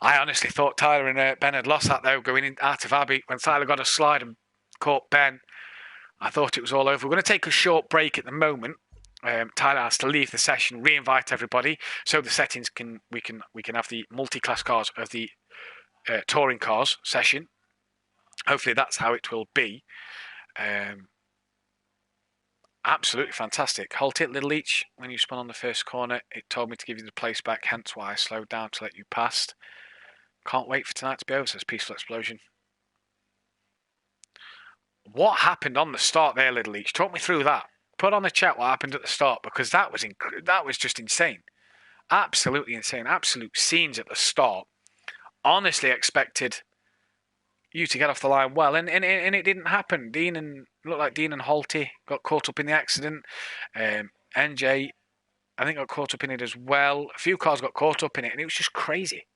I honestly thought Tyler and Ben had lost that, though, going in out of Abbey. When Tyler got a slide and caught Ben, I thought it was all over. We're going to take a short break at the moment. Tyler has to leave the session, re-invite everybody, so the settings we can have the multi-class cars of the touring cars session. hopefully that's how it will be. Absolutely fantastic. Halt it, Little Leech. When you spun on the first corner, it told me to give you the place back, hence why I slowed down to let you past. Can't wait for tonight to be over, says Peaceful Explosion. What happened on the start there, Little Leech? Talk me through that. Put on the chat what happened at the start, because that was just insane. Absolutely insane. Absolute scenes at the start. Honestly expected you to get off the line well, and it didn't happen. Looked like Dean and Halty got caught up in the accident. NJ, I think, got caught up in it as well. A few cars got caught up in it, and it was just crazy.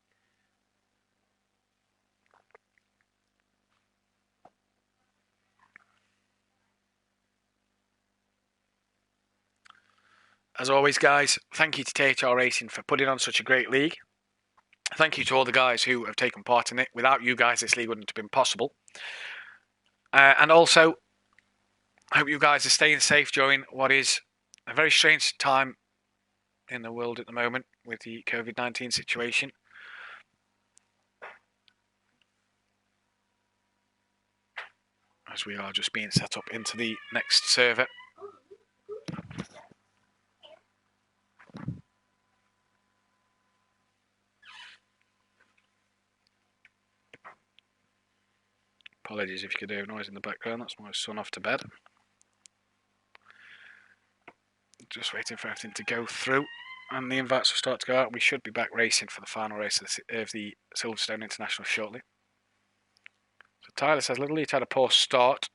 As always, guys, thank you to THR Racing for putting on such a great league. Thank you to all the guys who have taken part in it. Without you guys, this league wouldn't have been possible. And also, I hope you guys are staying safe during what is a very strange time in the world at the moment with the COVID-19 situation. As we are just being set up into the next server. Apologies if you could hear noise in the background, that's my son off to bed. Just waiting for everything to go through and the invites will start to go out. We should be back racing for the final race of the Silverstone International shortly. So Tyler says Little Leach had a poor start,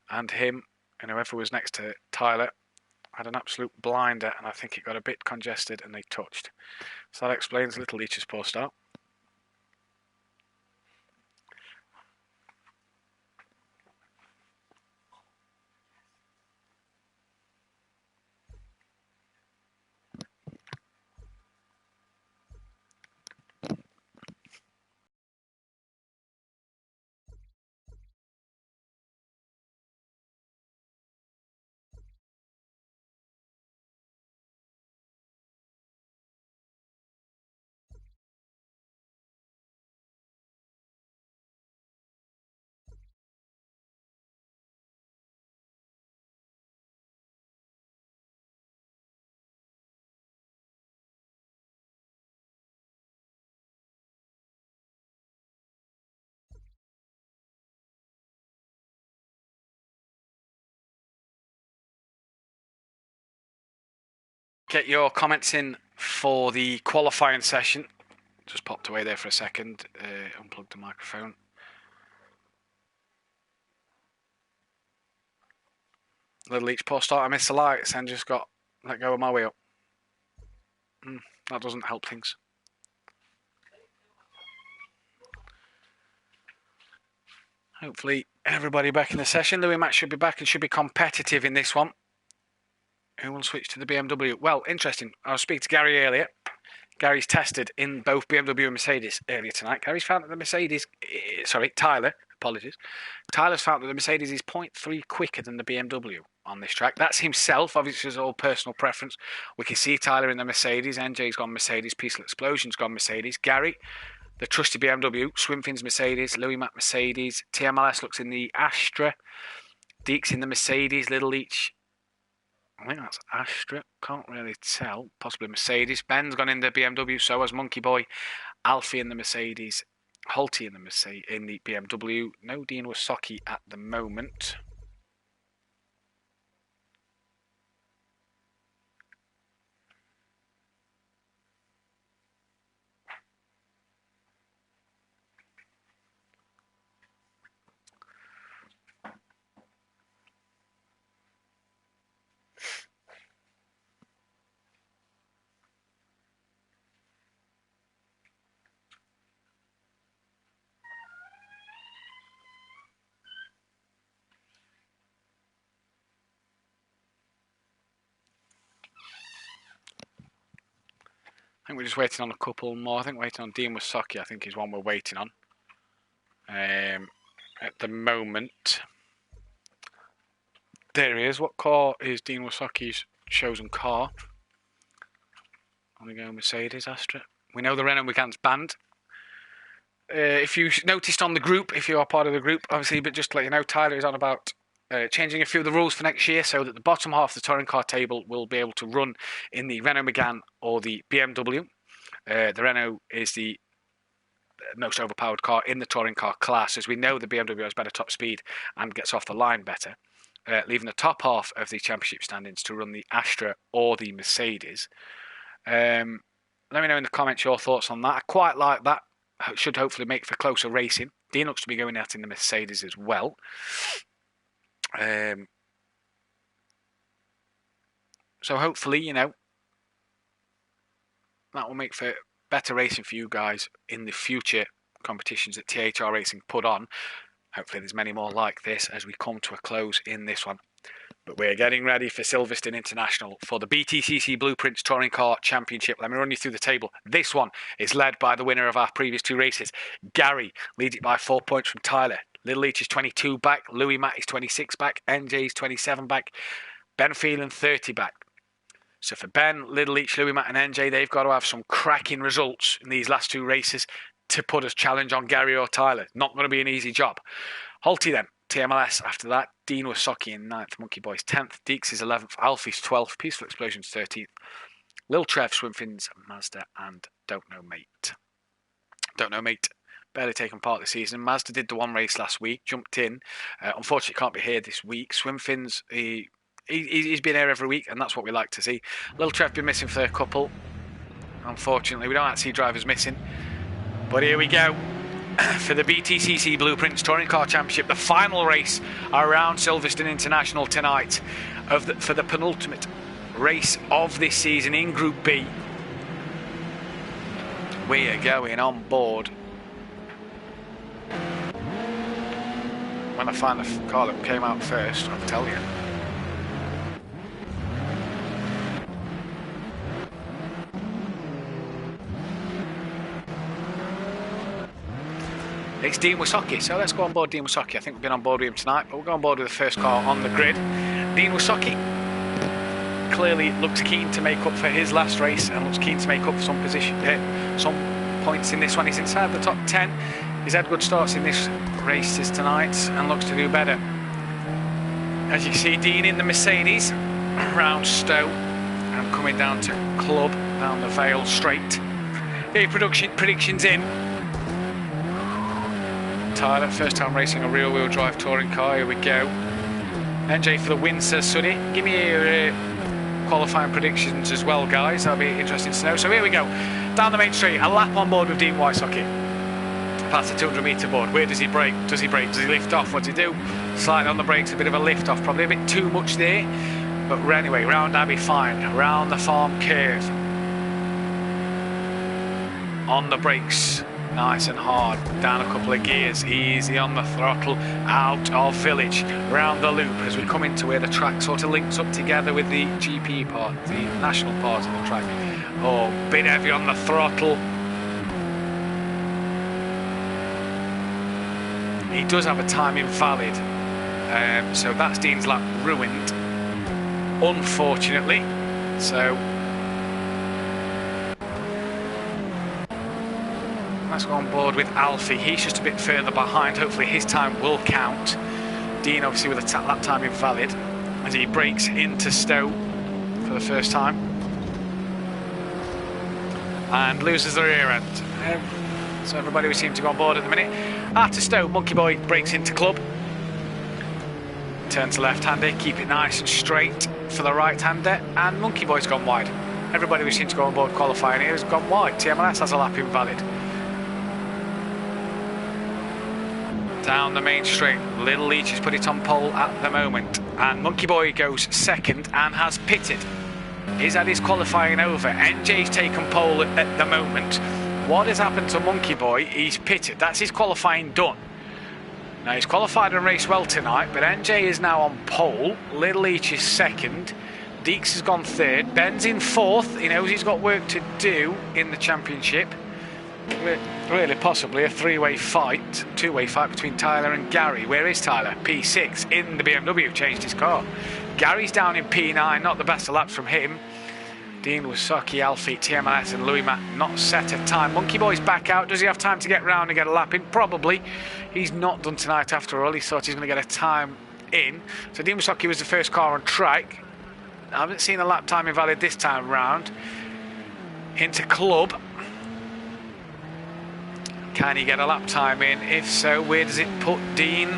and him and whoever was next to Tyler had an absolute blinder, and I think it got a bit congested and they touched. So that explains Little Leach's poor start. Get your comments in for the qualifying session. Just popped away there for a second, unplugged the microphone. Little Leach poor start, I missed the lights and just got let go of my wheel. That doesn't help things. Hopefully everybody back in the session. Louis Max should be back and should be competitive in this one. Who will switch to the BMW? Well, interesting. I was speaking to Gary earlier. Gary's tested in both BMW and Mercedes earlier tonight. Gary's found that the Mercedes... Tyler, apologies. Tyler's found that the Mercedes is 0.3 quicker than the BMW on this track. That's himself. Obviously, it's all personal preference. We can see Tyler in the Mercedes. NJ's gone Mercedes. Peaceful Explosion's gone Mercedes. Gary, the trusty BMW. Swimfin's Mercedes. Louis Mack Mercedes. TMLS looks in the Astra. Deeks in the Mercedes. Little Leach... I think that's Astra. Can't really tell. Possibly Mercedes. Ben's gone in the BMW. So has Monkey Boy. Alfie in the Mercedes. Halty in the BMW. No Dean Wasocki at the moment. I think we're just waiting on a couple more. I think waiting on Dean Wasocki, I think, is one we're waiting on. At the moment. There he is. What car is Dean Wasocki's chosen car? I'm going to go Mercedes Astra. We know the Renault Megane's banned. if you noticed on the group, if you are part of the group, obviously, but just to let you know, Tyler is on about changing a few of the rules for next year so that the bottom half of the touring car table will be able to run in the Renault Megane or the BMW. The Renault is the most overpowered car in the touring car class. As we know, the BMW has better top speed and gets off the line better, leaving the top half of the championship standings to run the Astra or the Mercedes. Let me know in the comments your thoughts on that. I quite like that. Should hopefully make for closer racing. Dean looks to be going out in the Mercedes as well. So hopefully, you know, that will make for better racing for you guys in the future competitions that THR Racing put on. Hopefully there's many more like this as we come to a close in this one. But we're getting ready for Silverstone International for the BTCC Blueprints Touring Car Championship. Let me run you through the table. This one is led by the winner of our previous two races. Gary leads it by 4 points from Tyler. Little Leach is 22 back. Louis Matt is 26 back. NJ is 27 back. Ben Phelan 30 back. So for Ben, Little Leach, Louis Matt and NJ, they've got to have some cracking results in these last two races to put a challenge on Gary or Tyler. Not going to be an easy job. Holty then. TMLS after that. Dean Wasocki in 9th. Monkey Boys 10th. Deeks is 11th. Alfie's 12th. Peaceful Explosions 13th. Lil Trev, Swimfins, Mazda and Don't Know Mate. Don't Know Mate barely taken part this season. Mazda did the one race last week. Jumped in. Unfortunately can't be here this week. Swimfins, he's been here every week and that's what we like to see. Lil Trev been missing for a couple. Unfortunately we don't actually see drivers missing. But here we go. For the BTCC Blueprints Touring Car Championship, the final race around Silverstone International tonight for the penultimate race of this season in Group B. We are going on board. When I find the car that came out first, I'll tell you. It's Dean Wasocki, so let's go on board Dean Wasocki. I think we've been on board with him tonight, but we'll go on board with the first car on the grid. Dean Wasocki clearly looks keen to make up for his last race and looks keen to make up for some points in this one. He's inside the top 10. He's had good starts in this race tonight and looks to do better. As you can see, Dean in the Mercedes round Stowe and coming down to Club down the Vale Straight. The predictions in. Tyler, first time racing a rear wheel drive touring car. Here we go. NJ for the win, says Suddy. Give me your qualifying predictions as well, guys. That'll be interesting to know. So here we go. Down the main straight, a lap on board with Dean Wasocki. Past the 200 metre board. Where does he brake? Does he brake? Does he lift off? What does he do? Sliding on the brakes, a bit of a lift off. Probably a bit too much there. But anyway, round Abbey fine. Round the farm curve. On the brakes. Nice and hard, down a couple of gears, easy on the throttle, out of village, round the loop as we come into where the track sort of links up together with the GP part, the national part of the track. Oh, bit heavy on the throttle. He does have a time invalid, so that's Dean's lap ruined, unfortunately. So let's go on board with Alfie. He's just a bit further behind. Hopefully his time will count. Dean obviously with a lap time invalid as he breaks into Stowe for the first time and loses the rear end. So everybody we seem to go on board at the minute. After Stowe, Monkey Boy breaks into Club. Turn to left-hander, keep it nice and straight for the right-hander, and Monkey Boy's gone wide. Everybody we seem to go on board qualifying here has gone wide. TMLS has a lap invalid. Down the main straight, Little Leach has put it on pole at the moment, and Monkey Boy goes second and has pitted. He's had his qualifying over. NJ's taken pole at the moment. What has happened to Monkey Boy? He's pitted. That's his qualifying done. Now he's qualified and raced well tonight, but NJ is now on pole. Little Leach is second. Deeks has gone third. Ben's in fourth. He knows he's got work to do in the championship. Really possibly a two-way fight between Tyler and Gary. Where is Tyler? P6 in the BMW, changed his car. Gary's down in P9, not the best of laps from him. Dean Wasocki, Alfie, TMLS and Louis Matt not set a time. Monkey Boy's back out. Does he have time to get round and get a lap in? Probably. He's not done tonight after all. He thought he's going to get a time in. So Dean Wasocki was the first car on track. I haven't seen a lap time invalid this time round. Into club. Can he get a lap time in? If so, where does it put Dean?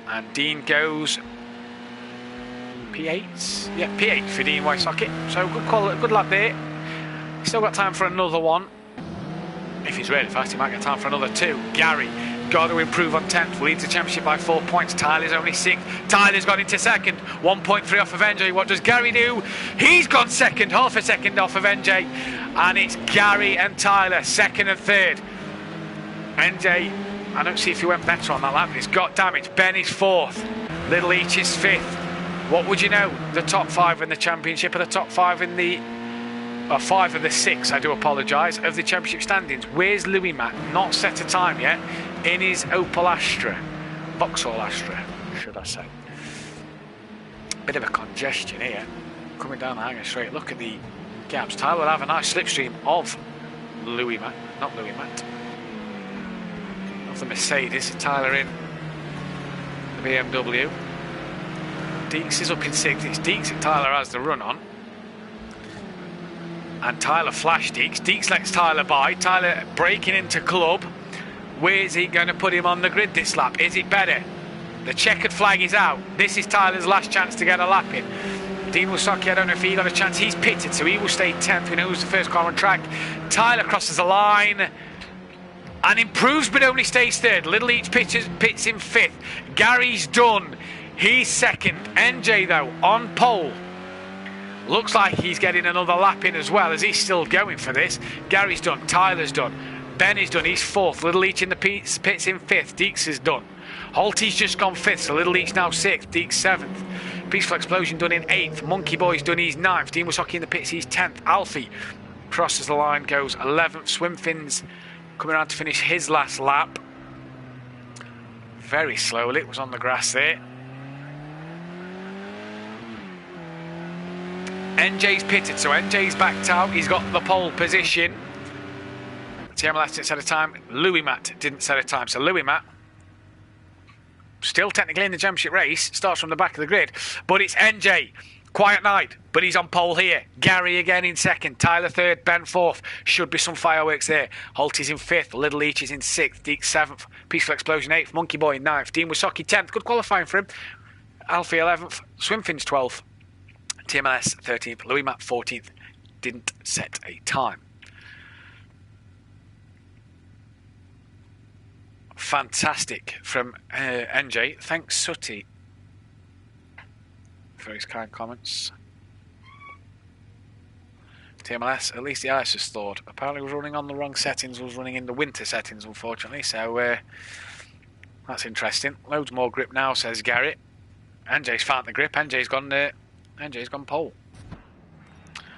And Dean goes P8. Yeah, P8 for Dean Wasocki. So good lap there. He's still got time for another one. If he's really fast, he might get time for another two. Gary, got to improve on 10th. Leads the championship by 4 points. Tyler's only 6th. Tyler's got into second. 1.3 off of NJ. What does Gary do? He's gone second. Half a second off of NJ. And it's Gary and Tyler, second and third. NJ, I don't see if he went better on that lap, but he's got damage. Ben is 4th. Little Each is 5th. What would you know? The top 5 in the championship are the top 5 in the... 5 of the 6, I do apologise, of the championship standings. Where's Louis Matt? Not set a time yet in his Opel Astra. Vauxhall Astra, should I say. Bit of a congestion here. Coming down the hanger straight. Look at the gaps. Tyler will have a nice slipstream of Louis Matt. Not Louis Matt. Of the Mercedes. Tyler in the BMW. Deeks is up in 6th. It's Deeks that Tyler has the run on. And Tyler flashed Deeks. Deeks lets Tyler by. Tyler breaking into club. Where's he going to put him on the grid this lap? Is it better? The checkered flag is out. This is Tyler's last chance to get a lap in. Dean Wasocki, I don't know if he got a chance. He's pitted, so he will stay 10th. We know who's the first car on track. Tyler crosses the line and improves, but only stays 3rd. Little Each pits in 5th. Gary's done. He's 2nd. NJ, though, on pole. Looks like he's getting another lap in as well, as he's still going for this. Gary's done. Tyler's done. Ben is done. He's 4th. Little Each in the pits in 5th. Deeks is done. Holty's just gone 5th, so Little Each now 6th. Deeks 7th. Peaceful Explosion done in 8th. Monkey Boy's done. He's 9th. Dean Wasocki in the pits. He's 10th. Alfie crosses the line, goes 11th. Swimfins coming around to finish his last lap. Very slowly. It was on the grass there. NJ's pitted, so NJ's backed out. He's got the pole position. TMLS didn't set a time. Louis Matt didn't set a time. So Louis Matt, still technically in the championship race, starts from the back of the grid. But it's NJ. Quiet night, but he's on pole here. Gary again in 2nd. Tyler 3rd. Ben 4th. Should be some fireworks there. Holty's in 5th. Little Each is in 6th. Deeks 7th. Peaceful Explosion 8th. Monkey Boy 9th. Dean Wasocki 10th. Good qualifying for him. Alfie 11th. Swimfins 12th. TMLS 13th, Louis Matt 14th, didn't set a time. Fantastic from NJ. Thanks, Sooty, for his kind comments. TMLS, at least the ice was thawed. Apparently was running on the wrong settings, was running in the winter settings, unfortunately, so that's interesting. Loads more grip now, says Garrett. NJ's found the grip, NJ's gone pole.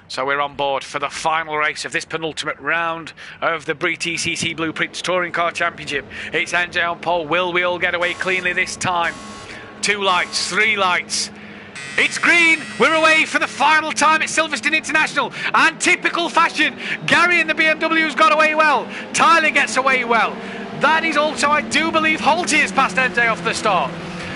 So we're on board for the final race of this penultimate round of the btcc Blueprints Touring Car Championship. It's NJ on pole. Will we all get away cleanly this time? 2 lights, 3 lights. It's green. We're away for the final time at Silverstone International. And typical fashion, Gary in the BMW's got away well. Tyler gets away well. That is also, I do believe, Holty has passed NJ off the start.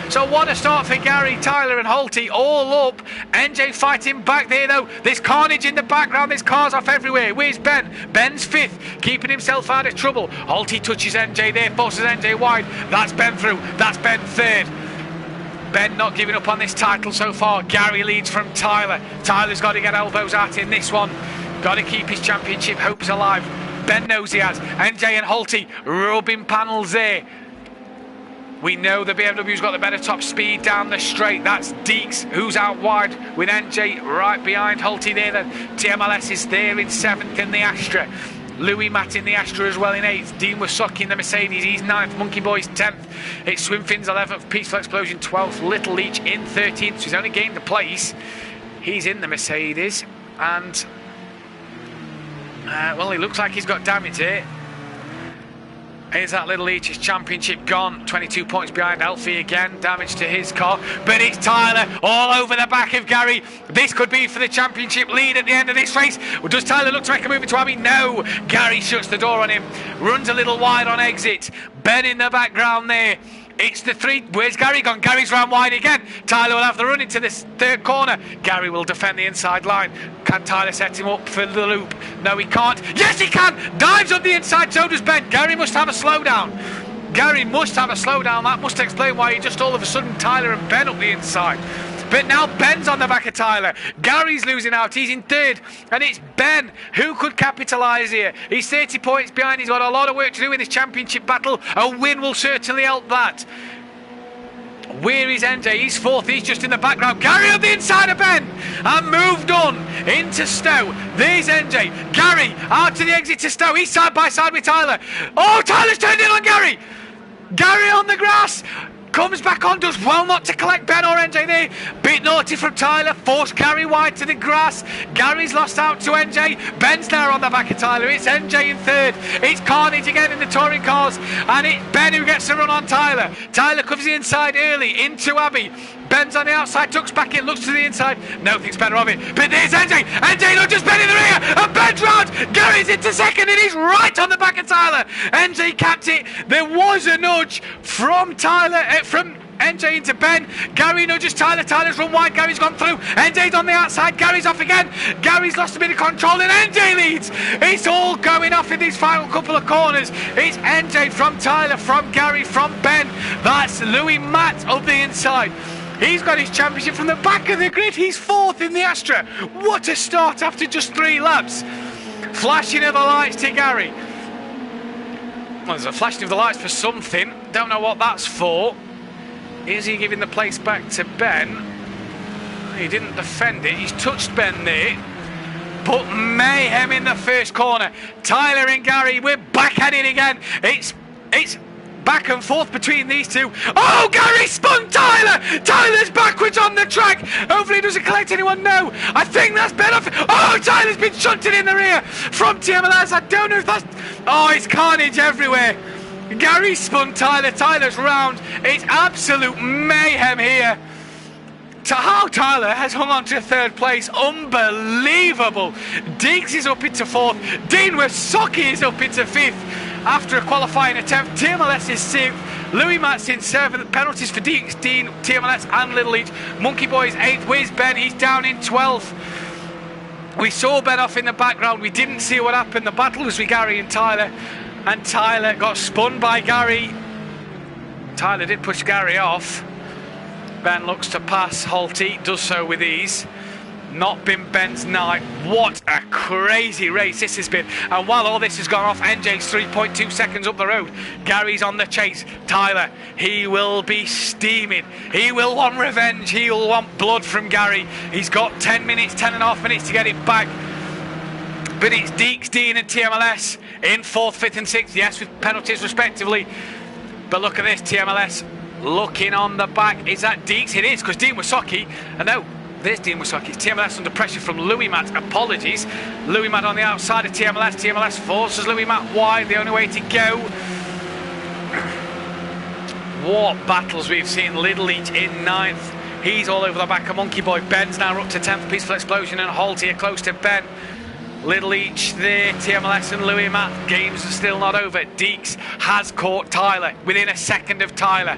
So what a start for Gary, Tyler and Holty all up. NJ fighting back there though. There's carnage in the background. There's cars off everywhere. Where's Ben? Ben's 5th, keeping himself out of trouble. Holty touches NJ there, forces NJ wide. That's Ben through. That's Ben 3rd. Ben not giving up on this title so far. Gary leads from Tyler. Tyler's got to get elbows out in this one. Got to keep his championship hopes alive. Ben knows he has. NJ and Holty rubbing panels there. We know the BMW's got the better top speed down the straight. That's Deeks, who's out wide with NJ right behind Holty there. Then TMLS is there in 7th in the Astra. Louis Matt in the Astra as well in 8th. Dean Wasocki in the Mercedes, he's 9th. Monkey Boy's 10th. It's Swimfins 11th. Peaceful Explosion 12th. Little Each in 13th. So he's only gained a place. He's in the Mercedes. And, well, he looks like he's got damage here. Is that Little Leach's championship gone? 22 points behind Alfie again. Damage to his car. But it's Tyler all over the back of Gary. This could be for the championship lead at the end of this race. Does Tyler look to make a move into Abbey? No. Gary shuts the door on him. Runs a little wide on exit. Ben in the background there. It's the three. Where's Gary gone? Gary's round wide again. Tyler will have the run into this third corner. Gary will defend the inside line. Can Tyler set him up for the loop? No, he can't. Yes, he can. Dives up the inside. So does Ben. Gary must have a slowdown. Gary must have a slowdown. That must explain why he just all of a sudden Tyler and Ben up the inside. But now Ben's on the back of Tyler. Gary's losing out. He's in third. And it's Ben who could capitalise here. He's 30 points behind. He's got a lot of work to do in this championship battle. A win will certainly help that. Where is NJ? He's fourth. He's just in the background. Gary on the inside of Ben. And moved on into Stowe. There's NJ. Gary out to the exit to Stowe. He's side by side with Tyler. Oh, Tyler's turned in on Gary. Gary on the grass. Comes back on, does well not to collect Ben or NJ there. Bit naughty from Tyler, forced Gary wide to the grass. Gary's lost out to NJ. Ben's now on the back of Tyler. It's NJ in third. It's carnage again in the touring cars. And it's Ben who gets the run on Tyler. Tyler comes the inside early into Abbey. Ben's on the outside, tucks back in, looks to the inside. No thinks better of it. But there's NJ. NJ nudges Ben in the rear. And Ben's round. Gary's into second and he's right on the back of Tyler. NJ capped it. There was a nudge from Tyler, from NJ into Ben. Gary nudges Tyler. Tyler's run wide. Gary's gone through. NJ's on the outside. Gary's off again. Gary's lost a bit of control and NJ leads. It's all going off in these final couple of corners. It's NJ from Tyler, from Gary, from Ben. That's Louis Matt up the inside. He's got his championship from the back of the grid. He's fourth in the Astra. What a start after just 3 laps. Flashing of the lights to Gary. Well, there's a flashing of the lights for something. Don't know what that's for. Is he giving the place back to Ben? He didn't defend it. He's touched Ben there. But mayhem in the first corner. Tyler and Gary, we're back at it again. It's back and forth between these two. Oh, Gary spun Tyler! Tyler's backwards on the track. Hopefully he doesn't collect anyone. No, I think that's Ben off. Oh, Tyler's been shunted in the rear from TMLS. I don't know if that's... Oh, it's carnage everywhere. Gary spun Tyler. Tyler's round. It's absolute mayhem here. To how Tyler has hung on to third place. Unbelievable. Deeks is up into fourth. Dean Wasocki is up into fifth. After a qualifying attempt, TMLS is 6th, Louis Matt's in 7th, penalties for Deeks, Dean, TMLS and Little Leach. Monkey Boy's 8th, where's Ben? He's down in 12th. We saw Ben off in the background, we didn't see what happened. The battle was with Gary and Tyler got spun by Gary. Tyler did push Gary off. Ben looks to pass Holty, does so with ease. Not been Ben's night. What a crazy race this has been. And while all this has gone off, NJ's 3.2 seconds up the road. Gary's on the chase. Tyler, he will be steaming. He will want revenge. He will want blood from Gary. He's got 10 and a half minutes to get it back. But it's Deeks, Dean and TMLS in 4th, 5th and 6th. Yes, with penalties respectively. But look at this, TMLS looking on the back. Is that Deeks? It is, because Dean Wasocki. And no, there's Dean Wasocki. It's TMLS under pressure from Louis Matt. Apologies. Louis Matt on the outside of TMLS. TMLS forces Louis Matt wide. The only way to go. What battles we've seen. Little Leach in 9th. He's all over the back of Monkey Boy. Ben's now up to 10th. Peaceful Explosion and Holt here close to Ben. Little Leach there. TMLS and Louis Matt. Games are still not over. Deeks has caught Tyler within a second of Tyler.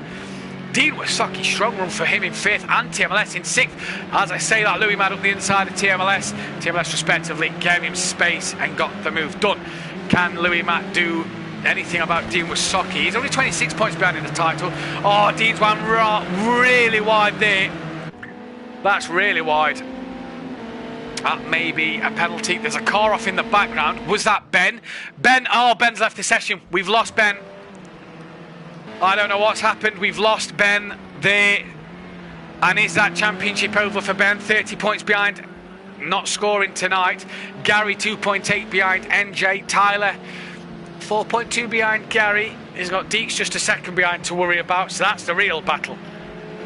Dean Wasocki, strong run for him in 5th and TMLS in 6th. As I say that, Louis Matt up the inside of TMLS. TMLS respectively gave him space and got the move done. Can Louis Matt do anything about Dean Wasocki? He's only 26 points behind in the title. Oh, Dean's one really wide there. That's really wide. That may be a penalty. There's a car off in the background. Was that Ben? Ben, oh, Ben's left the session. We've lost Ben. I don't know what's happened. We've lost Ben there. And is that championship over for Ben? 30 points behind, not scoring tonight. Gary 2.8 behind NJ. Tyler 4.2 behind Gary. He's got Deeks just a second behind to worry about. So that's the real battle.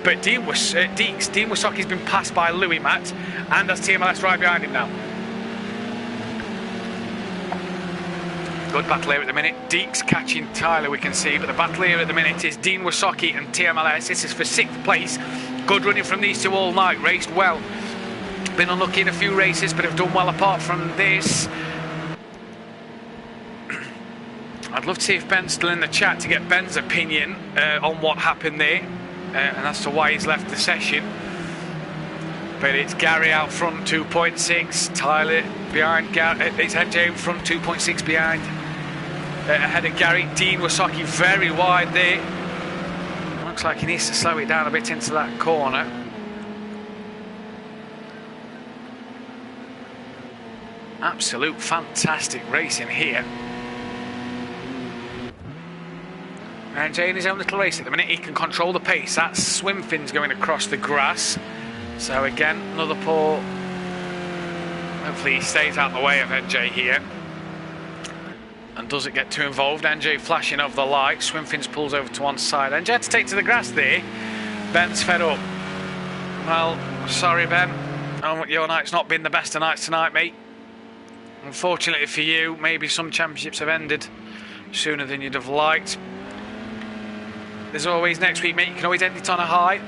But Dean Wasocki's been passed by Louis Matt. And there's TMLS right behind him now. good battle here at the minute. Deeks catching Tyler, we can see, but the battle here at the minute is Dean Wysocki and TMLS. This is for 6th place. Good running from these two all night, raced well. Been unlucky in a few races, but have done well apart from this. I'd love to see if Ben's still in the chat to get Ben's opinion on what happened there and as to why he's left the session. But it's Gary out front, 2.6. Tyler behind Gary. It's NJ in front, 2.6 behind. Ahead of Gary. Dean Wysocki very wide there. Looks like he needs to slow it down a bit into that corner. Absolute fantastic racing here. And Jay in his own little race at the minute, he can control the pace. That swim fin's going across the grass. So again, another poor. Hopefully he stays out the way of NJ here and doesn't get too involved. NJ flashing over the light. Swimfins pulls over to one side. NJ had to take to the grass there. Ben's fed up. Well, sorry Ben. Your night's not been the best of nights tonight, mate. Unfortunately for you, maybe some championships have ended sooner than you'd have liked. There's always next week, mate. You can always end it on a high.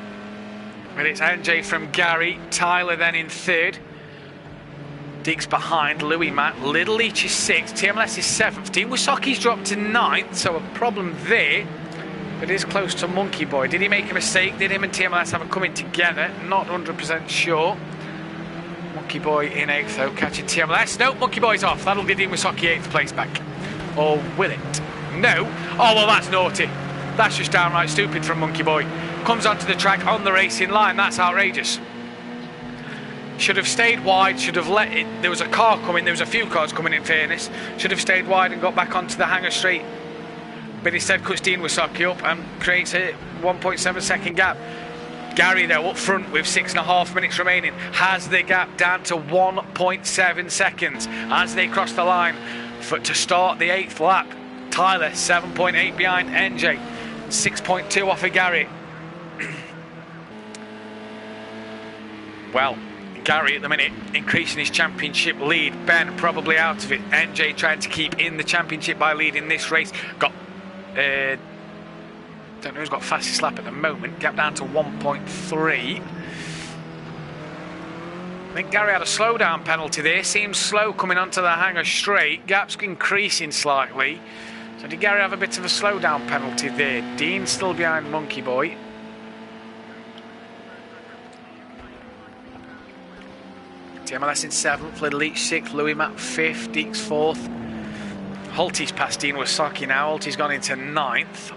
But it's NJ from Gary. Tyler then in 3rd. Deeks behind. Louis Matt. Little Leach is 6th. TMLS is 7th. Dean Wysocki's dropped to 9th. So a problem there. But it is close to Monkey Boy. Did he make a mistake? Did him and TMLS have a coming together? Not 100% sure. Monkey Boy in 8th though, catching TMLS. No, Monkey Boy's off. That'll give Dean Wysocki 8th place back. Or will it? No. Oh, well, that's naughty. That's just downright stupid from Monkey Boy. Comes onto the track on the racing line. That's outrageous. Should have stayed wide, should have let it. There was a car coming, there was a few cars coming in fairness. Should have stayed wide and got back onto the hangar straight. But instead cuts Dean Wysocki up and creates a 1.7 second gap. Gary though up front with 6.5 minutes remaining has the gap down to 1.7 seconds as they cross the line to start the 8th lap. Tyler 7.8 behind NJ, 6.2 off of Gary. Well, Gary at the minute increasing his championship lead. Ben probably out of it. NJ trying to keep in the championship by leading this race. Got don't know who's got fastest lap at the moment. Gap down to 1.3. I think Gary had a slowdown penalty there. Seems slow coming onto the hangar straight. Gap's increasing slightly. So did Gary have a bit of a slowdown penalty there? Dean still behind Monkey Boy. TMLS in 7th, Little Leach 6th, Louis Matt 5th, Deeks 4th. Holty's past Dean Wysocki now. Holty's gone into 9th.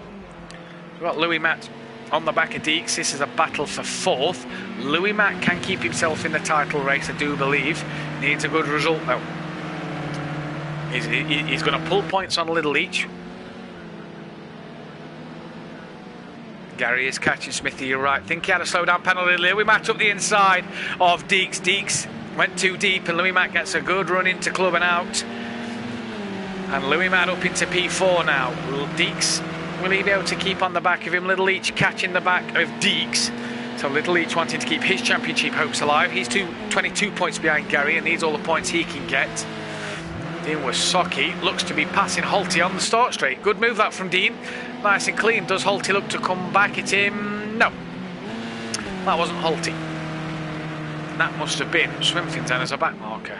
We've got Louis Matt on the back of Deeks. This is a battle for 4th. Louis Matt can keep himself in the title race, I do believe. Needs a good result though. He's going to pull points on Little Leach. Gary is catching Smithy, you're right. Think he had a slowdown penalty. Louis Matt up the inside of Deeks. Deeks went too deep and Louis Matt gets a good run into club and out. And Louis Matt up into P4 now. Deeks, will he be able to keep on the back of him? Little Leach catching the back of Deeks. So Little Leach wanting to keep his championship hopes alive. He's 22 points behind Gary and needs all the points he can get. Dean Wysocki looks to be passing Holty on the start straight. Good move that from Dean. Nice and clean. Does Holty look to come back at him? No. That wasn't Holty. That must have been Swimfins then as a back marker.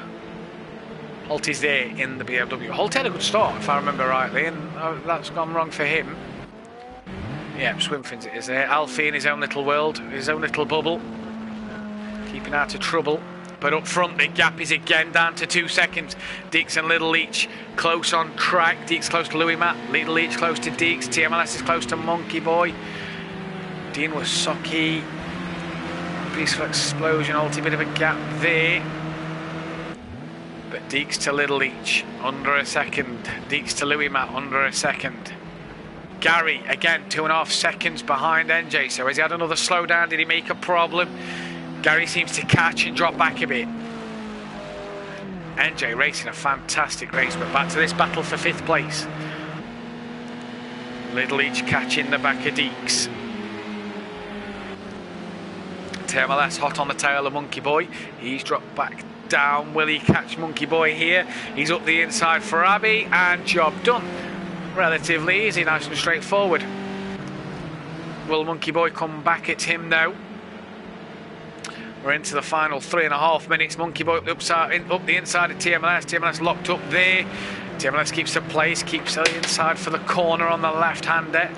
Holty's there in the BMW. Holty had a good start, if I remember rightly, and that's gone wrong for him. Yeah, Swimfins it is there. Alfie in his own little world, his own little bubble. Keeping out of trouble. But up front, the gap is again down to 2 seconds. Deeks and Little Leach close on track. Deeks close to Louis Matt. Little Leach close to Deeks. TMLS is close to Monkey Boy. Dean Wysocki. Peaceful explosion. Ulti bit of a gap there. But Deeks to Little Leach under a second. Deeks to Louis Matt under a second. Gary again 2.5 seconds behind NJ. So has he had another slowdown? Did he make a problem? Gary seems to catch and drop back a bit. NJ racing a fantastic race, but back to this battle for 5th place. Little Leach catching the back of Deeks. TMLS hot on the tail of Monkey Boy. He's dropped back down. Will he catch Monkey Boy here? He's up the inside for Abbey, and job done. Relatively easy, nice and straightforward. Will Monkey Boy come back at him now? We're into the final 3.5 minutes. Monkey Boy up the inside of TMLS. TMLS locked up there. TMLS keeps the place, keeps the inside for the corner on the left-hander.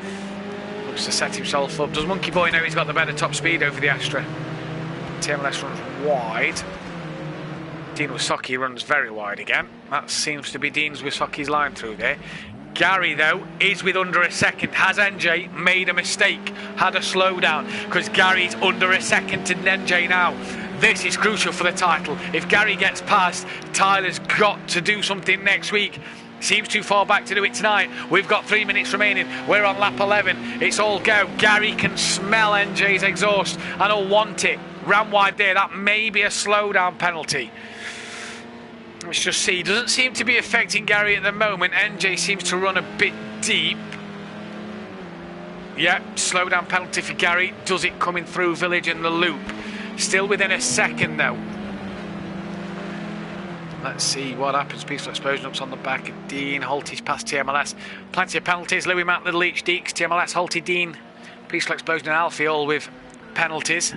Looks to set himself up. Does Monkey Boy know he's got the better top speed over the Astra? TMLS runs wide. Dean Wisocki runs very wide again. That seems to be Dean Wisocki's line through there. Gary, though, is with under a second. Has NJ made a mistake? Had a slowdown? Because Gary's under a second to NJ now. This is crucial for the title. If Gary gets past, Tyler's got to do something next week. Seems too far back to do it tonight. We've got 3 minutes remaining. We're on lap 11. It's all go. Gary can smell NJ's exhaust and he'll want it. Ran wide there. That may be a slowdown penalty. Let's just see. Doesn't seem to be affecting Gary at the moment. NJ seems to run a bit deep. Yep, slowdown penalty for Gary. Does it coming through Village and the loop? Still within a second though. Let's see what happens. Peaceful Explosion up's on the back of Dean. Holty's past TMLS. Plenty of penalties. Louis, Matt, Little Leach, Deeks, TMLS, Holty, Dean. Peaceful Explosion and Alfie all with penalties.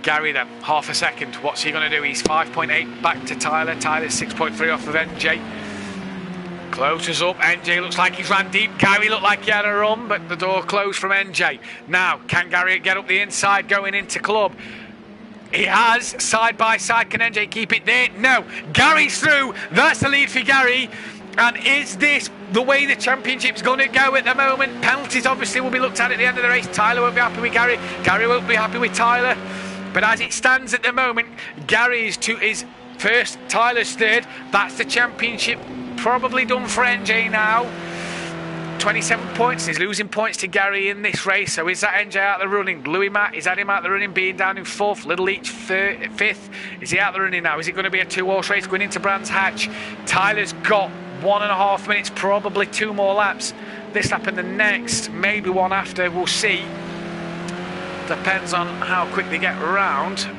Gary then, half a second. What's he going to do? He's 5.8 back to Tyler. Tyler's 6.3 off of NJ. Closes up. NJ looks like he's ran deep. Gary looked like he had a run, but the door closed from NJ. Now, can Gary get up the inside going into club? He has. Side by side. Can NJ keep it there? No. Gary's through. That's the lead for Gary. And is this the way the championship's going to go at the moment? Penalties obviously will be looked at the end of the race. Tyler won't be happy with Gary. Gary won't be happy with Tyler. But as it stands at the moment, Gary is first, Tyler's third. That's the championship probably done for NJ now. 27 points. He's losing points to Gary in this race. So is that NJ out of the running? Louis Matt, is that him out of the running, being down in fourth? Little Leach fifth. Is he out of the running now? Is it going to be a 2-horse race going into Brands Hatch? Tyler's got 1.5 minutes, probably 2 more laps. This lap and the next, maybe one after. We'll see. Depends on how quick they get around.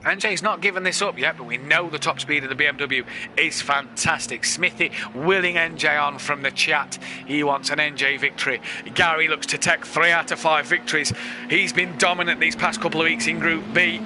NJ's not given this up yet, but we know the top speed of the BMW is fantastic. Smithy willing NJ on from the chat. He wants an NJ victory. Gary looks to take 3 out of 5 victories. He's been dominant these past couple of weeks in Group B.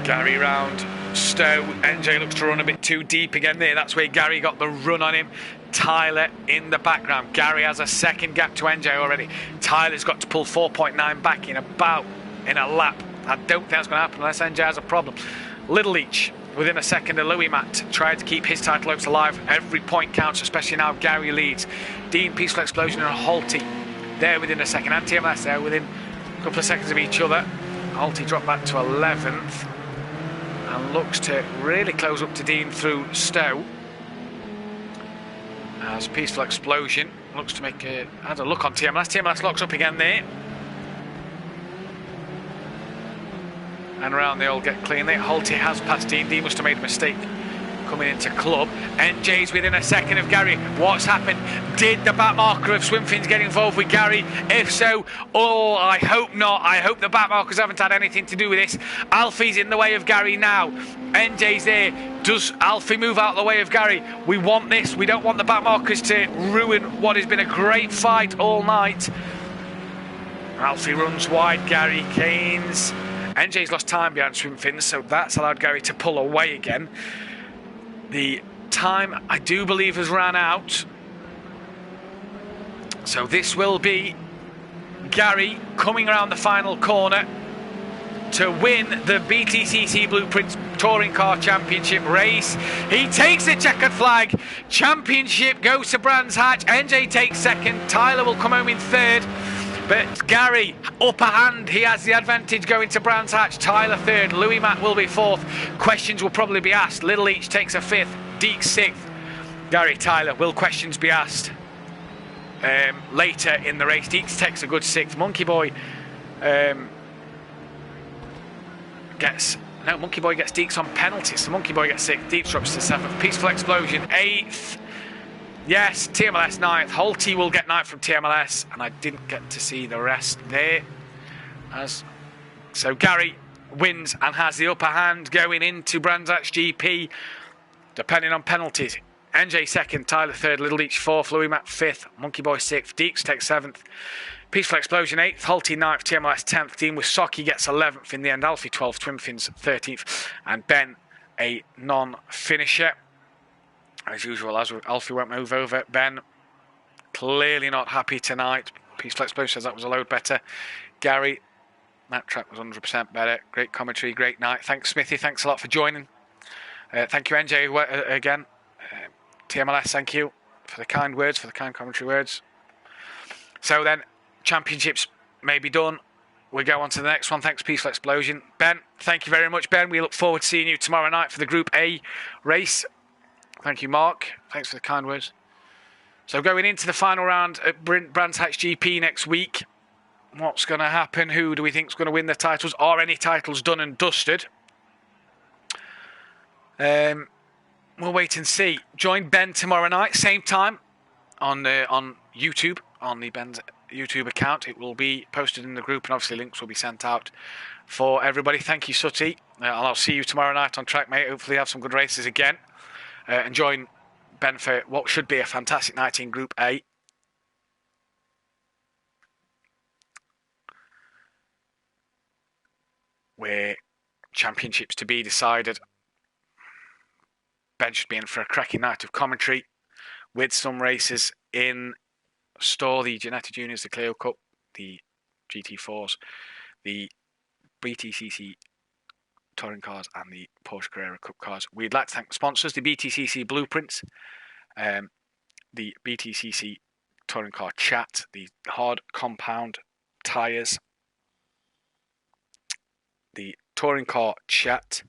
Gary round Stowe. NJ looks to run a bit too deep again there. That's where Gary got the run on him. Tyler in the background. Gary has a second gap to NJ already. Tyler's got to pull 4.9 back in a lap. I don't think that's going to happen unless NJ has a problem. Little Leach within a second of Louis Matt tried to keep his title hopes alive. Every point counts, especially now Gary leads. Dean, Peaceful Explosion and Holty there within a second. And TMS there within a couple of seconds of each other. Holty dropped back to 11th and looks to really close up to Dean through Stowe. As Peaceful Explosion looks to make had a look on TMLS. TMLS locks up again there. And around they all get clean there. Holty has passed Dean. Dean must have made a mistake coming into club. NJ's within a second of Gary. What's happened? Did the back marker of Swimfins get involved with Gary? If so, oh, I hope not. I hope the back markers haven't had anything to do with this. Alfie's in the way of Gary now. NJ's there. Does Alfie move out of the way of Gary? We want this. We don't want the back markers to ruin what has been a great fight all night. Alfie runs wide. Gary Keynes. NJ's lost time behind Swimfins, so that's allowed Gary to pull away again. The time, I do believe, has ran out. So this will be Gary coming around the final corner to win the BTCC Blueprints Touring Car Championship race. He takes the checkered flag. Championship goes to Brands Hatch. NJ takes second. Tyler will come home in third. But Gary, upper hand, he has the advantage going to Brands Hatch. Tyler third, Louis Matt will be fourth. Questions will probably be asked. Little Leach takes a fifth, Deek sixth. Gary, Tyler, will questions be asked later in the race? Deeks takes a good sixth. Monkey Boy gets Deeks on penalties. So Monkey Boy gets sixth, Deeks drops to seventh. Peaceful Explosion, eighth. Yes, TMLS 9th. Holty will get 9th from TMLS, and I didn't get to see the rest there. So Gary wins and has the upper hand going into Brands Hatch GP, depending on penalties. NJ second, Tyler third, Little Leach fourth, Louis Mack fifth, Monkey Boy sixth, Deeks takes seventh, Peaceful Explosion 8th, Halty 9th, TMLS 10th, Dean Wisocki gets 11th in the end, Alfie 12th, Twinfins 13th, and Ben a non-finisher. As usual, as Alfie won't move over, Ben clearly not happy tonight. Peaceful Explosion says that was a load better. Gary, that track was 100% better. Great commentary, great night. Thanks, Smithy. Thanks a lot for joining. Thank you, NJ, again. TMLS, thank you for the kind words, for the kind commentary words. So then, championships may be done. We go on to the next one. Thanks, Peaceful Explosion. Ben, thank you very much, Ben. We look forward to seeing you tomorrow night for the Group A race. Thank you, Mark. Thanks for the kind words. So going into the final round at Brands Hatch GP next week, what's going to happen? Who do we think is going to win the titles? Are any titles done and dusted? We'll wait and see. Join Ben tomorrow night, same time, on YouTube, on the Ben's YouTube account. It will be posted in the group, and obviously links will be sent out for everybody. Thank you, Sutty. I'll see you tomorrow night on track, mate. Hopefully have some good races again. And join Ben for what should be a fantastic night in Group A. Where championships to be decided. Ben should be in for a cracking night of commentary with some races in store. The Ginetta Juniors, the Clio Cup, the GT4s, the BTCC Touring cars and the Porsche Carrera Cup cars. We'd like to thank the sponsors, the BTCC Blueprints, the BTCC Touring Car Chat, the Hard Compound Tyres, the Touring Car Chat,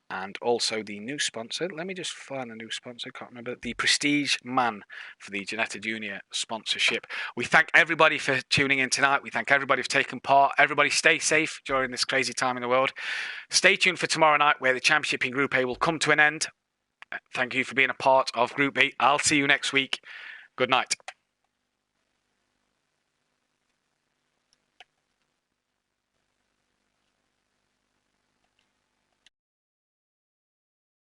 and also the new sponsor. Let me just find the new sponsor. I can't remember. The Prestige Man for the Ginetta Junior sponsorship. We thank everybody for tuning in tonight. We thank everybody for taking part. Everybody stay safe during this crazy time in the world. Stay tuned for tomorrow night where the championship in Group A will come to an end. Thank you for being a part of Group A. I'll see you next week. Good night.